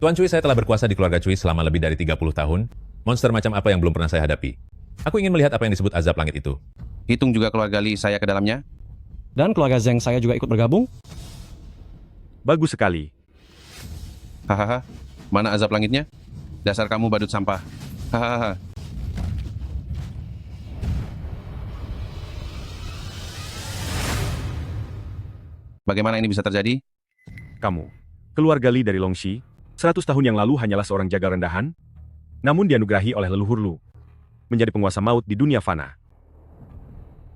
Tuan Cui, saya telah berkuasa di keluarga Cui selama lebih dari 30 tahun. Monster macam apa yang belum pernah saya hadapi? Aku ingin melihat apa yang disebut azab langit itu. Hitung juga keluarga Li saya ke dalamnya. Dan keluarga Zheng saya juga ikut bergabung. Bagus sekali. Hahaha, mana azab langitnya? Dasar kamu badut sampah. Hahaha. Bagaimana ini bisa terjadi? Kamu, keluarga Li dari Longxi, 100 tahun yang lalu hanyalah seorang jagal rendahan, namun dianugerahi oleh leluhur lu, menjadi penguasa maut di dunia fana.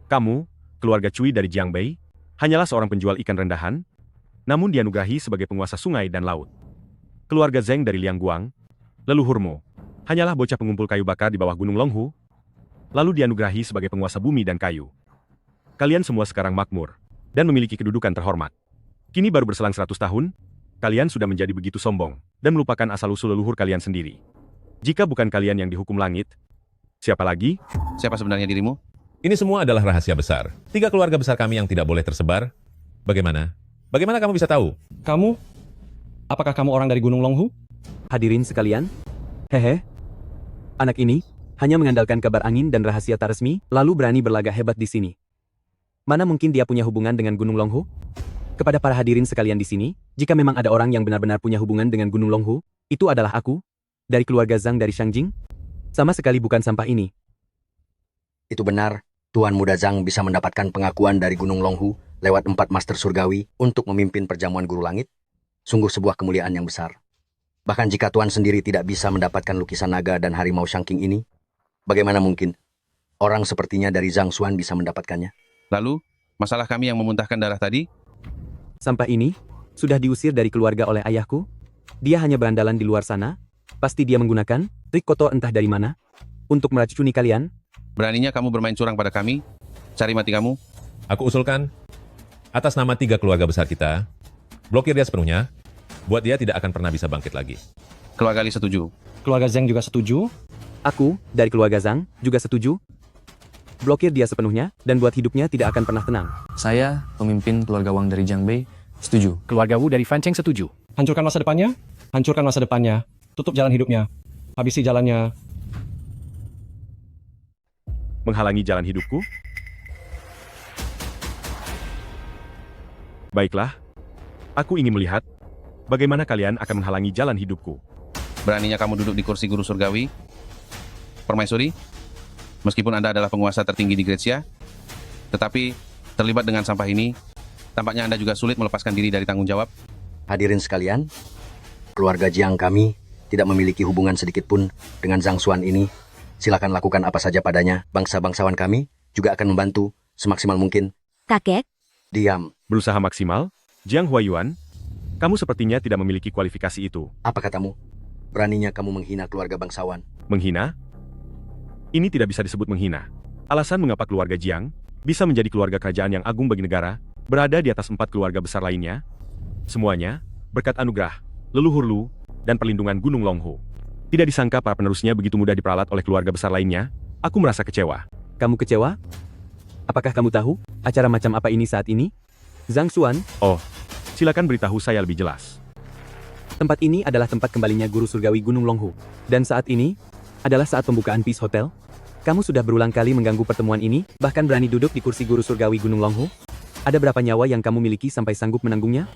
Kamu, keluarga Cui dari Jiangbei, hanyalah seorang penjual ikan rendahan, namun dianugerahi sebagai penguasa sungai dan laut. Keluarga Zheng dari Liangguang, leluhurmu, hanyalah bocah pengumpul kayu bakar di bawah Gunung Longhu, lalu dianugerahi sebagai penguasa bumi dan kayu. Kalian semua sekarang makmur, dan memiliki kedudukan terhormat. Kini baru berselang 100 tahun, kalian sudah menjadi begitu sombong, dan melupakan asal-usul leluhur kalian sendiri. Jika bukan kalian yang dihukum langit, siapa lagi? Siapa sebenarnya dirimu? Ini semua adalah rahasia besar. 3 keluarga besar kami yang tidak boleh tersebar. Bagaimana? Bagaimana kamu bisa tahu? Kamu? Apakah kamu orang dari Gunung Longhu? Hadirin sekalian, hehe. Anak ini hanya mengandalkan kabar angin dan rahasia tak resmi, lalu berani berlagak hebat di sini. Mana mungkin dia punya hubungan dengan Gunung Longhu? Kepada para hadirin sekalian di sini, jika memang ada orang yang benar-benar punya hubungan dengan Gunung Longhu, itu adalah aku, dari keluarga Zhang dari Shangjing. Sama sekali bukan sampah ini. Itu benar, Tuan Muda Zhang bisa mendapatkan pengakuan dari Gunung Longhu lewat 4 master surgawi untuk memimpin perjamuan guru langit. Sungguh sebuah kemuliaan yang besar. Bahkan jika Tuan sendiri tidak bisa mendapatkan lukisan naga dan harimau Shangqing ini, bagaimana mungkin orang sepertinya dari Zhang Xuan bisa mendapatkannya? Lalu, masalah kami yang memuntahkan darah tadi? Sampah ini sudah diusir dari keluarga oleh ayahku. Dia hanya berandalan di luar sana. Pasti dia menggunakan trik kotor entah dari mana untuk meracuni kalian. Beraninya kamu bermain curang pada kami? Cari mati kamu? Aku usulkan, atas nama 3 keluarga besar kita, blokir dia sepenuhnya, buat dia tidak akan pernah bisa bangkit lagi. Keluarga Li setuju. Keluarga Zheng juga setuju. Aku, dari keluarga Zhang, juga setuju. Blokir dia sepenuhnya, dan buat hidupnya tidak akan pernah tenang. Saya, pemimpin keluarga Wang dari Jiangbei, setuju. Keluarga Wu dari Fan Cheng setuju. Hancurkan masa depannya, hancurkan masa depannya, tutup jalan hidupnya, habisi jalannya. Menghalangi jalan hidupku? Baiklah. Aku ingin melihat bagaimana kalian akan menghalangi jalan hidupku. Beraninya kamu duduk di kursi guru surgawi? Permaisuri, meskipun Anda adalah penguasa tertinggi di Gretsia, tetapi terlibat dengan sampah ini, tampaknya Anda juga sulit melepaskan diri dari tanggung jawab. Hadirin sekalian, keluarga Jiang kami tidak memiliki hubungan sedikit pun dengan Zhang Xuan ini. Silakan lakukan apa saja padanya. Bangsa-bangsawan kami juga akan membantu semaksimal mungkin. Kakek, Diam. Berusaha maksimal? Jiang Huayuan, kamu sepertinya tidak memiliki kualifikasi itu. Apa katamu? Beraninya kamu menghina keluarga bangsawan. Menghina? Ini tidak bisa disebut menghina. Alasan mengapa keluarga Jiang bisa menjadi keluarga kerajaan yang agung bagi negara, berada di atas 4 keluarga besar lainnya, semuanya berkat anugerah, leluhur Lu, dan perlindungan Gunung Longhu. Tidak disangka para penerusnya begitu mudah diperalat oleh keluarga besar lainnya, aku merasa kecewa. Kamu kecewa? Apakah kamu tahu acara macam apa ini saat ini? Zhang Xuan? Oh, silakan beritahu saya lebih jelas. Tempat ini adalah tempat kembalinya guru surgawi Gunung Longhu. Dan saat ini adalah saat pembukaan Peace Hotel. Kamu sudah berulang kali mengganggu pertemuan ini, bahkan berani duduk di kursi guru surgawi Gunung Longhu. Ada berapa nyawa yang kamu miliki sampai sanggup menanggungnya?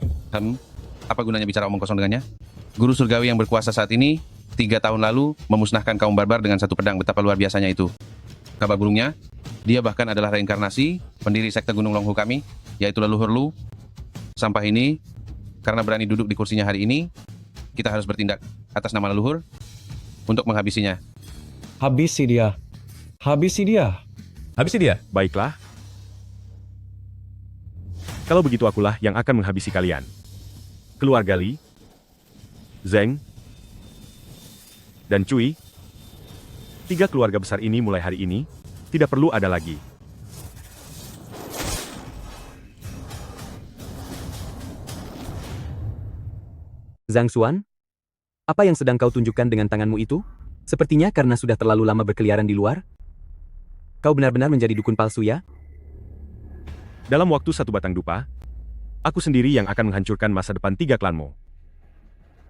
Apa gunanya bicara omong kosong dengannya? Guru surgawi yang berkuasa saat ini, 3 tahun lalu, memusnahkan kaum barbar dengan satu pedang. Betapa luar biasanya itu. Kabar burungnya, dia bahkan adalah reinkarnasi pendiri sekte Gunung Longhu kami, yaitu leluhur Lu. Sampah ini, karena berani duduk di kursinya hari ini, kita harus bertindak atas nama leluhur untuk menghabisinya. Habisi dia. Habisi dia. Habisi dia. Baiklah. Kalau begitu akulah yang akan menghabisi kalian. Keluarga Li, Zeng, dan Cui. 3 keluarga besar ini mulai hari ini tidak perlu ada lagi. Zhang Xuan? Apa yang sedang kau tunjukkan dengan tanganmu itu? Sepertinya karena sudah terlalu lama berkeliaran di luar. Kau benar-benar menjadi dukun palsu ya? Dalam waktu 1 batang dupa, aku sendiri yang akan menghancurkan masa depan 3 klanmu.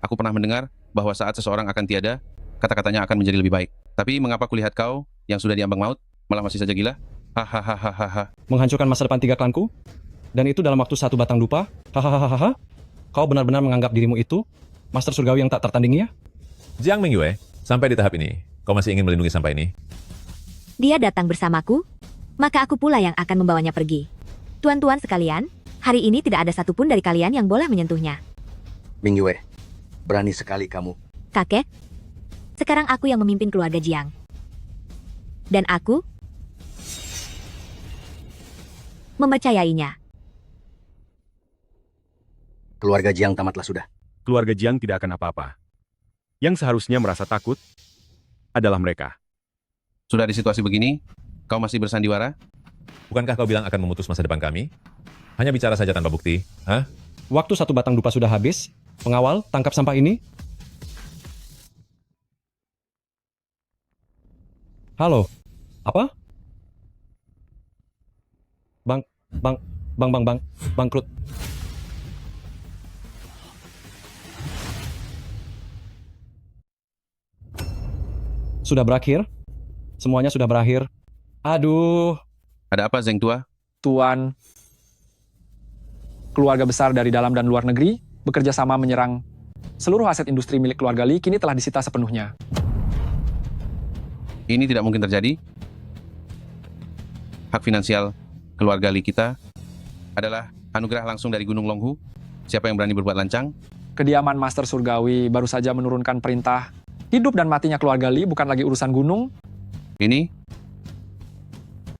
Aku pernah mendengar bahwa saat seseorang akan tiada, kata-katanya akan menjadi lebih baik. Tapi mengapa kulihat kau, yang sudah diambang maut, malah masih saja gila? Hahaha. Menghancurkan masa depan 3 klanku? Dan itu dalam waktu 1 batang dupa? Hahaha. Kau benar-benar menganggap dirimu itu master surgawi yang tak tertandingi ya? Jiang Mingyue, sampai di tahap ini, kau masih ingin melindungi sampah ini? dia datang bersamaku, maka aku pula yang akan membawanya pergi. Tuan-tuan sekalian, hari ini tidak ada satupun dari kalian yang boleh menyentuhnya. Mingyue, berani sekali kamu. Kakek, sekarang aku yang memimpin keluarga Jiang. Dan aku mempercayainya. Keluarga Jiang tamatlah sudah. Keluarga Jiang tidak akan apa-apa. Yang seharusnya merasa takut adalah mereka. Sudah di situasi begini, kau masih bersandiwara? Bukankah kau bilang akan memutus masa depan kami? Hanya bicara saja tanpa bukti, hah? Waktu satu batang dupa sudah habis. Pengawal, tangkap sampah ini. Halo, apa? Bangkrut. Sudah berakhir? Semuanya sudah berakhir. Aduh. Ada apa, Zeng Tua? Tuan, keluarga besar dari dalam dan luar negeri bekerja sama menyerang seluruh aset industri milik keluarga Li kini telah disita sepenuhnya. Ini tidak mungkin terjadi. Hak finansial keluarga Li kita adalah anugerah langsung dari Gunung Longhu. Siapa yang berani berbuat lancang? Kediaman Master Surgawi baru saja menurunkan perintah. Hidup dan matinya keluarga Li bukan lagi urusan gunung. Ini?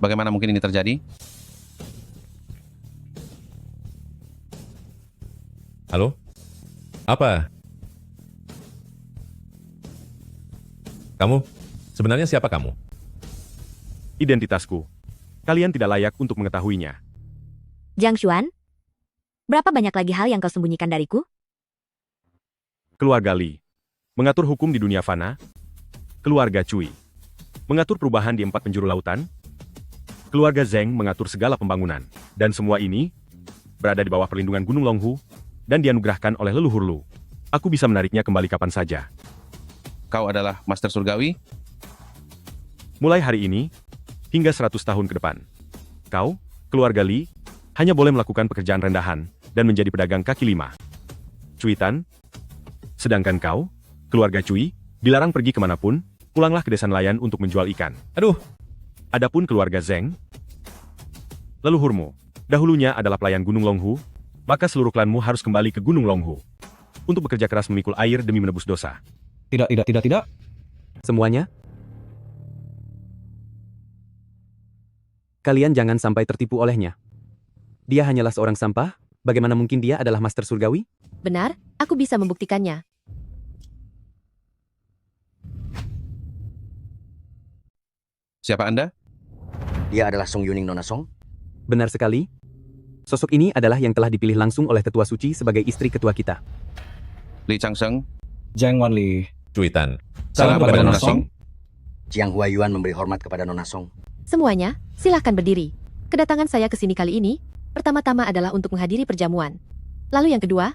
Bagaimana mungkin ini terjadi? Halo? Apa? Kamu? Sebenarnya siapa kamu? Identitasku. Kalian tidak layak untuk mengetahuinya. Jiang Xuan, berapa banyak lagi hal yang kau sembunyikan dariku? Keluarga Li mengatur hukum di dunia fana. Keluarga Cui mengatur perubahan di 4 penjuru lautan. Keluarga Zeng mengatur segala pembangunan. Dan semua ini berada di bawah perlindungan Gunung Longhu dan dianugerahkan oleh leluhur Lu. Aku bisa menariknya kembali kapan saja. Kau adalah Master Surgawi? Mulai hari ini, hingga 100 tahun ke depan. Kau, keluarga Li, hanya boleh melakukan pekerjaan rendahan dan menjadi pedagang kaki lima. Cuitan. Sedangkan kau, keluarga Cui, dilarang pergi kemanapun, pulanglah ke desa nelayan untuk menjual ikan. Aduh. Adapun keluarga Zeng, leluhurmu, dahulunya adalah pelayan Gunung Longhu, maka seluruh klanmu harus kembali ke Gunung Longhu untuk bekerja keras memikul air demi menebus dosa. Tidak. Semuanya? Kalian jangan sampai tertipu olehnya. Dia hanyalah seorang sampah, bagaimana mungkin dia adalah Master Surgawi? Benar, aku bisa membuktikannya. Siapa Anda? Dia adalah Song Yuning, Nona Song. Benar sekali. Sosok ini adalah yang telah dipilih langsung oleh Tetua Suci sebagai istri ketua kita. Li Changseng. Jiang Wanli. Cuitan. Salam kepada Nona Song. Jiang Huayuan memberi hormat kepada Nona Song. Semuanya, silahkan berdiri. Kedatangan saya ke sini kali ini, pertama-tama adalah untuk menghadiri perjamuan. Lalu yang kedua,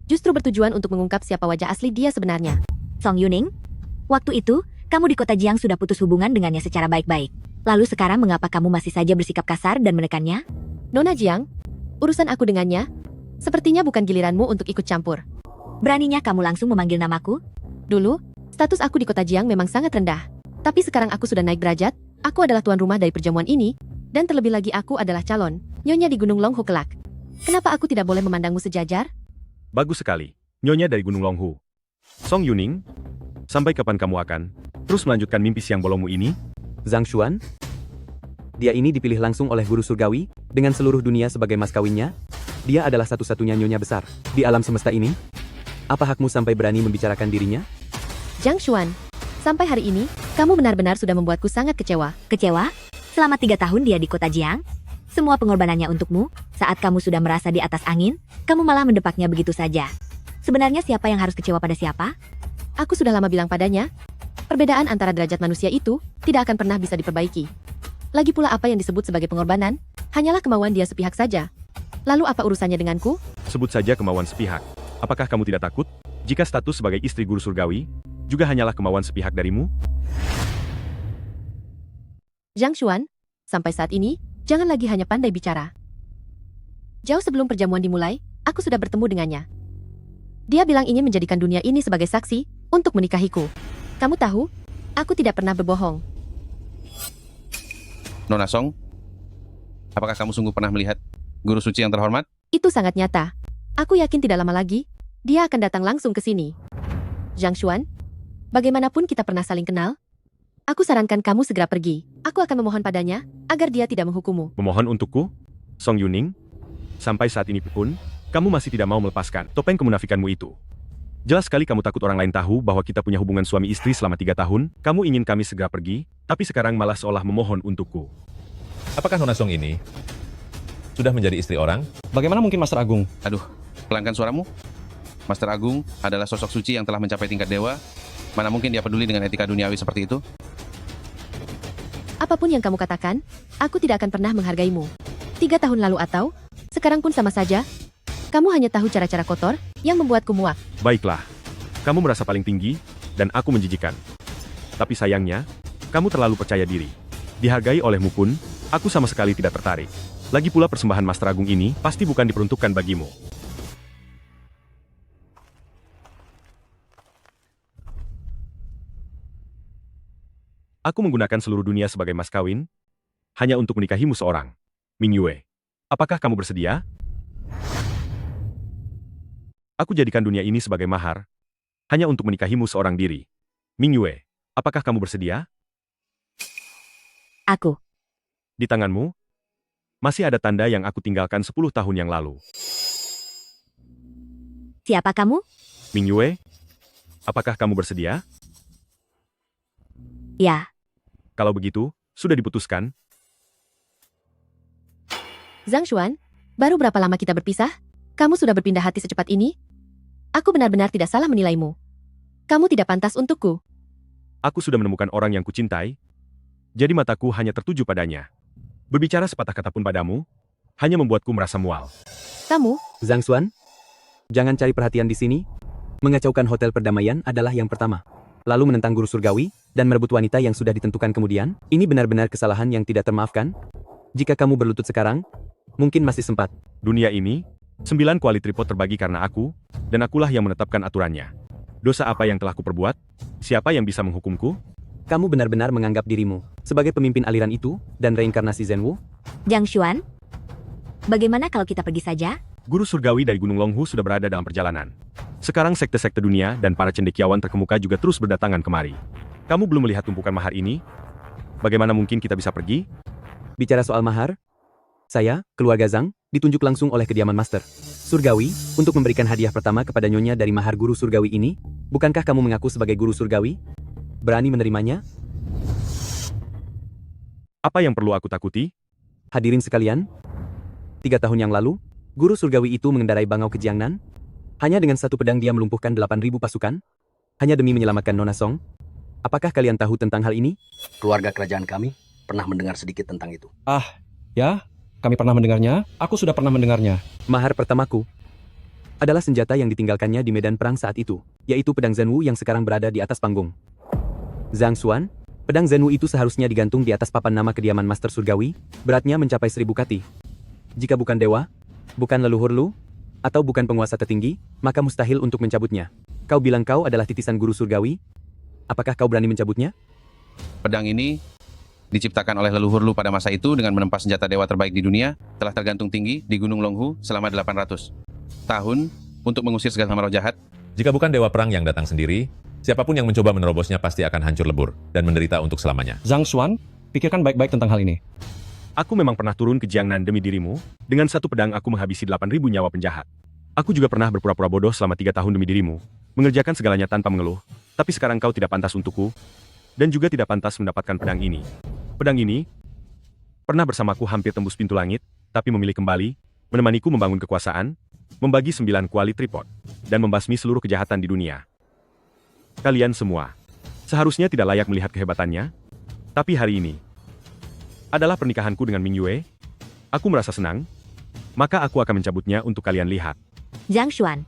justru bertujuan untuk mengungkap siapa wajah asli dia sebenarnya. Song Yuning, waktu itu, kamu di kota Jiang sudah putus hubungan dengannya secara baik-baik. Lalu sekarang mengapa kamu masih saja bersikap kasar dan menekannya? Nona Jiang, urusan aku dengannya, sepertinya bukan giliranmu untuk ikut campur. Beraninya kamu langsung memanggil namaku? Dulu, status aku di kota Jiang memang sangat rendah. Tapi sekarang aku sudah naik derajat, aku adalah tuan rumah dari perjamuan ini, dan terlebih lagi aku adalah calon nyonya di Gunung Longhu kelak. Kenapa aku tidak boleh memandangmu sejajar? Bagus sekali, nyonya dari Gunung Longhu. Song Yuning, sampai kapan kamu akan terus melanjutkan mimpi siang bolongmu ini? Zhang Xuan? Dia ini dipilih langsung oleh guru surgawi, dengan seluruh dunia sebagai mas kawinnya. Dia adalah satu-satunya nyonya besar di alam semesta ini. Apa hakmu sampai berani membicarakan dirinya? Zhang Xuan, sampai hari ini, kamu benar-benar sudah membuatku sangat kecewa. Kecewa? Selama 3 tahun dia di kota Jiang? Semua pengorbanannya untukmu, saat kamu sudah merasa di atas angin, kamu malah mendepaknya begitu saja. Sebenarnya siapa yang harus kecewa pada siapa? Aku sudah lama bilang padanya, perbedaan antara derajat manusia itu tidak akan pernah bisa diperbaiki. Lagi pula apa yang disebut sebagai pengorbanan, hanyalah kemauan dia sepihak saja. Lalu apa urusannya denganku? Sebut saja kemauan sepihak. Apakah kamu tidak takut jika status sebagai istri guru surgawi juga hanyalah kemauan sepihak darimu? Zhang Xuan, sampai saat ini, jangan lagi hanya pandai bicara. Jauh sebelum perjamuan dimulai, aku sudah bertemu dengannya. Dia bilang ingin menjadikan dunia ini sebagai saksi untuk menikahiku. Kamu tahu, aku tidak pernah berbohong. Nona Song, apakah kamu sungguh pernah melihat guru suci yang terhormat? Itu sangat nyata. Aku yakin tidak lama lagi, dia akan datang langsung ke sini. Zhang Xuan, bagaimanapun kita pernah saling kenal, aku sarankan kamu segera pergi. Aku akan memohon padanya, agar dia tidak menghukummu. Memohon untukku? Song Yuning? Sampai saat ini pun, kamu masih tidak mau melepaskan topeng kemunafikanmu itu. Jelas sekali kamu takut orang lain tahu bahwa kita punya hubungan suami istri selama 3 tahun, kamu ingin kami segera pergi, tapi sekarang malah seolah memohon untukku. Apakah Nona Song ini sudah menjadi istri orang? Bagaimana mungkin Master Agung? Aduh, pelanggan suaramu? Master Agung adalah sosok suci yang telah mencapai tingkat dewa. Mana mungkin dia peduli dengan etika duniawi seperti itu? Apapun yang kamu katakan, aku tidak akan pernah menghargaimu. 3 tahun lalu atau sekarang pun sama saja. Kamu hanya tahu cara-cara kotor yang membuatku muak. Baiklah, kamu merasa paling tinggi, dan aku menjijikan. Tapi sayangnya, kamu terlalu percaya diri. Dihargai olehmu pun, aku sama sekali tidak tertarik. Lagi pula persembahan Master Agung ini pasti bukan diperuntukkan bagimu. Aku menggunakan seluruh dunia sebagai mas kawin, hanya untuk menikahimu seorang. Ming Yue, apakah kamu bersedia? Aku jadikan dunia ini sebagai mahar, hanya untuk menikahimu seorang diri. Ming Yue, apakah kamu bersedia? Aku. Di tanganmu, masih ada tanda yang aku tinggalkan 10 tahun yang lalu. Siapa kamu? Ming Yue, apakah kamu bersedia? Ya. Kalau begitu, sudah diputuskan. Zhang Xuan, baru berapa lama kita berpisah? Kamu sudah berpindah hati secepat ini? Aku benar-benar tidak salah menilaimu. Kamu tidak pantas untukku. Aku sudah menemukan orang yang kucintai, jadi mataku hanya tertuju padanya. Berbicara sepatah kata pun padamu, hanya membuatku merasa mual. Kamu? Zhang Xuan, jangan cari perhatian di sini. Mengacaukan hotel perdamaian adalah yang pertama. Lalu menentang guru surgawi, dan merebut wanita yang sudah ditentukan kemudian? Ini benar-benar kesalahan yang tidak termaafkan? Jika kamu berlutut sekarang, mungkin masih sempat. Dunia ini, 9 kuali tripod terbagi karena aku, dan akulah yang menetapkan aturannya. Dosa apa yang telah kuperbuat? Siapa yang bisa menghukumku? Kamu benar-benar menganggap dirimu sebagai pemimpin aliran itu dan reinkarnasi Zhenwu? Jiang Xuan, bagaimana kalau kita pergi saja? Guru surgawi dari Gunung Longhu sudah berada dalam perjalanan. Sekarang sekte-sekte dunia dan para cendekiawan terkemuka juga terus berdatangan kemari. Kamu belum melihat tumpukan mahar ini? Bagaimana mungkin kita bisa pergi? Bicara soal mahar, saya, keluarga Zhang, ditunjuk langsung oleh kediaman Master Surgawi untuk memberikan hadiah pertama kepada nyonya dari mahar guru surgawi ini. Bukankah kamu mengaku sebagai guru surgawi? Berani menerimanya? Apa yang perlu aku takuti? Hadirin sekalian, 3 tahun yang lalu, guru surgawi itu mengendarai bangau ke Jiangnan. Hanya dengan satu pedang dia melumpuhkan 8.000 pasukan, hanya demi menyelamatkan Nona Song. Apakah kalian tahu tentang hal ini? Keluarga kerajaan kami pernah mendengar sedikit tentang itu. Ya, kami pernah mendengarnya. Aku sudah pernah mendengarnya. Mahar pertamaku adalah senjata yang ditinggalkannya di medan perang saat itu, yaitu pedang Zhenwu yang sekarang berada di atas panggung. Zhang Xuan, pedang Zhenwu itu seharusnya digantung di atas papan nama kediaman Master Surgawi, beratnya mencapai 1000 kati. Jika bukan dewa, bukan leluhur Lu, atau bukan penguasa tertinggi, maka mustahil untuk mencabutnya. Kau bilang kau adalah titisan guru surgawi? Apakah kau berani mencabutnya? Pedang ini diciptakan oleh leluhur Lu pada masa itu dengan menempa senjata dewa terbaik di dunia, telah tergantung tinggi di Gunung Longhu selama 800 tahun untuk mengusir segala roh jahat. Jika bukan dewa perang yang datang sendiri, siapapun yang mencoba menerobosnya pasti akan hancur lebur dan menderita untuk selamanya. Zhang Xuan, pikirkan baik-baik tentang hal ini. Aku memang pernah turun ke Jiangnan demi dirimu. Dengan satu pedang aku menghabisi 8.000 nyawa penjahat. Aku juga pernah berpura-pura bodoh selama 3 tahun demi dirimu, mengerjakan segalanya tanpa mengeluh. Tapi sekarang kau tidak pantas untukku, dan juga tidak pantas mendapatkan pedang ini. Pedang ini pernah bersamaku hampir tembus pintu langit, tapi memilih kembali, menemaniku membangun kekuasaan, membagi 9 kuali tripod, dan membasmi seluruh kejahatan di dunia. Kalian semua seharusnya tidak layak melihat kehebatannya, tapi hari ini adalah pernikahanku dengan Ming Yue. Aku merasa senang, maka aku akan mencabutnya untuk kalian lihat. Jiang Xuan,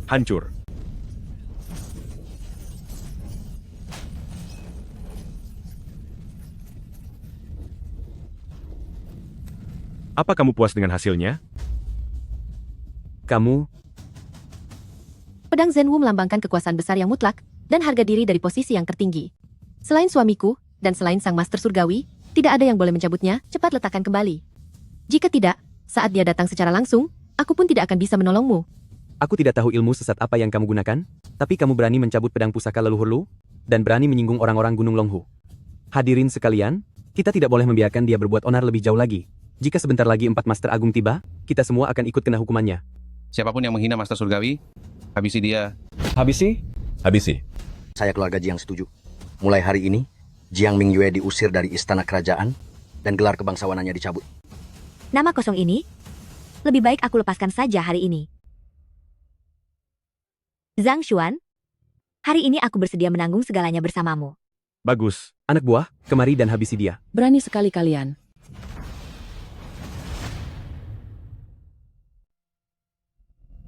Hancur. Apa kamu puas dengan hasilnya? Kamu, Pedang Zhenwu melambangkan kekuasaan besar yang mutlak dan harga diri dari posisi yang tertinggi. Selain suamiku dan selain sang master surgawi, tidak ada yang boleh mencabutnya. Cepat letakkan kembali. Jika tidak, saat dia datang secara langsung, aku pun tidak akan bisa menolongmu. aku tidak tahu ilmu sesat apa yang kamu gunakan, tapi kamu berani mencabut pedang pusaka leluhur Lu, dan berani menyinggung orang-orang Gunung Longhu. Hadirin sekalian, kita tidak boleh membiarkan dia berbuat onar lebih jauh lagi. Jika sebentar lagi 4 Master Agung tiba, kita semua akan ikut kena hukumannya. Siapapun yang menghina Master Surgawi, habisi dia. Habisi? Habisi. Saya keluarga Jiang setuju. Mulai hari ini, Jiang Ming Yue diusir dari istana kerajaan dan gelar kebangsawanannya dicabut. nama kosong ini, lebih baik aku lepaskan saja hari ini. Zhang Xuan, hari ini aku bersedia menanggung segalanya bersamamu. Bagus. Anak buah, kemari dan habisi dia. Berani sekali kalian.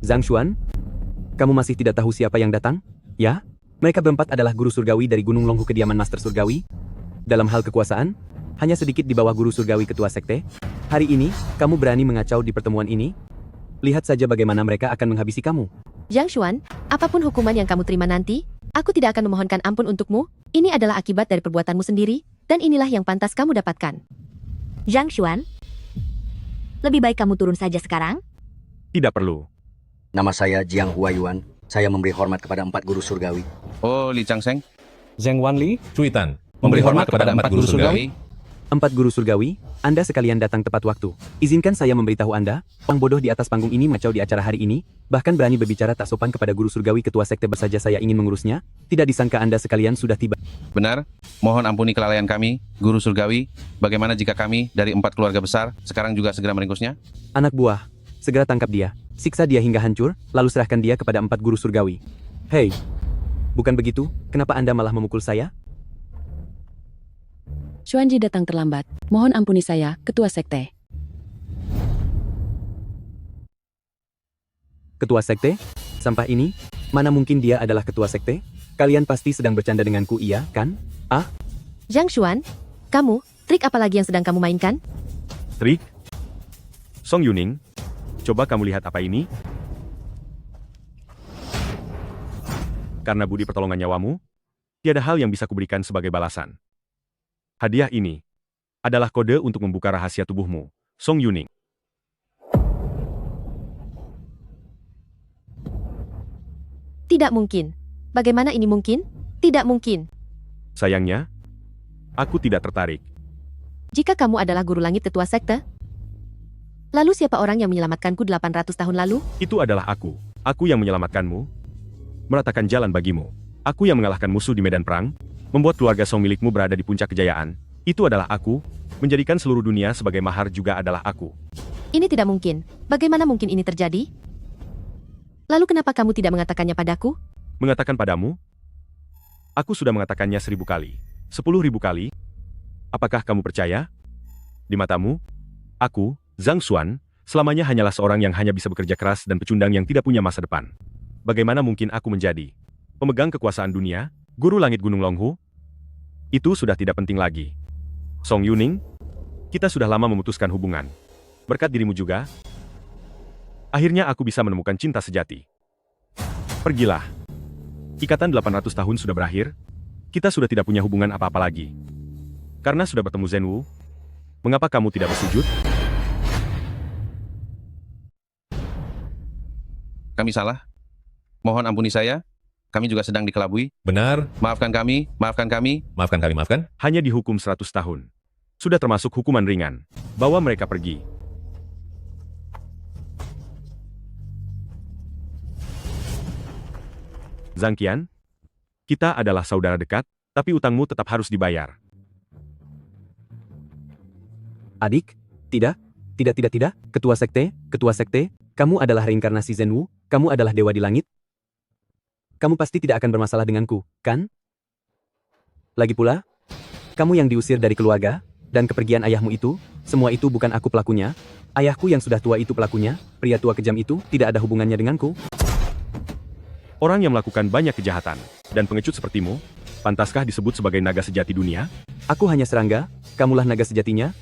Zhang Xuan, kamu masih tidak tahu siapa yang datang? Ya? Mereka berempat adalah guru surgawi dari Gunung Longhu kediaman Master Surgawi. Dalam hal kekuasaan, hanya sedikit di bawah guru surgawi ketua sekte. Hari ini, kamu berani mengacau di pertemuan ini? Lihat saja bagaimana mereka akan menghabisi kamu. Jiang Xuan, apapun hukuman yang kamu terima nanti, aku tidak akan memohonkan ampun untukmu. Ini adalah akibat dari perbuatanmu sendiri, dan inilah yang pantas kamu dapatkan. Zhang Xuan, lebih baik kamu turun saja sekarang. Tidak perlu. Nama saya Jiang Huayuan. Saya memberi hormat kepada 4 guru surgawi. Oh, Li Changseng. Zheng Wanli. Cuitan, memberi hormat kepada 4 guru surgawi. 4 guru surgawi, Anda sekalian datang tepat waktu. Izinkan saya memberitahu Anda, orang bodoh di atas panggung ini mengacau di acara hari ini, bahkan berani berbicara tak sopan kepada guru surgawi ketua sekte bersaja saya ingin mengurusnya. Tidak disangka Anda sekalian sudah tiba. Benar, mohon ampuni kelalaian kami, Guru Surgawi. Bagaimana jika kami dari 4 keluarga besar sekarang juga segera meringkusnya? Anak buah, Segera tangkap dia, siksa dia hingga hancur, lalu serahkan dia kepada 4 guru surgawi. Hei, bukan begitu, kenapa Anda malah memukul saya? Xuanji datang terlambat. Mohon ampuni saya, Ketua Sekte. Ketua Sekte? Sampah ini? Mana mungkin dia adalah Ketua Sekte? Kalian pasti sedang bercanda denganku, iya, kan? Ah? Zhang Xuan, kamu, trik apa lagi yang sedang kamu mainkan? Trik? Song Yuning, coba kamu lihat apa ini? Karena budi pertolongan nyawamu, tiada hal yang bisa kuberikan sebagai balasan. Hadiah ini adalah kode untuk membuka rahasia tubuhmu, Song Yuning. Tidak mungkin. Bagaimana ini mungkin? Tidak mungkin. Sayangnya, aku tidak tertarik. Jika kamu adalah guru langit ketua sekte, lalu siapa orang yang menyelamatkanku 800 tahun lalu? Itu adalah aku. Aku yang menyelamatkanmu, meratakan jalan bagimu. Aku yang mengalahkan musuh di medan perang, membuat keluarga Song milikmu berada di puncak kejayaan. Itu adalah aku, menjadikan seluruh dunia sebagai mahar juga adalah aku. Ini tidak mungkin. Bagaimana mungkin ini terjadi? Lalu kenapa kamu tidak mengatakannya padaku? Mengatakan padamu? Aku sudah mengatakannya 1000 kali. 10.000 kali? Apakah kamu percaya? Di matamu, aku, Zhang Xuan, selamanya hanyalah seorang yang hanya bisa bekerja keras dan pecundang yang tidak punya masa depan. Bagaimana mungkin aku menjadi pemegang kekuasaan dunia, guru langit Gunung Longhu? Itu sudah tidak penting lagi. Song Yuning, kita sudah lama memutuskan hubungan. Berkat dirimu juga, akhirnya aku bisa menemukan cinta sejati. Pergilah. Ikatan 800 tahun sudah berakhir, kita sudah tidak punya hubungan apa-apa lagi. Karena sudah bertemu Zhenwu, mengapa kamu tidak bersujud? Kami salah. Mohon ampuni saya. Kami juga sedang dikelabui. Benar. Maafkan kami, maafkan kami. Maafkan kami, maafkan. Hanya dihukum 100 tahun. Sudah termasuk hukuman ringan. Bawa mereka pergi. Zhang Qian, kita adalah saudara dekat, tapi utangmu tetap harus dibayar. Adik? Tidak? Tidak. Ketua Sekte, kamu adalah reinkarnasi Zhenwu, kamu adalah dewa di langit. Kamu pasti tidak akan bermasalah denganku, kan? Lagi pula, kamu yang diusir dari keluarga, dan kepergian ayahmu itu, semua itu bukan aku pelakunya. Ayahku yang sudah tua itu pelakunya, pria tua kejam itu tidak ada hubungannya denganku. Orang yang melakukan banyak kejahatan, dan pengecut sepertimu, pantaskah disebut sebagai naga sejati dunia? Aku hanya serangga, kamulah naga sejatinya.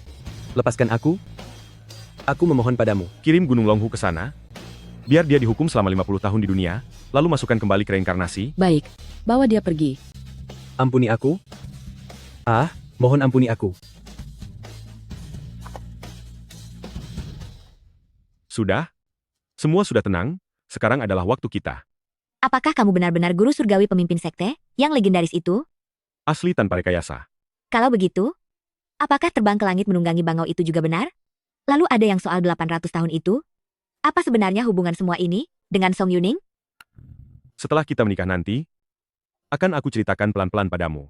Lepaskan aku. Aku memohon padamu. Kirim Gunung Longhu ke sana, biar dia dihukum selama 50 tahun di dunia, lalu masukkan kembali ke reinkarnasi. Baik, bawa dia pergi. Ampuni aku. Ah, mohon ampuni aku. Sudah? Semua sudah tenang, sekarang adalah waktu kita. Apakah kamu benar-benar guru surgawi pemimpin sekte yang legendaris itu? Asli tanpa rekayasa. Kalau begitu, apakah terbang ke langit menunggangi bangau itu juga benar? Lalu ada yang soal 800 tahun itu? Apa sebenarnya hubungan semua ini dengan Song Yuning? Setelah kita menikah nanti, akan aku ceritakan pelan-pelan padamu.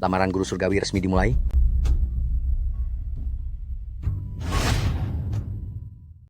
Lamaran guru surgawi resmi dimulai.